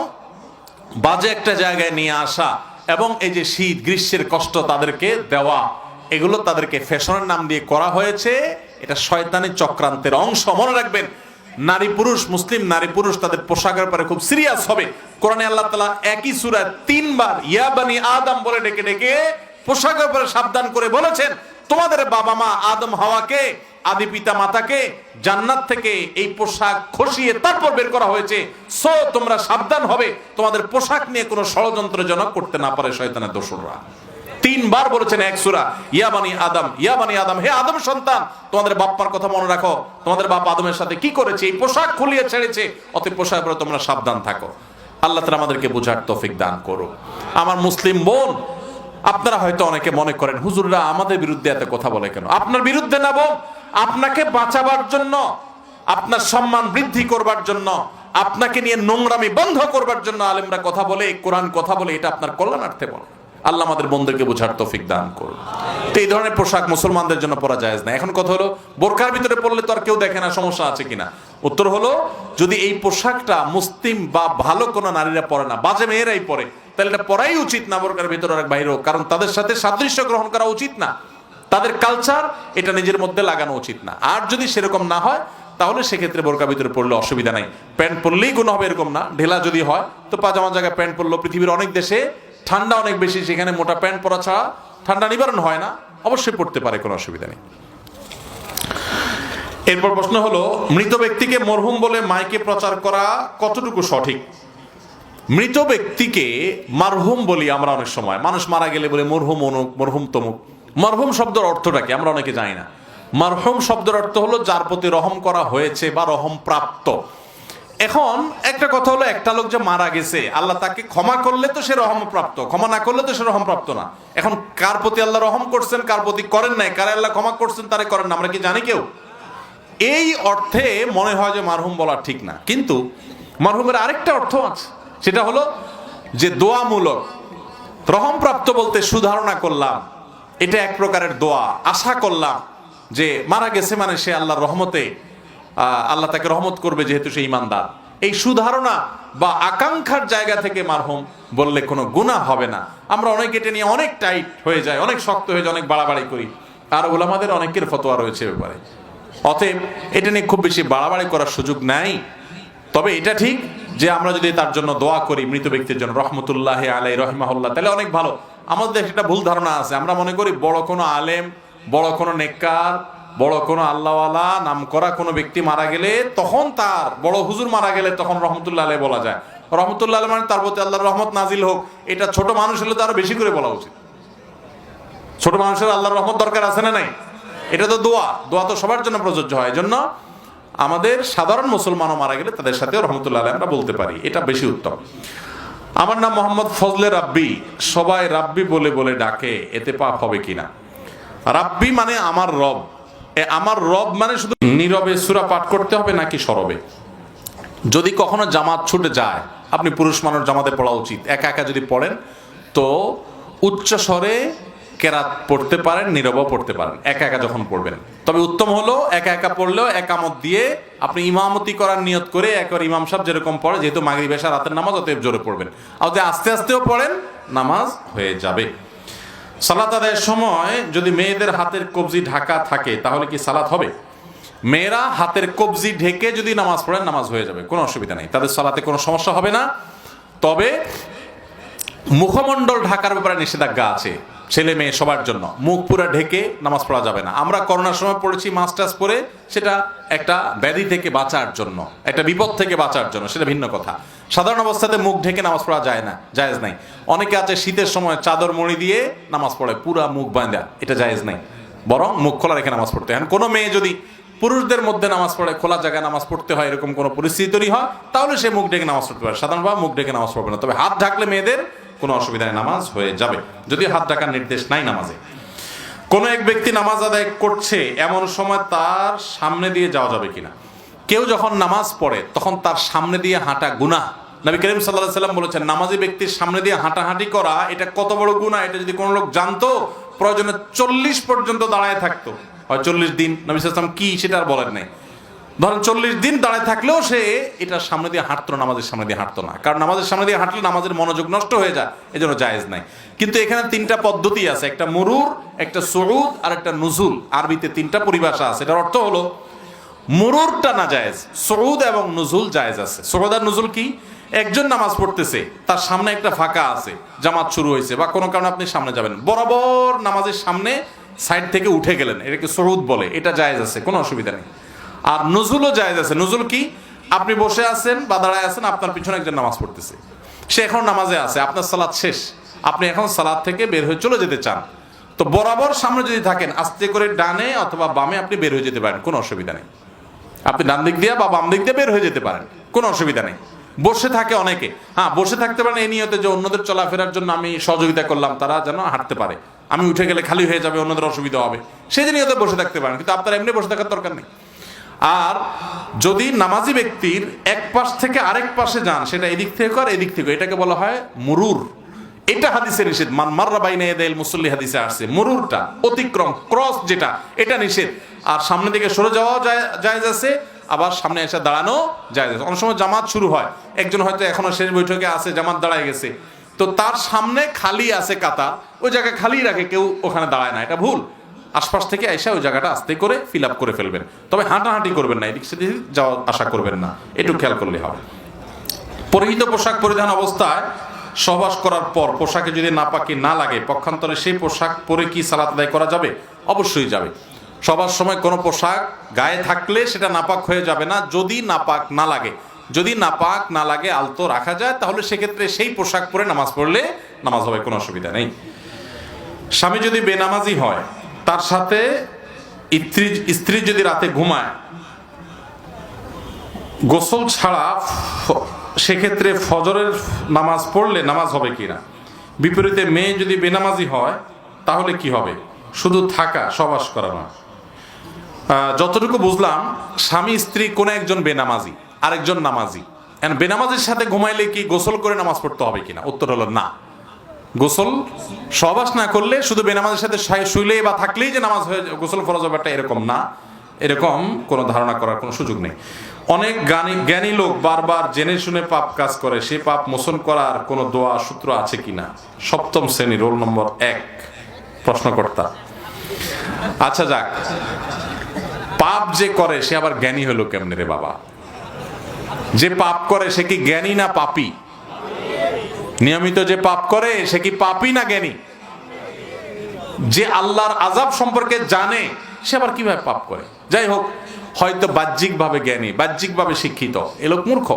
A: বাজে একটা জায়গায় নিয়ে আসা, এবং এই যে শীত গ্রীষ্মের কষ্ট তাদেরকে দেওয়া, এগুলো তাদেরকে ফ্যাশনের নাম দিয়ে করা হয়েছে। এটা শয়তানি চক্রান্তের অংশ। মনে রাখবেন, নারী পুরুষ, মুসলিম নারী পুরুষ তাদের পোশাকের ব্যাপারে খুব সিরিয়াস হবে। কোরআনে আল্লাহ তাআলা একই সূরায় 3 বার ইয়া বানি আদম বলে ডেকে ডেকে পোশাকের ব্যাপারে সাবধান করে বলেছেন, তোমাদের বাবা মা আদম হাওয়াকে, আদি পিতা মাতাকে জান্নাত থেকে এই পোশাক খসিয়ে তারপর বের করা হয়েছে। সো তোমরা সাবধান হবে, তোমাদের পোশাক নিয়ে কোনো ষড়যন্ত্রজনক করতে না পারে শয়তানের দোসররা। 3 বার বলেছেন এক সূরা, ইয়া বানি আদম, ইয়া বানি আদম, হে আদম সন্তান, তোমাদের বাপ্পার কথা মনে রাখো, তোমাদের বাপ আদমের সাথে কি করেছে, এই পোশাক খুলিয়ে ছেড়েছে, অতএব পোশাকের উপরে তোমরা সাবধান থাকো। আল্লাহ তাআলা আমাদেরকে বোঝার তৌফিক দান করুন। আমার মুসলিম বোন, আপনারা হয়তো অনেকে মনে করেন হুজুররা আমাদের বিরুদ্ধে এত কথা বলে কেন? আপনার বিরুদ্ধে না বোন, আপনাকে বাঁচাবার জন্য, আপনার সম্মান বৃদ্ধি করবার জন্য, আপনাকে নিয়ে নোংরামি বন্ধ করবার জন্য আলেমরা কথা বলে, কোরআন কথা বলে, এটা আপনার কল্যাণার্থে বলে। আল্লাহ আমাদের বন্ধুকে বোঝার তৌফিক দান করুন। তো এই ধরনের পোশাক মুসলমানদের জন্য পরা জায়েজ না। এখন কথা হলো, বোরকার ভিতরে পড়লে তো আর কেউ দেখে না, সমস্যা আছে কিনা? উত্তর হলো, যদি এই পোশাকটা মুসলিম বা ভালো কোনো নারীরা পরে না, বাজে মেয়েরাই পরে, তাহলে এটা পরাই উচিত না বোরকার ভিতরে আর বাইরেও। কারণ তাদের সাথে সাদৃশ্য গ্রহণ করা উচিত না, তাদের কালচার এটা নিজের মধ্যে লাগানো উচিত না। আর যদি সেরকম না হয়, তাহলে সেক্ষেত্রে বোরকা ভিতরে পড়লে অসুবিধা নাই। প্যান্ট পরলেই গুনাহ হবে এরকম না। ঢেলা যদি হয় তো পাজামার জায়গায় প্যান্ট পরলো। পৃথিবীর অনেক দেশে ঠান্ডা অনেক বেশি, সেখানে মোটা প্যান্ট পরা ছাড়া ঠান্ডা নিবারণ হয় না, অবশ্যই পড়তে পারে, কোনো অসুবিধা নেই। এরপর প্রশ্ন হলো, মৃত ব্যক্তিকে মরহুম বলে মাইকে প্রচার করা কতটুকু সঠিক? মৃত ব্যক্তিকে মারহুম বলি আমরা অনেক সময়, মানুষ মারা গেলে বলে মরহুম অনুক, মরহুম তমুক। মরহুম শব্দের অর্থটা কি আমরা অনেকে জানি না। মারহুম শব্দের অর্থ হলো যার প্রতি রহম করা হয়েছে বা রহম প্রাপ্ত। এখন একটা কথা হলো, একটা লোক যে মারা গেছে, আল্লাহ তাকে ক্ষমা করলে তো সে রহম প্রাপ্ত, ক্ষমা না করলে তো সে রহম প্রাপ্ত না। এখন কার প্রতি আল্লাহ রহম করছেন, কার প্রতি করেন নাই, কার আল্লাহ ক্ষমা করছেন, তারে করেন না, আমরা কি জানি কেউ? এই অর্থে মনে হয় যে মারহুম বলা ঠিক না। কিন্তু মারহুমের আরেকটা অর্থ আছে, সেটা হলো যে দোয়ামূলক। রহম প্রাপ্ত বলতে সুধারণা করলাম, এটা এক প্রকারের দোয়া, আশা করলাম যে মারা গেছে মানে সে আল্লাহর রহমতে, আল্লাহ তাকে রহমত করবে যেহেতু সে ঈমানদার। এই সুধারণা বা আকাঙ্ক্ষার জায়গা থেকে মারহুম বললে কোনো গুনাহ হবে না। আমরা অনেক এটা নিয়ে অনেক টাইট হয়ে যায়, অনেক শক্ত হয়ে যায়, অনেক বাড়াবাড়ি করি, আর উলামাদের অনেকের ফতোয়া রয়েছে ব্যাপারে। অতএব এটা নিয়ে খুব বেশি বাড়াবাড়ি করার সুযোগ নাই। তবে এটা ঠিক যে আমরা যদি তার জন্য দোয়া করি, মৃত ব্যক্তির জন্য, রহমতুল্লাহ আলাইহি রাহিমাহুল্লাহ, তাহলে অনেক ভালো। আমাদের একটা ভুল ধারণা আছে, আমরা মনে করি বড় কোনো আলেম, বড় কোনো নেককার, বড় কোনো আল্লাহওয়ালা নাম করা কোনো ব্যক্তি মারা গেলে তখন, তার বড় হুজুর মারা গেলে তখন রহমতুল্লাহ আলাইহি বলা যায়। রহমতুল্লাহ আলাইহি মানে তার প্রতি আল্লাহর রহমত নাজিল হোক, এটা ছোট মানুষ হলে তো আরো বেশি করে বলা উচিত। ছোট মানুষের আল্লাহর রহমত দরকার আছে না নাই? এটা তো দোয়া, দোয়া তো সবার জন্য প্রযোজ্য হয়। জন্য আমাদের সাধারণ মুসলমানও মারা গেলে তাদের সাথেও রহমতুল্লাহ আলাইহি আমরা বলতে পারি, এটা বেশি উত্তম। আমার নাম মোহাম্মদ ফজলে রাব্বি, সবাই রাব্বি বলে বলে ডাকে, এতে পাপ হবে কিনা? রাব্বি মানে আমার রব। আমার রব মানে শুধু নীরবে সূরা পাঠ করতে হবে নাকি সরবে? যদি কখনো জামাত ছুটে যায়, আপনি পুরুষ মানুষ, জামাতে পড়া উচিত। একা একা যদি পড়েন তো উচ্চ স্বরে কেরাত পড়তে পারেন, নীরবও পড়তে পারেন একা একা যখন পড়বেন। তবে উত্তম হলো একা একা পড়লেও একামত দিয়ে আপনি ইমামতি করার নিয়ত করে, একবার ইমাম সাহেব যেরকম পড়ে, যেহেতু মাগরিব এশা রাতের নামাজ, অতএব জোরে পড়বেন। আর যদি আস্তে আস্তেও পড়েন, নামাজ হয়ে যাবে। সালাত আদায়ের সময় যদি মেয়েদের হাতের কবজি ঢাকা থাকে তাহলে কি সালাত হবে? মেয়েরা হাতের কবজি ঢেকে যদি নামাজ পড়েন, নামাজ হয়ে যাবে, কোনো অসুবিধা নেই, তাদের সালাতে কোনো সমস্যা হবে না। তবে মুখমণ্ডল ঢাকার ব্যাপারে নিষেধাজ্ঞা আছে, ছেলে মেয়ে সবার জন্য। মুখ পুরো ঢেকে নামাজ পড়া যাবে না। আমরা করোনার সময় পড়েছি মাস্টার্স পরে, সেটা একটা ব্যাধি থেকে বাঁচার জন্য, একটা বিপদ থেকে বাঁচার জন্য, সেটা ভিন্ন কথা। সাধারণ অবস্থাতে মুখ ঢেকে নামাজ পড়া যায় না, জায়েজ নাই। অনেকে আছে শীতের সময় চাদর মুড়ি দিয়ে নামাজ পড়ে, পুরা মুখ বাঁধা, এটা জায়েজ নাই, বরং মুখ খোলা রেখে নামাজ পড়তে হয়। কোনো মেয়ে যদি পুরুষদের মধ্যে নামাজ পড়ে, খোলা জায়গায় নামাজ পড়তে হয়, এরকম কোনো পরিস্থিতি তৈরি হয়, তাহলে সে মুখ ঢেকে নামাজ পড়তে পারে। সাধারণভাবে মুখ ঢেকে নামাজ পড়বে না। তবে হাত ঢাকলে মেয়েদের কোনো অসুবিধা নেই, নামাজ হয়ে যাবে, যদি হাত ঢাকার নির্দেশ নাই নামাজে। কোন এক ব্যক্তি নামাজ আদায় করছে, এমন সময় তার সামনে দিয়ে যাওয়া যাবে কিনা? কেউ যখন নামাজ পড়ে তখন তার সামনে দিয়ে হাঁটা গুনাহ। নবী করিম সাল্লাল্লাহু আলাইহি ওয়াসাল্লাম বলেছেন, নামাজি ব্যক্তির সামনে দিয়ে হাঁটাহাঁটি করা এটা কত বড় গুনাহ, এটা যদি কোনো লোক জানতো, প্রয়োজনে 40 পর্যন্ত দাঁড়ায় থাকতো, হয় 40 দিন। নবী সাল্লাল্লাহু আলাইহি ওয়াসাল্লাম কি সেটা আর বলেন নাই। ধরেন 40 দিন দাঁড়ায় থাকলেও সে এটার সামনে দিয়ে হাঁটতো না, নামাজের সামনে দিয়ে হাঁটতো না, কারণ নামাজের সামনে দিয়ে হাঁটলে নামাজের মনোযোগ নষ্ট হয়ে যায়, এজন্য জায়েজ নাই। কিন্তু এখানে 3টা পদ্ধতি আছে, একটা মুরুর, একটা সুউদ আর একটা নুজুল। আরবিতে 3টা পরিভাষা আছে। এটার অর্থ হলো মুরুরটা না জায়েজ, সুউদ এবং নুজুল জায়েজ আছে। সুউদ আর নুজুল কি? একজন নামাজ পড়তেছে, তার সামনে একটা ফাঁকা আছে, জামাত শুরু হয়েছে বা কোনো কারণে আপনি সামনে যাবেন, বরাবর নামাজের সামনে সাইড থেকে উঠে গেলেন, এটাকে সুউদ বলে, এটা জায়েজ আছে, কোনো অসুবিধা নেই। আর নুজুলও জায়েজ আছে। নুজুল কি? আপনি বসে আছেন বা দাঁড়ায় আছেন, আপনার পিছনে একজন নামাজ পড়তেছে, সে এখন নামাজে আছে, আপনার সালাত শেষ, আপনি এখন সালাত থেকে বের হয়ে চলে যেতে চান, তো বরাবর সামনে যদি থাকেন, আস্তে করে ডানে অথবা বামে আপনি বের হয়ে যেতে পারেন, কোনো অসুবিধা নেই। আপনি ডান দিক দিয়ে বা বাম দিক দিয়ে বের হয়ে যেতে পারেন, কোনো অসুবিধা নেই। বসে থাকে অনেকে, হ্যাঁ বসে থাকতে পারেন এই নিয়তে যে অন্যদের চলাফেরার জন্য আমি সহযোগিতা করলাম, তারা যেন হাঁটতে পারে, আমি উঠে গেলে খালি হয়ে যাবে, অন্যদের অসুবিধা হবে, সেই নিয়তে বসে থাকতে পারেন, কিন্তু আপনার এমনি বসে থাকার দরকার নেই। আর যদি নামাজি ব্যক্তির এক পাশ থেকে আরেক পাশে যান, সেটা এদিক থেকে আর এদিক থেকে, এটাকে বলা হয় মুরুর। এটা হাদিসে নিষেধ, মান মাররা বাইনা ইয়াদাইল মুসাল্লি হাদিসে আসছে। মুরুরটা অতিক্রম, ক্রস যেটা, এটা নিষেধ। আর সামনে দিকে সরে যাওয়া জায়েজ আছে, আবার সামনে এসে দাঁড়ানো জায়েজ আছে। অনেক সময় জামাত শুরু হয়, একজন হয়তো এখনো শেষ বৈঠকে আছে, জামাত দাঁড়ায় গেছে, তো তার সামনে খালি আছে কাতা, ওই জায়গায় খালি রাখে, কেউ ওখানে দাঁড়ায় না, এটা ভুল। আশপাশ থেকে এসে ওই জায়গাটা আস্তে করে ফিল আপ করে ফেলবেন। তবে হাঁটাহাঁটি করবেন না, এদিক সেদিক যাওয়া আসা করবেন না, একটু খেয়াল করলে হবে। পরিহিত পোশাক পরিধান অবস্থায় সহবাস করার পর পোশাকে যদি নাপাকি না লাগে, পক্ষান্তরে সেই পোশাক পরে কি সালাত আদায় করা যাবে? অবশ্যই যাবে। সবার সময় কোনো পোশাক গায়ে থাকলে সেটা নাপাক হয়ে যাবে না, যদি নাপাক না লাগে। যদি নাপাক না লাগে আলতো রাখা যায়, তাহলে সেক্ষেত্রে সেই পোশাক পরে নামাজ পড়লে নামাজ হবে, কোনো অসুবিধা নেই। স্বামী যদি বেনামাজি হয়, তার সাথে স্ত্রী যদি রাতে ঘুমায় গোসল ছাড়া, সেক্ষেত্রে ফজরের নামাজ পড়লে নামাজ হবে কিনা। বিপরীতে মেয়ে যদি বেনামাজি হয় তাহলে কি হবে? শুধু থাকা, সবাস করা নয়। যতটুকু বুঝলাম, স্বামী স্ত্রী কোন একজন বেনামাজি, আরেকজন নামাজি। বেনামাজির সাথে ঘুমাইলে কি গোসল করে নামাজ পড়তে হবে কিনা? উত্তর হলো না। গোসল সহবাস না করলে, শুধু বেনামাজের সাথে শুইলে বা থাকলেই যে নামাজ হয়ে গোসল ফরজ হবে, এরকম না। এরকম কোনো ধারণা করার কোনো সুযোগ নেই। অনেক জ্ঞানী লোক বারবার জেনে শুনে পাপ কাজ করে, সে পাপ মোচন করার কোনো দোয়া সূত্র আছে কিনা? সপ্তম শ্রেণী, রোল নম্বর 1, প্রশ্নকর্তা। আচ্ছা যাক, পাপ যে করে সে আবার জ্ঞানী হলো কেমনে রে বাবা? যে পাপ করে সে কি জ্ঞানী না পাপী? নিয়মিত যে পাপ করে সে কি পাপী না জ্ঞানী? যে আল্লাহর আযাব সম্পর্কে জানে সে আবার কিভাবে পাপ করে? যাই হোক, হয়তো বাহ্যিকভাবে জ্ঞানী, বাহ্যিকভাবে শিক্ষিত, এ লোক মূর্খ।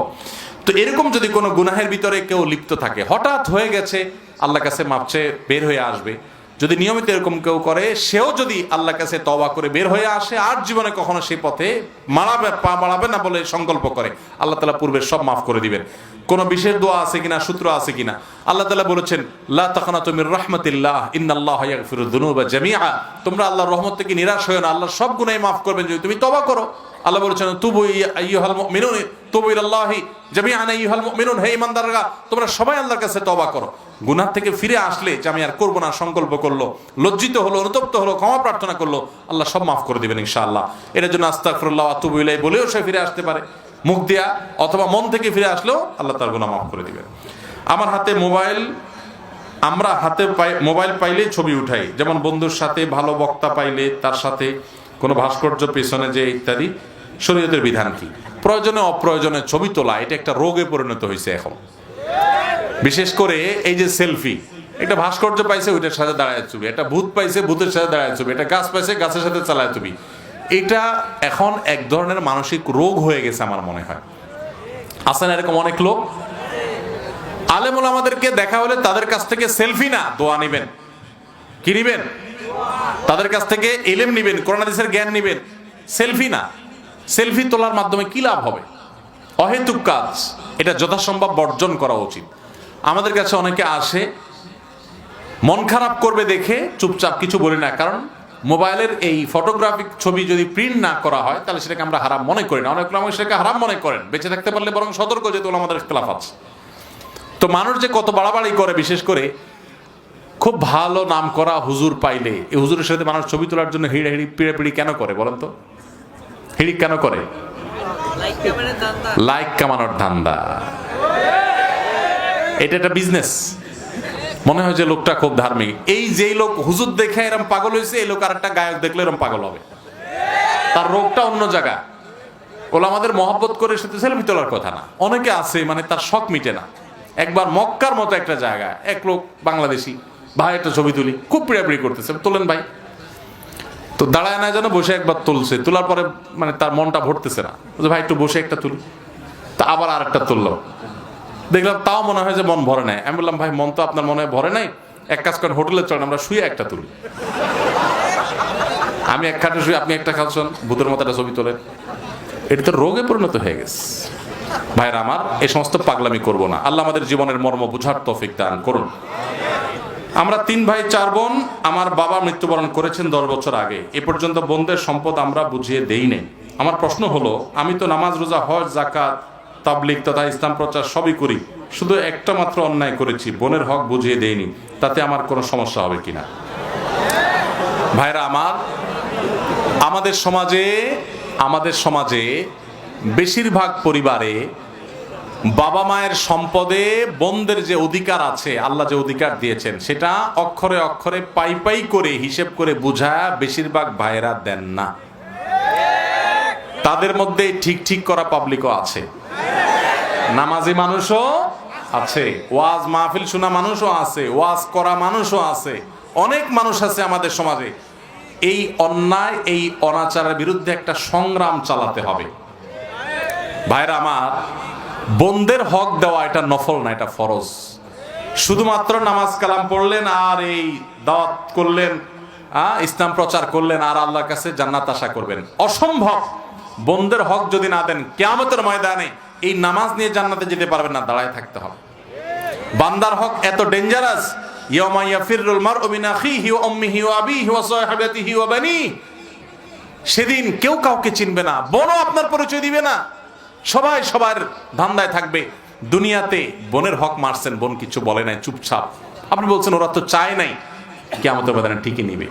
A: তো এরকম যদি কোনো গুনাহের ভিতরে কেউ লিপ্ত থাকে, হঠাৎ হয়ে গেছে, আল্লাহর কাছে মাপ চেয়ে বের হয়ে আসবে, যদি নিয়মিত এরকম কেউ করে, সেও যদি আল্লাহর কাছে তওবা করে বের হয়ে আসে, আর জীবনে কখনো সেই পথে পা বাড়াবে না বলে সংকল্প করে, আল্লাহ তাআলা পূর্বের সব মাফ করে দিবেন। কোন বিশেষ দোয়া আছে কিনা, সূত্র আছে কিনা? আল্লাহ তাআলা বলেছেন, লা তাকনাতু মির রাহমাতিল্লাহ ইন্নাল্লাহা ইয়াগফিরুয যুনুবা জামিআ। তোমরা আল্লাহর রহমত থেকে নিরাশ হয়ো না, আল্লাহর সব গুনাহ মাফ করবেন যদি তুমি তওবা করো। আল্লাহ বলেছেন, তুবু আইয়ুহাল মুমিনুন তুবু ইলাল্লাহি জামিআন আইয়ুহাল মুমিনুন, হে ঈমানদাররা তোমরা সবাই আল্লাহর কাছে তওবা করো। গুনাহ থেকে ফিরে আসলে, যে আমি আর করব না সংকল্প করলো, লজ্জিত হলো, অনুতপ্ত হলো, ক্ষমা প্রার্থনা করলো, আল্লাহ সব মাফ করে দিবেন ইনশাআল্লাহ। এটার জন্য আস্তাগফিরুল্লাহ ওয়া আতুবু ইলাইহি বলেও সে ফিরে আসতে পারে, মুখ দিয়া অথবা মন থেকে ফিরে আসলেও আল্লাহ তার গুনাহ মাফ করে দিবেন। আমার হাতে মোবাইল, আমরা হাতে মোবাইল পাইলে ছবি উঠাই, যেমন বন্ধুর সাথে, ভালো বক্তা পাইলে তার সাথে, কোনো ভাস্কর্য পেছনে যে, ইত্যাদি। শরীয়তের বিধান কি? প্রয়োজনে অপ্রয়োজনে ছবি তোলা এটা একটা রোগে পরিণত হয়েছে এখন। বিশেষ করে এই যে সেলফি, একটা ভাস্কর্য পাইছে ওইটার সাথে দাঁড়ায় ছবি, একটা ভূত পাইছে ভূতের সাথে দাঁড়ায় ছবি, একটা গাছ পাইছে গাছের সাথে চালায় ছবি। এটা এখন এক ধরনের মানসিক রোগ হয়ে গেছে আমার মনে হয়। আছে না এরকম অনেক লোক? আলেম ওলামাদেরকে দেখা হলে তাদের কাছ থেকে সেলফি না, দোয়া নিবেন। কি নিবেন? তাদের কাছ থেকে ইলম নিবেন, কোরআন হাদিসের জ্ঞান নিবেন, সেলফি না। সেলফি তোলার মাধ্যমে কি লাভ হবে? অহেতুক কাজ, এটা যথাসম্ভব বর্জন করা উচিত। আমাদের কাছে অনেকে আসে, মন খারাপ করবে দেখে চুপচাপ কিছু বলি না, কারণ মোবাইলের এই ফটোগ্রাফিক ছবি যদি প্রিন্ট না করা হয় তাহলে সেটাকে আমরা হারাম মনে করি না। অনেক মানুষ সেটাকে হারাম মনে করেন, বেঁচে থাকতে পারলে বরং সতর্ক, যেহেতু আমাদের ইখতিলাফ আছে। তো মানুষ যে কত বাড়াবাড়ি করে, বিশেষ করে খুব ভালো নাম করা হুজুর পাইলে, এই হুজুরের সাথে মানুষ ছবি তোলার জন্য হিড়াহিড়ি পিড়াপিড়ি কেন করে বলেন তো? হিড়ি কেন করে? লাইক কামানোর ধান্দা। এটা একটা বিজনেস। মনে হয় যে লোকটা খুব ধার্মিক। এই যেই লোক হুজুর দেখে এরকম পাগল হয়েছে, এই লোক আর একটা গায়ক দেখলে এরকম পাগল হবে। তার রোগটা অন্য জায়গা। ওলা আমাদের মহব্বত করে সাথে সেলফি তোলার কথা না। অনেকে আছে মানে তার শখ মিটে না। একবার মক্কার মতো একটা জায়গা, এক লোক বাংলাদেশি, ভাই একটা ছবি তুলি, খুব পিড়াপিড়ি করতেছে, তোলেন ভাই। তো দাঁড়ায় না যেন বসে একবার তুলছে, তোলার পরে মানে তার মনটা ভরতেছে না, ভাই একটু বসে একটা তুলি। তা আবার আর একটা তুললো, দেখলাম তাও মনে হয় যে মন ভরে নাই। আমি বললাম, ভাই মন তো আপনার মনে হয় ভরে নাই, এক কাজ করেন হোটেলে চলেন, আমরা শুয়ে একটা তুলি। আমি এক খাটে শুয়ে, আপনি একটা খাচ্ছেন, ভূতের মতো একটা ছবি তোলেন। এটা তো রোগে পরিণত হয়ে গেছে। ভাইরা আমার, এই সমস্ত পাগলামি করব না। আল্লাহ আমাদের জীবনের মর্ম বুঝার তৌফিক দান করুন। আমরা 3 ভাই 4 বোন। আমার বাবা মৃত্যুবরণ করেছেন 10 বছর আগে। এ পর্যন্ত বোনদের সম্পদ আমরা বুঝিয়ে দেই নাই। আমার প্রশ্ন হলো, আমি তো নামাজ, রোজা, হজ, যাকাত, তাবলিগ তথা ইসলাম প্রচার সবই করি, শুধু একটা মাত্র অন্যায় করেছি, বোনের হক বুঝিয়ে দেইনি, তাতে আমার কোনো সমস্যা হবে কিনা? ভাইরা আমার, আমাদের সমাজে বেশিরভাগ পরিবারে বাবা মায়ের সম্পদে বোনদের যে অধিকার আছে, আল্লাহ যে অধিকার দিয়েছেন, সেটা অক্ষরে অক্ষরে পাই পাই করে হিসেব করে বুঝা বেশিরভাগ ভাইয়েরা দেন না। তাদের মধ্যে ঠিক ঠিক করা পাবলিকও আছে, নামাজি মানুষও আছে, ওয়াজ মাহফিল শোনা মানুষও আছে, ওয়াজ করা মানুষও আছে। অনেক মানুষ আছে আমাদের সমাজে, এই অন্যায়, এই অনাচারের বিরুদ্ধে একটা সংগ্রাম চালাতে হবে। ভাইরা আমার, বোনদের হক দেওয়া এটা নফল না, এটা ফরজ। শুধুমাত্র নামাজ কালাম পড়লেন আর এই দাওয়াত করলেন, ইসলাম প্রচার করলেন আর আল্লাহর কাছে জান্নাত আশা করবেন, অসম্ভব। বোনদের হক যদি না দেন, কিয়ামতের ময়দানে এই নামাজ নিয়ে জান্নাতে যেতে পারবেন না, দাঁড়ায় থাকতে হবে। বান্দার হক এত ডেঞ্জারাস, ইয়াউমা ইয়াফিরুল মারউ মিন আখিহি ওয়া উম্মিহি ওয়া আবিহি ওয়া সাহিবাতিহি ওয়া বানিহি, সেদিন কেউ কাউকে চিনবে না, বোনও আপনার পরিচয় দিবে না, সবাই সবার ধান্দায় থাকবে। দুনিয়াতে বোনের হক মারছেন, বোন কিছু বলে নাই, চুপচাপ। আপনি বলছেন ওরা তো চায় নাই, কিয়ামতের ময়দানে ঠিকই নিবে।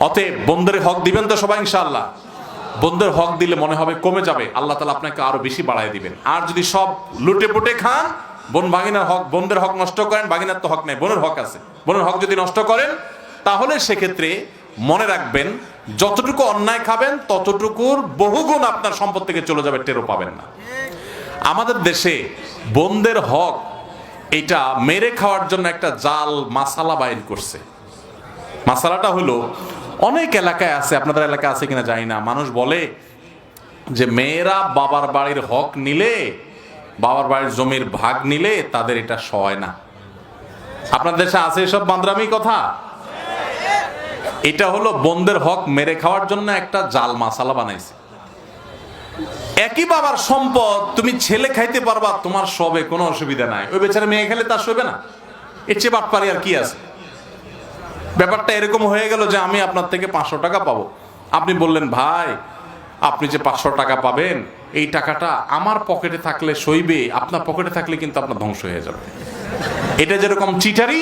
A: অতএব বোনদের হক দিবেন তো সবাই ইনশাআল্লাহ। বোনদের হক দিলে মনে হবে কমে যাবে, আল্লাহ তাআলা আপনাকে আরো বেশি বাড়ায় দিবেন। আর যদি সব লুটে পুটে খান, বোন ভাগিনার হক, বোনদের হক নষ্ট করেন, ভাগিনার তো হক নেই, বোনের হক আছে, বোনের হক যদি নষ্ট করেন, তাহলে সেক্ষেত্রে মনে রাখবেন যতটুকু অন্যায় খাবেন ততটুকুর বহুগুণ আপনার সম্পদ থেকে চলে যাবে, টেরও পাবেন না। আমাদের দেশে বোনদের হক এটা মেরে খাওয়ার জন্য একটা জাল মাসালা বাইর করছে। মাসালাটা হলো, অনেক এলাকায় আছে, আপনাদের এলাকায় আছে কিনা জানি না, মানুষ বলে যে মেয়েরা বাবার বাড়ির হক নিলে, বাবার বাড়ির জমির ভাগ নিলে তাদের এটা সয় না। আপনার দেশে আছে এসব বান্দরামি কথা? এটা হলো বোনদের হক মেরে খাওয়ার জন্য একটা জাল মাসালা বানাইছে। একই বাবার সম্পদ তুমি ছেলে খাইতে পারবা, তোমার সবে কোনো অসুবিধা নাই, ওই বেচারা মেয়ে খেলে তার সবে না। এর চেয়ে বাটপারি আর কি আছে? ব্যাপারটা এরকম হয়ে গেল যে আমি আপনার থেকে 500 টাকা পাবো, আপনি বললেন ভাই আপনি যে 500 টাকা পাবেন, এই টাকাটা আমার পকেটে থাকলে সইবে, আপনার পকেটে থাকলে কিন্তু আপনার ধ্বংস হয়ে যাবে। এটা যেরকম চিটারি,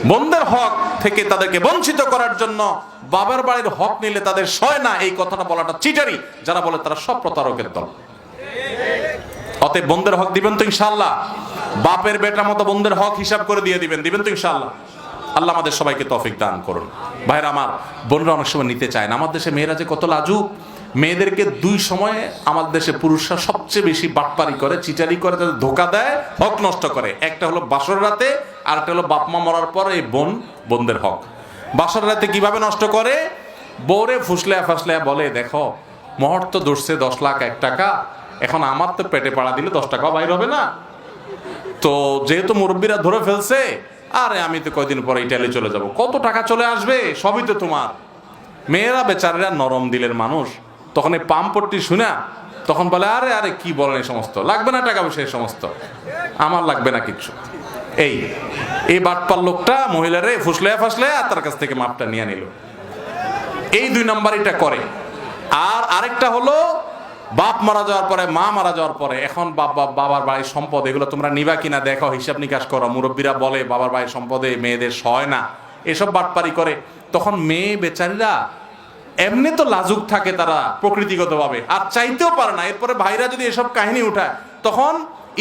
A: বোনদের হক থেকে তাদেরকে বঞ্চিত করার জন্য বাবার বাড়ির হক নিলে তাদের সয় না, এই কথাটা বলাটা চিটারি। যারা বলে তারা সব প্রতারকের দল। অতএব বোনদের হক দিবেন তো ইনশাআল্লাহ? বাপের বেটার মতো বোনদের হক হিসাব করে দিয়ে দিবেন তো ইনশাআল্লাহ? আল্লাহ আমাদের সবাইকে তৌফিক দান করুন। ভাইরা আমার, বোনরা অনেক সময় নিতে চায় না। আমার দেশে মেয়েরা যে কত লাজুক, মেয়েদেরকে দুই সময়ে আমাদের দেশে পুরুষরা সবচেয়ে বেশি বাটপারি করে, চিটারি করে, তাদের ধোকা দেয়, হক নষ্ট করে। একটা হলো বাসর রাতে, আর একটা হলো বাপ মা মরার পর এই বোনদের হক। বাসর রাতে কিভাবে নষ্ট করে? বউরে ফুসলে ফাসলে বলে, দেখো মোহর তো ধরছে 10 লাখ 1 টাকা, এখন আমার তো পেটে পাড়া দিলে 10 টাকাও বাইর হবে না, তো যেহেতু মুরব্বীরা ধরে ফেলছে, আরে আমি তো কয়দিন পরে ইটালি চলে যাব, কত টাকা চলে আসবে, সবই তো তোমার। মেয়েরা বেচারেরা নরম দিলের মানুষ, তখন এই পাম্পট্টি শুনা তখন বলে, আরে আরে কি বলেন, এই সমস্ত লাগবে না, টাকা পয়সা এই সমস্ত আমার লাগবে না কিচ্ছু। এই বাটপার লোকটা মহিলারে ফুসলে ফাসলে আর তার কাছ থেকে মাপটা নিয়ে নিল। এই 2 নাম্বার এটা করে। আর আরেকটা হলো, বাপ মারা যাওয়ার পরে, মা মারা যাওয়ার পরে, এখন বাবার বাড়ির সম্পদ এগুলো তোমরা নিবা কিনা দেখো, হিসাব নিকাশ করো। মুরব্বীরা বলে বাবার বাড়ির সম্পদে মেয়েদের সয় না, এসব বাটপারি করে। তখন মেয়ে বেচারিরা এমনি তো লাজুক থাকে তারা প্রকৃতিগতভাবে, আর চাইতেও পারে না। এরপরে ভাইরা যদি এসব কাহিনী উঠায়, তখন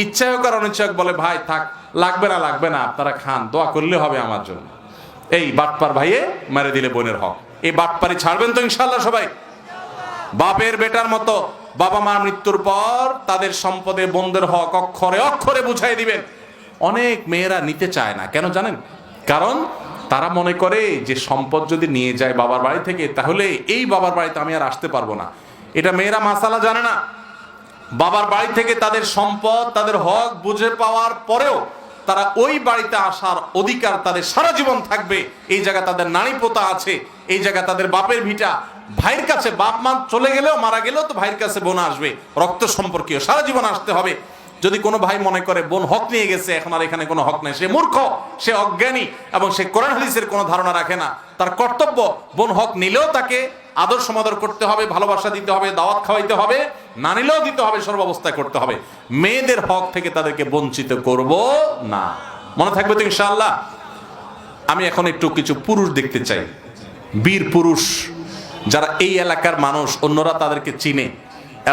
A: ইচ্ছা হোক আর অনিচ্ছা হোক বলে, ভাই থাক, লাগবে না, আপনারা খান, দোয়া করলে হবে আমার জন্য। এই বাটপার ভাইয়ে মেরে দিলে বোনের হক। এই বাটপারি ছাড়বেন তো ইনশাআল্লাহ সবাই? বাপের বেটার মতো বাবা মার মৃত্যুর পর তাদের সম্পদে বোনদের হক অক্ষরে অক্ষরে বুঝাই দিবেন। অনেক মেয়েরা নিতে চায় না, কেন জানেন? কারণ তারা মনে করে যে সম্পদ যদি নিয়ে যায় বাবার বাড়ি থেকে, তাহলে এই বাবার বাড়িতে আমি আর আসতে পারবো না। এটা মেয়েরা মাসালা জানে না। বাবার বাড়ি থেকে তাদের সম্পদ, তাদের হক বুঝে পাওয়ার পরেও তারা ওই বাড়িতে আসার অধিকার তাদের সারা জীবন থাকবে। এই জায়গা তাদের নারী পোতা আছে, এই জায়গা তাদের বাপের ভিটা। ভাইয়ের কাছে বাপ মা চলে গেলেও, মারা গেলেও তো ভাইয়ের কাছে বোন আসবে, রক্ত সম্পর্কীয়, সারা জীবন আসতে হবে। যদি কোনো ভাই মনে করে বোন হক নিয়ে গেছে, এখন আর এখানে কোনো হক নেই, সে মূর্খ, সে অজ্ঞানী, এবং সে কোরআন হাদিসের কোনো ধারণা রাখে না। তার কর্তব্য, বোন হক নিলেও তাকে আদর সমাদর করতে হবে, ভালোবাসা দিতে হবে, দাওয়াত খাওয়াইতে হবে, না নিলেও দিতে হবে, সর্বাবস্থায় করতে হবে। মেয়েদের হক থেকে তাদেরকে বঞ্চিত করব না। মনে থাকবে তো ইনশাআল্লাহ? আমি এখন একটু কিছু পুরুষ দেখতে চাই, বীর পুরুষ, যারা এই এলাকার মানুষ, অন্যরা তাদেরকে চিনে,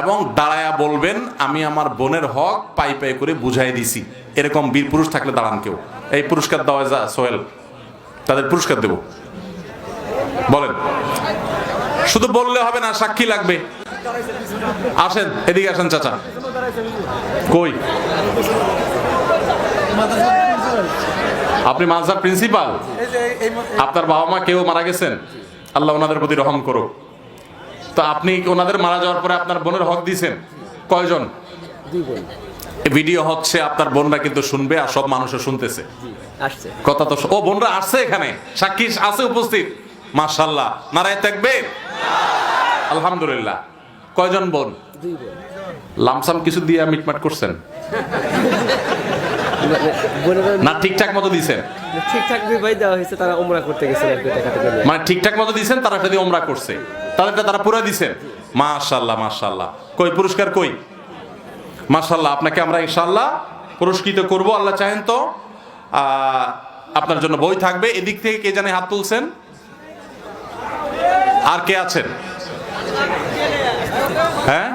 A: এবং দাঁড়ায়া বলবেন আমি আমার বোনের হক পাই পাই করে বুঝাই দিছি। এরকম বীর পুরুষ থাকলে দাঁড়ান কেউ। এই পুরস্কার দেওয়া যা সোহেল, তাদের পুরস্কার দেব, বলেন। শুধু বললে হবে না, সাক্ষী লাগবে। আসেন এদিকে, আসেন চাচা। কই আপনি? মাদ্রাসার প্রিন্সিপাল? আপনার বাবা মা কেউ মারা গেছেন? আল্লাহ ওনাদের প্রতি রহম করুক। তো আপনি ওনাদের মারা যাওয়ার পরে আপনার বোনের হক দিয়েছেন কয়জন?
B: 2 বোন।
A: ভিডিও হচ্ছে, আপনার বোনরা কিন্তু শুনবে আর সব মানুষও শুনতেছে
B: আসছে
A: কথা। তো ও বোনরা আসছে, এখানে সাক্ষী আছে উপস্থিত, মাশাআল্লাহ, নারায়ে তাকবীর, আলহামদুলিল্লাহ। কয়জন বোন?
B: 2 বোন।
A: লামসাম কিছু দিয়ে মিটমাট করছেন না ঠিকঠাক মতো দিয়েছেন?
B: ঠিকঠাক বিবাহ দেওয়া হয়েছে, তারা উমরা করতে গেছে
A: মানে ঠিকঠাক মতো দিয়েছেন, তারা সেটা দিয়ে উমরা করছে, তাদেরটা তারা পুরো দিছেন, মাশাআল্লাহ মাশাআল্লাহ। কই পুরস্কার কই? মাশাআল্লাহ, আপনাকে আমরা ইনশাআল্লাহ পুরস্কৃত করব, আল্লাহ চাহেন তো। আপনার জন্য বই থাকবে। এদিক থেকে কে জানে হাত তুলছেন? আর কে আছেন? হ্যাঁ,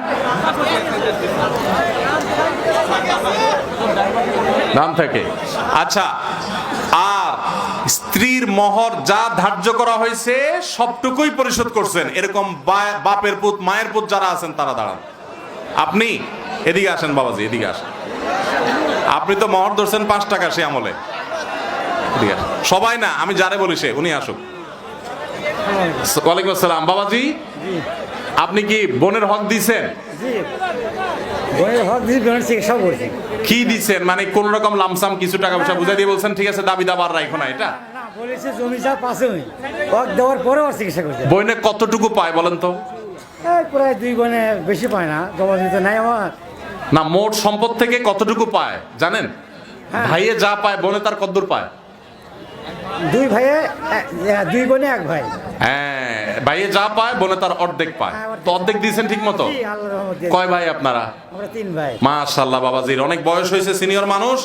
A: নাম থেকে। আচ্ছা, আর স্ত্রীর মোহর যা ধার্য করা হয়েছে সবটুকুই পরিশোধ করছেন, এরকম বাপের পুত মায়ের পুত যারা আছেন তারা দাঁড়ান। আপনি এদিকে আসেন বাবাজি, এদিকে আসেন। আপনি তো মোহর ধরছেন 5 টাকা সে আমলে। এদিকে আসেন। সবাই না, আমি যারে বলি সে, উনি আসুক। ওয়ালাইকুম আসসালাম। বাবাজি, আপনি কি বোনের হক দিয়েছেন? কি দিছেন? মানে কোন রকম লামসাম কিছু টাকা পয়সা বুঝাই দিয়ে বলছেন ঠিক আছে, দাবি দাবার রাখো না, এটা
C: বলেছে জমি যা পাশে হক দেওয়ার পরেও চিকিৎসা করছে।
A: বইনে কতটুকু পায় বলেন তো?
C: প্রায় 2 বোনে বেশি পায় না, জমা দিতে নাই আমার।
A: না, মোট সম্পদ থেকে কতটুকু পায় জানেন? ভাইয়ে যা পায় বোনে তার কতদূর পায়?
C: 2 ভাইয়ে 2 বোনে 1 ভাই।
A: হ্যাঁ, ভাইয়ে যা পায় বোনে তার অর্ধেক পায়। তো অর্ধেক দিয়েছেন ঠিক মতো?
C: আল্লাহর রহমতে।
A: কয় ভাই আপনারা?
C: আমরা 3 ভাই।
A: মাশাআল্লাহ, বাবাজির অনেক বয়স হয়েছে, সিনিয়র মানুষ।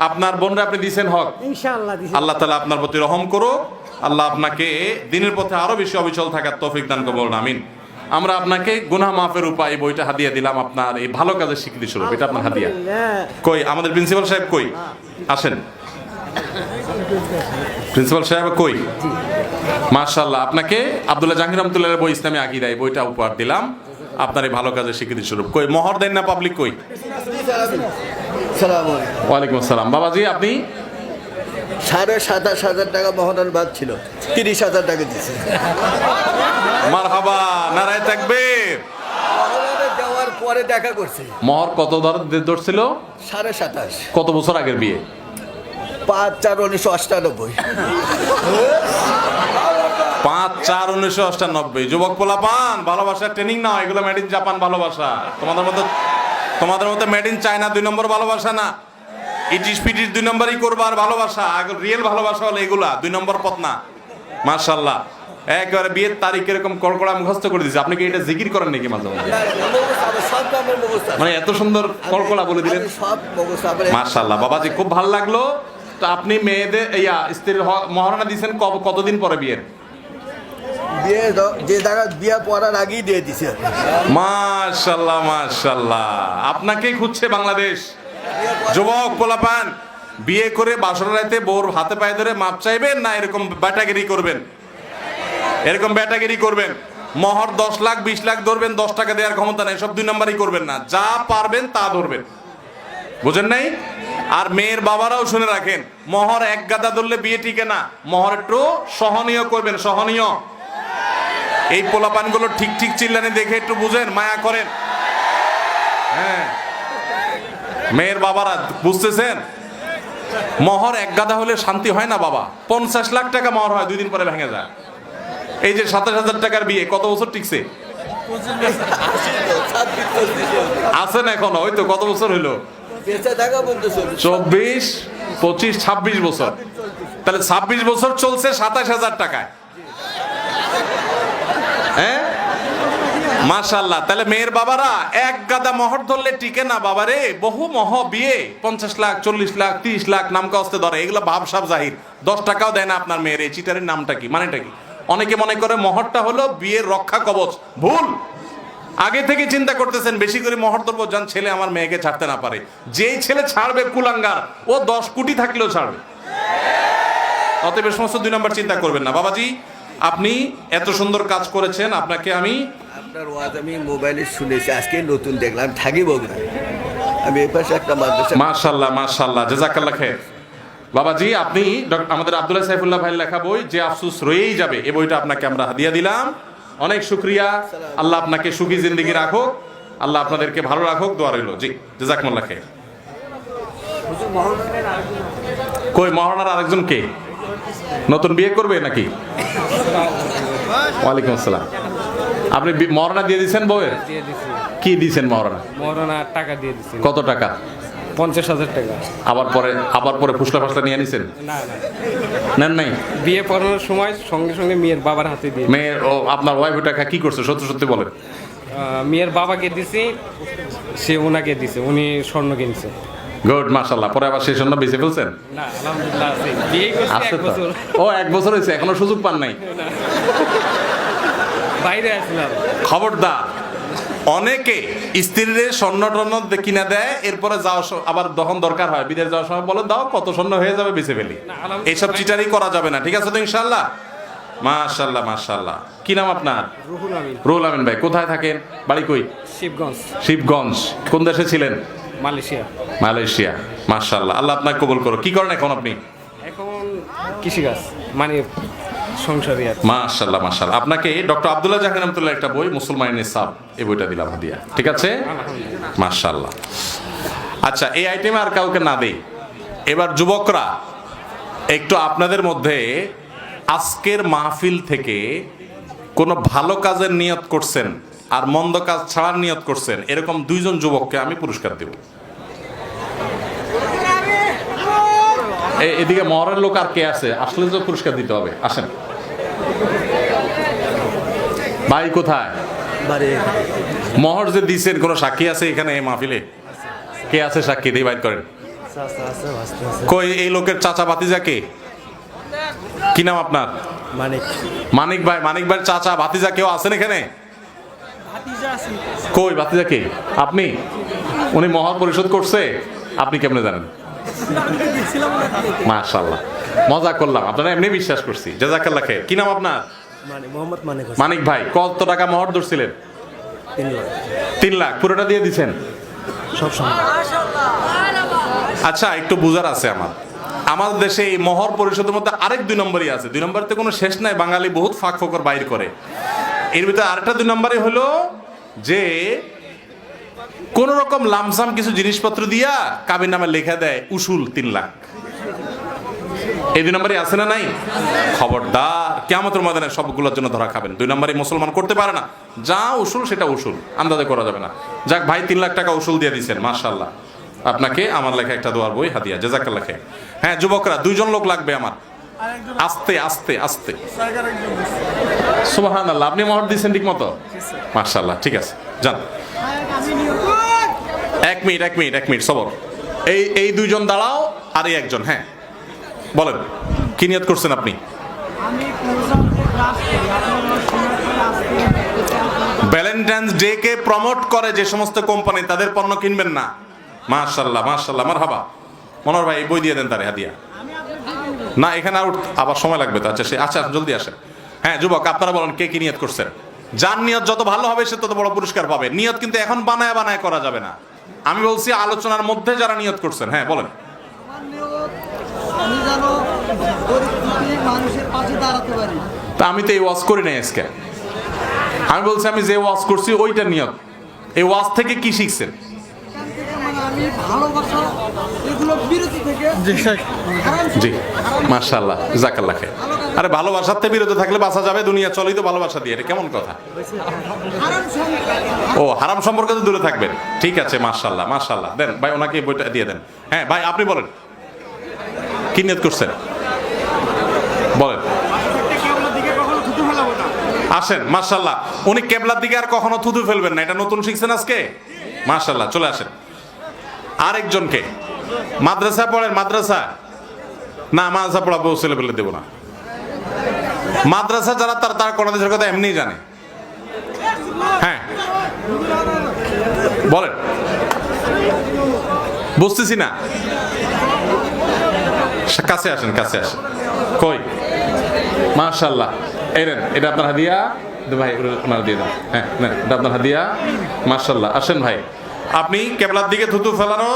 A: আপনার বোনরা আপনি দিয়েছেন হক,
C: ইনশাআল্লাহ দিছি।
A: আল্লাহ তাআলা আপনার প্রতি রহম করুক। আল্লাহ আপনাকে দিনের পথে আরো বেশি অবিচল থাকার তৌফিক দান করুন, আমিন। আমরা আপনাকে গুনাহ মাফের উপায় বইটা হাদিয়া দিলাম, আপনার এই ভালো কাজের স্বীকৃতি স্বরূপ, এটা আপনার হাদিয়া। কই আমাদের প্রিন্সিপাল সাহেব কই? আসেন, প্রিন্সিপাল সাহেব কই? মাশাআল্লাহ, আপনাকে আব্দুল্লাহ জাহাঙ্গীর রহমাতুল্লাহর বই ইসলামী আকীদা, এই বইটা উপহার দিলাম আপনার এই ভালো কাজের স্বীকৃতি স্বরূপ। কই মোহর দেন না পাবলিক? কই? ওয়ালাইকুম আসসালাম। বাবাজি, আপনি
D: 27,500 টাকা মহরণ বাদ ছিল, 30,000 টাকা দিয়েছে।
A: মারহাবা, নারায়ে তাকবীর।
D: মহরণে দেওয়ার পরে দেখা করছে।
A: মোহর কত ধরছিল?
D: 27,500।
A: কত বছর আগের বিয়ে?
D: 5/4/1998।
A: 5/4/1998। যুবক পোলাপান, ভালোবাসার ট্রেনিং নাও, এগুলো মেড ইন জাপান ভালোবাসা। তোমাদের মতো মেড ইন চায়না 2 নম্বর ভালোবাসা না। ইটিস পিটিস 2 নম্বরই করবার ভালোবাসা। রিয়েল ভালোবাসা হলো এগুলা, 2 নম্বর পথ না। মাশাআল্লাহ, একবারে বিয়ের তারিখ এরকম কড়কড়া মুখস্থ করে দিয়েছে। আপনি কি এটা জিকির করেন নাকি মাঝে মাঝে? মানে এত সুন্দর কড়কড়া বলে দিলেন, মাশাআল্লাহ। বাবাজি, খুব ভালো লাগলো। তো আপনি মেয়েদের স্ত্রীর মহারণা দিয়েছেন কতদিন পরে বিয়ের?
D: বিয়ে যে জায়গা বিয়ে পড়ার আগেই দিয়ে দিছে।
A: মাশাআল্লাহ মাশাআল্লাহ, আপনাকেই খুঁজছে বাংলাদেশ। যুবক পোলাপান, বিয়ে করে বাসর রাতে বউর হাতে পায়ে ধরে মাপ চাইবেন না এরকম ব্যাটাগিরি করবেন? এরকম ব্যাটাগিরি করবেন। মোহর 10 লাখ 20 লাখ ধরবেন, 10 টাকা দেওয়ার ক্ষমতা নাই, সব 2 নম্বরই করবেন না। যা পারবেন তা ধরবেন, বুঝেন নাই? আর মেয়ের বাবারাও শুনে রাখেন, মোহর 1 গাদা ধরলে বিয়ে টিকে না। মোহর একটু সহনীয় করবেন, সহনীয়। এই পোলাপানগুলো ঠিক ঠিক চিল্লানি দেখে একটু বুঝেন, মায়া করেন। হ্যাঁ, মেয়ের বাবারা বুঝতেছেন, মোহর 1 গাদা হলে শান্তি হয় না বাবা। 50 লাখ টাকা মোহর হয়, 2 দিন পরে ভেঙে যায়। এই যে 27,000 টাকার বিয়ে কত বছর টিকছে? আছেন এখনো? ওই তো কত বছর হইলো? 24, 25, 26 বছর। তাহলে 26 বছর চলছে 27,000 টাকায়। হ্যাঁ, মাশাআল্লাহ। তাহলে মেয়ের বাবারা 1 গাদা মোহর ধরলে টিকে না বাবারে। বহু মোহ বিয়ে 50 লাখ 40 লাখ 30 লাখ নাম কাস্তে ধরে, এগুলো ভাবসাব জাহির। 10 টাকাও দেয় না আপনার মেয়ের। এই চিটারের নামটা কি, মানেটা কি? অনেকে মনে করে মোহরটা হলো বিয়ের রক্ষা কবচ। ভুল। আগে থেকে চিন্তা করতেছেন বেশি করে মোহর ধরবো, যান ছেলে আমার মেয়েকে ছাড়তে না পারে। যেই ছেলে ছাড়বে কুলাঙ্গার, ও 10 কোটি থাকলেও ছাড়বে। অতএব এই সমস্ত 2 নম্বর চিন্তা করবেন না। বাবাজি, আপনি এত সুন্দর কাজ করেছেন, আপনাকে আমি
D: আপনার ওয়াজ আমি মোবাইলে শুনেছি, আজকে নতুন দেখলাম। থাকি বগুড়া, আমি এই পাশে একটা মাদ্রাসা।
A: মাশাআল্লাহ মাশাআল্লাহ, জাযাকাল্লাহ খাইর। বাবাজি আপনি আমাদের আব্দুল্লাহ সাইফুল্লাহ ভাইয়ের লেখা বই যে আফসোস রয়েই যাবে, এই বইটা আপনাকে আমরা হাদিয়া দিলাম। অনেক শুকরিয়া। আল্লাহ আপনাকে সুখী জিন্দেগি রাখুক, আল্লাহ আপনাদেরকে ভালো রাখুক, দোয়া রইল। জি, জাযাকুমুল্লাহ খাইর। কই মহারণার আরেকজন কে? নতুন বিয়ে করবে নাকি? ওয়ালাইকুম আসসালাম। আপনি মহারণা দিয়ে দিচ্ছেন বউয়ের?
B: দিয়ে দিছি।
A: কি দিয়েছেন মহারণা?
B: মরনা টাকা দিয়ে দিছি।
A: কত টাকা?
B: 50,000 টাকা।
A: আবার পরে ফুসলা ফাসলা নিয়ে নিছেন?
B: না না,
A: নেন নাই?
B: বিয়ে পড়ানোর সময় সঙ্গে সঙ্গে মেয়ের বাবার হাতে দিয়ে
A: মেয়ের ও আপনার ওয়াইফ টাকা কি করছে সত্যি সত্যি বলেন?
B: মেয়ের বাবাকে দিছি, সে ওনাকে দিছে, উনি স্বর্ণ কিনছে।
A: গুড, মাশাআল্লাহ। পরে আবার সেই জন্য বেঁচে ফেলছেন?
B: না আলহামদুলিল্লাহ আছে, বিয়ে করছে
A: আছে
B: 1
A: তো।
B: বছর।
A: ও 1 বছর হয়েছে, এখনো সুযোগ পান নাই?
B: বাইরে আসলাম।
A: খবরদার, অনেকে স্ত্রীরে স্বর্ণ টর্ণ কিনা দেয়, এরপরে যাওয়ার আবার যখন দরকার হয় বিদেশ যাওয়ার সময় বলে দাও কত স্বর্ণ হয়ে যাবে বেঁচে ফেলি। এইসব চিটারি করা যাবে না, ঠিক আছে তো ইনশাআল্লাহ? মাশাআল্লাহ মাশাআল্লাহ। কি নাম আপনার?
B: রুহুল আমিন।
A: রুহুল আমিন ভাই, কোথায় থাকেন? বাড়ি কই?
B: শিবগঞ্জ।
A: শিবগঞ্জ। কোন দেশে ছিলেন?
B: মালয়েশিয়া।
A: মালয়েশিয়া। মাশাআল্লাহ, আল্লাহ আপনাকে কবুল করো। কি করেন এখন আপনি?
B: এখন কৃষিকাজ, মানে সংসারী আর কি।
A: মাশাআল্লাহ মাশাআল্লাহ। আপনাকে ডক্টর আব্দুল্লাহ জাহাঙ্গীর রহমাতুল্লাহ একটা বই মুসলমানের নিসাব, এই বইটা দিলাম হাদিয়া, ঠিক আছে? মাশাআল্লাহ। আচ্ছা, এই আইটেমে আর কাউকে না দেই। এবার যুবকরা একটু আপনাদের মধ্যে আজকের মাহফিল থেকে কোনো ভালো কাজের নিয়ত করছেন আর মন্দ কাজ ছাড়ার নিয়ত করছেন, এরকম 2 জন যুবককে আমি পুরস্কার দেব। এদিকে মহরের লোক আর কে আছে? আসলে তো পুরস্কার দিতে হবে, আসেন। ভাই কোথায়? মহর যে দিচ্ছেন কোন সাক্ষী আছে এখানে এই মাহফিলে? কে আছে সাক্ষী? দিয়ে বাইর করেন। কই এই লোকের চাচা ভাতিজা কে? কি নাম আপনার?
C: মানিক।
A: মানিক ভাই। মানিক ভাই চাচা ভাতিজা কেউ আছেন এখানে? কই ভাতিজা কে? আপনি? উনি মহর পরিশোধ করছে, আপনি কেমনে জানেন? মাশাআল্লাহ, মজা করলাম, আপনারা এমনি বিশ্বাস করছি। জাযাকাল্লাহ খাইর। কি নাম আপনার?
C: মোহাম্মদ মানিক।
A: মানিক ভাই, কত টাকা মহর ধরছিলেন?
C: 3 লাখ।
A: 3 লাখ পুরোটা দিয়ে দিছেন?
C: সব সম্ভব।
A: আচ্ছা, একটু বুঝার আছে আমার দেশে এই মহর পরিশোধের মধ্যে আরেক 2 নম্বরই আছে। 2 নম্বরতে কোনো শেষ নাই, বাঙালি বহুত ফাঁক ফোকর বাইর করে। এর ভিতরে আরেকটা 2 নম্বরই হলো যে কোন রকম লামসাম কিছু জিনিসপত্র দিয়া কাবির নামে লেখা দেয় উসুল 3 লাখ। এই 2 নম্বরই আছে না নাই? খবরদার, কিয়ামতের ময়দানে সবগুলোর জন্য ধরা খাবেন। 2 নম্বরই মুসলমান করতে পারে না। যা উসুল সেটা উসুল, আন্দাজে করা যাবে না। যাক ভাই, 3 লাখ টাকা উসুল দিয়ে দিচ্ছেন, মাশাআল্লাহ। আপনাকে আমার লেখা একটা দোয়ার বই হাদিয়া, জাযাকাল্লাহ খাইর। হ্যাঁ যুবকরা, 2 জন লোক লাগবে আমার। আস্তে আস্তে আস্তে। সুবহানাল্লাহ, আপনি মহর দিচ্ছেন ঠিক মতো? মাশাআল্লাহ, ঠিক আছে, যান। 1 মিনিট সবর। এই 2 জন দাঁড়াও, আর এই একজন। হ্যাঁ বলেন, কি নিয়ত করছেন আপনি? ভ্যালেন্টাইন্স ডে কে প্রমোট করে যে সমস্ত কোম্পানি, তাদের পণ্য কিনবেন না। মাশাআল্লাহ মাশাআল্লাহ, মারহাবা। মনোহর ভাই, বই দিয়ে দেন তারে হাদিয়া। না, এখানে আবার সময় লাগবে তো। আচ্ছা জলদি আসেন। হ্যাঁ যুবক, আপনারা বলেন কে কি নিয়ত করছেন? যার নিয়ত যত ভালো হবে সে তত বড় পুরস্কার পাবে। নিয়ত কিন্তু এখন বানায় বানায় করা যাবে না। আমি বলছি আলোচনার মধ্যে যারা নিয়ত করছেন। হ্যাঁ বলেন।
D: আমি যেন গরিব মানুষের পাশে দাঁড়াতে পারি।
A: তা আমি তো এই ওয়াজ করি নাই আজকে। আমি বলছি আমি যে ওয়াজ করছি ওইটা নিয়ত। এই ওয়াজ থেকে কি শিখছেন?
D: আমি ভালোবাসা এগুলো বিরতি থেকে
A: জি মাশাআল্লাহ, জাযাকাল্লাহ খাইর। আরে ভালোবাসাতে বিরত থাকলে বাঁচা যাবে, দুনিয়া চলেই তো ভালোবাসা দিয়ে। এটা কেমন কথা? ও, হারাম সম্পর্কে তো দূরে থাকবেন। ঠিক আছে, মাশাআল্লাহ মাশাআল্লাহ। দেন ভাই, ওনাকে বইটা দিয়ে দেন। হ্যাঁ ভাই, আপনি বলেন কি নিয়ত করছেন, বলেন। আসেন, মাশাআল্লাহ। উনি কেবলার দিকে আর কখনো থুতু ফেলবেন না, এটা নতুন শিখছেন আজকে। মাশাআল্লাহ, চলে আসেন। আরেকজনকে, মাদ্রাসা পড়েন? মাদ্রাসা না, মাদ্রাসা পড়া বউ ছেলে পেলে দেবো না। মাদ্রাসা যারা তারা কোন দেশের কথা এমনি জানে। হ্যাঁ বলেন, বুঝতেছি না। কাছে আসেন, কাছে আসেন। কই? মাশাআল্লাহ, এই নেন, এটা আপনার হাদিয়া। ভাই ওনার দিয়ে দেন। হ্যাঁ নেন, এটা আপনার হাদিয়া। মাশাআল্লাহ, আসেন ভাই। আপনি কেবলার দিকে থুতু ফেলানো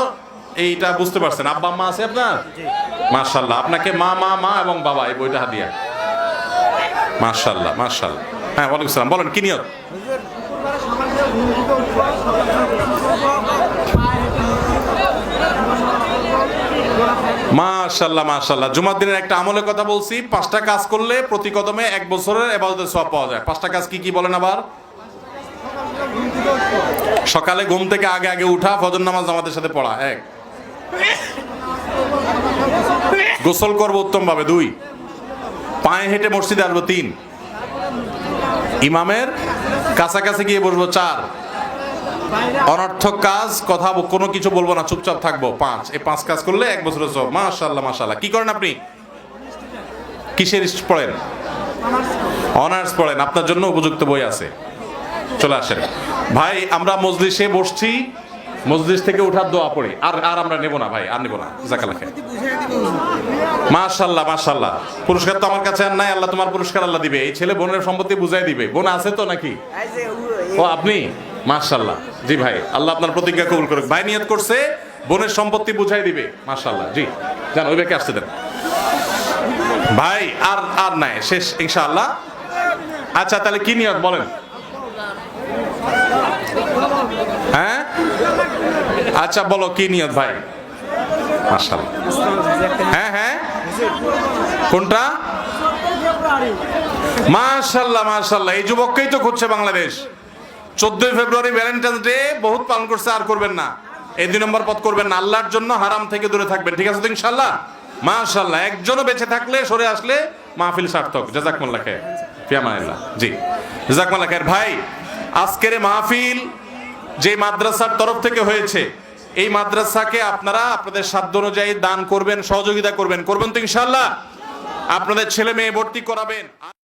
A: এইটা বুঝতে পারছেন? আব্বা আম্মা আছে আপনার? মাশাআল্লাহ, আপনাকে মা মা মা এবং বাবা এই বইটা হাদিয়া। মাশাআল্লাহ মাশাআল্লাহ। হ্যাঁ, ওয়ালাইকুম সালাম। বলেন কি নিয়ত? মাশাআল্লাহ মাশাআল্লাহ। জুমার দিনের একটা আমলের কথা বলছি, 5টা কাজ করলে প্রতি কদমে 1 বছরের ইবাদতের সওয়াব পাওয়া যায়। 5টা কাজ কি কি বলেন আবার? সকালে ঘুম থেকে আগে আগে উঠা, ফজর নামাজ জামাতের সাথে পড়া 1, গোসল করব উত্তম ভাবে 2, পায়ে হেঁটে মসজিদে আসবো 3, ইমামের কাছাকাছি গিয়ে বসবো 4, অনর্থক কাজ কথা কোনো কিছু বলবো না, চুপচাপ থাকবো 5। এই 5 কাজ করলে 1 বছরের সওয়াব। মাশাআল্লাহ মাশাআল্লাহ। কি করেন আপনি? কিসের পড়েন? অনার্স পড়েন। আপনার জন্য উপযুক্ত বই আছে, চলে আসেন ভাই। আমরা মজলিসে বসছি, মজলিস থেকে উঠার দোয়া পড়ি। আর আমরা নেব না ভাই, আর নেব না। জাকাল্লাহ খায়। মাশাআল্লাহ মাশাআল্লাহ। পুরস্কার তো আমার কাছে আর নাই, আল্লাহ তোমার পুরস্কার আল্লাহ দিবে। এই ছেলে বোনের সম্পত্তি বুঝাই দিবে। বোন আছে তো নাকি? ও আপনি? মাশাআল্লাহ। জি ভাই, আল্লাহ আপনার প্রতিজ্ঞা কবুল করুক। ভাই নিয়ত করছে বোনের সম্পত্তি বুঝাই দিবে। মাশাআল্লাহ। জি জান, ওই ব্যাকে আসতে দেন ভাই। আর নাই, শেষ ইনশাআল্লাহ। আচ্ছা তাহলে কি নিয়ত বলেন? হ্যাঁ আচ্ছা বলো কি নিয়ত ভাই? মাশাআল্লাহ। হ্যাঁ হ্যাঁ, কোনটা? মাশাআল্লাহ মাশাআল্লাহ। এই যুবককেই তো খুঁজছে বাংলাদেশ। 14 ফেব্রুয়ারি ভ্যালেন্টাইন্স ডে বহুত পালন করছে, আর করবেন না। এই 2 নম্বর পথ করবেন না। আল্লাহর জন্য হারাম থেকে দূরে থাকবেন, ঠিক আছে তো ইনশাআল্লাহ? মাশাআল্লাহ। একজনও বেঁচে থাকলে সরে আসলে মাহফিল সার্থক। জাযাকুমুল্লাহ খায়র, ফি আমানিল্লাহ। জি জাযাকুমুল্লাহ খায়র। ভাই আজকের মাহফিল যে মাদ্রাসার তরফ থেকে হয়েছে, এই মাদ্রাসাকে আপনারা আপনাদের সাধ্য অনুযায়ী দান করবেন, সহযোগিতা করবেন তো ইনশাআল্লাহ? আপনাদের ছেলে মেয়ে ভর্তি করাবেন।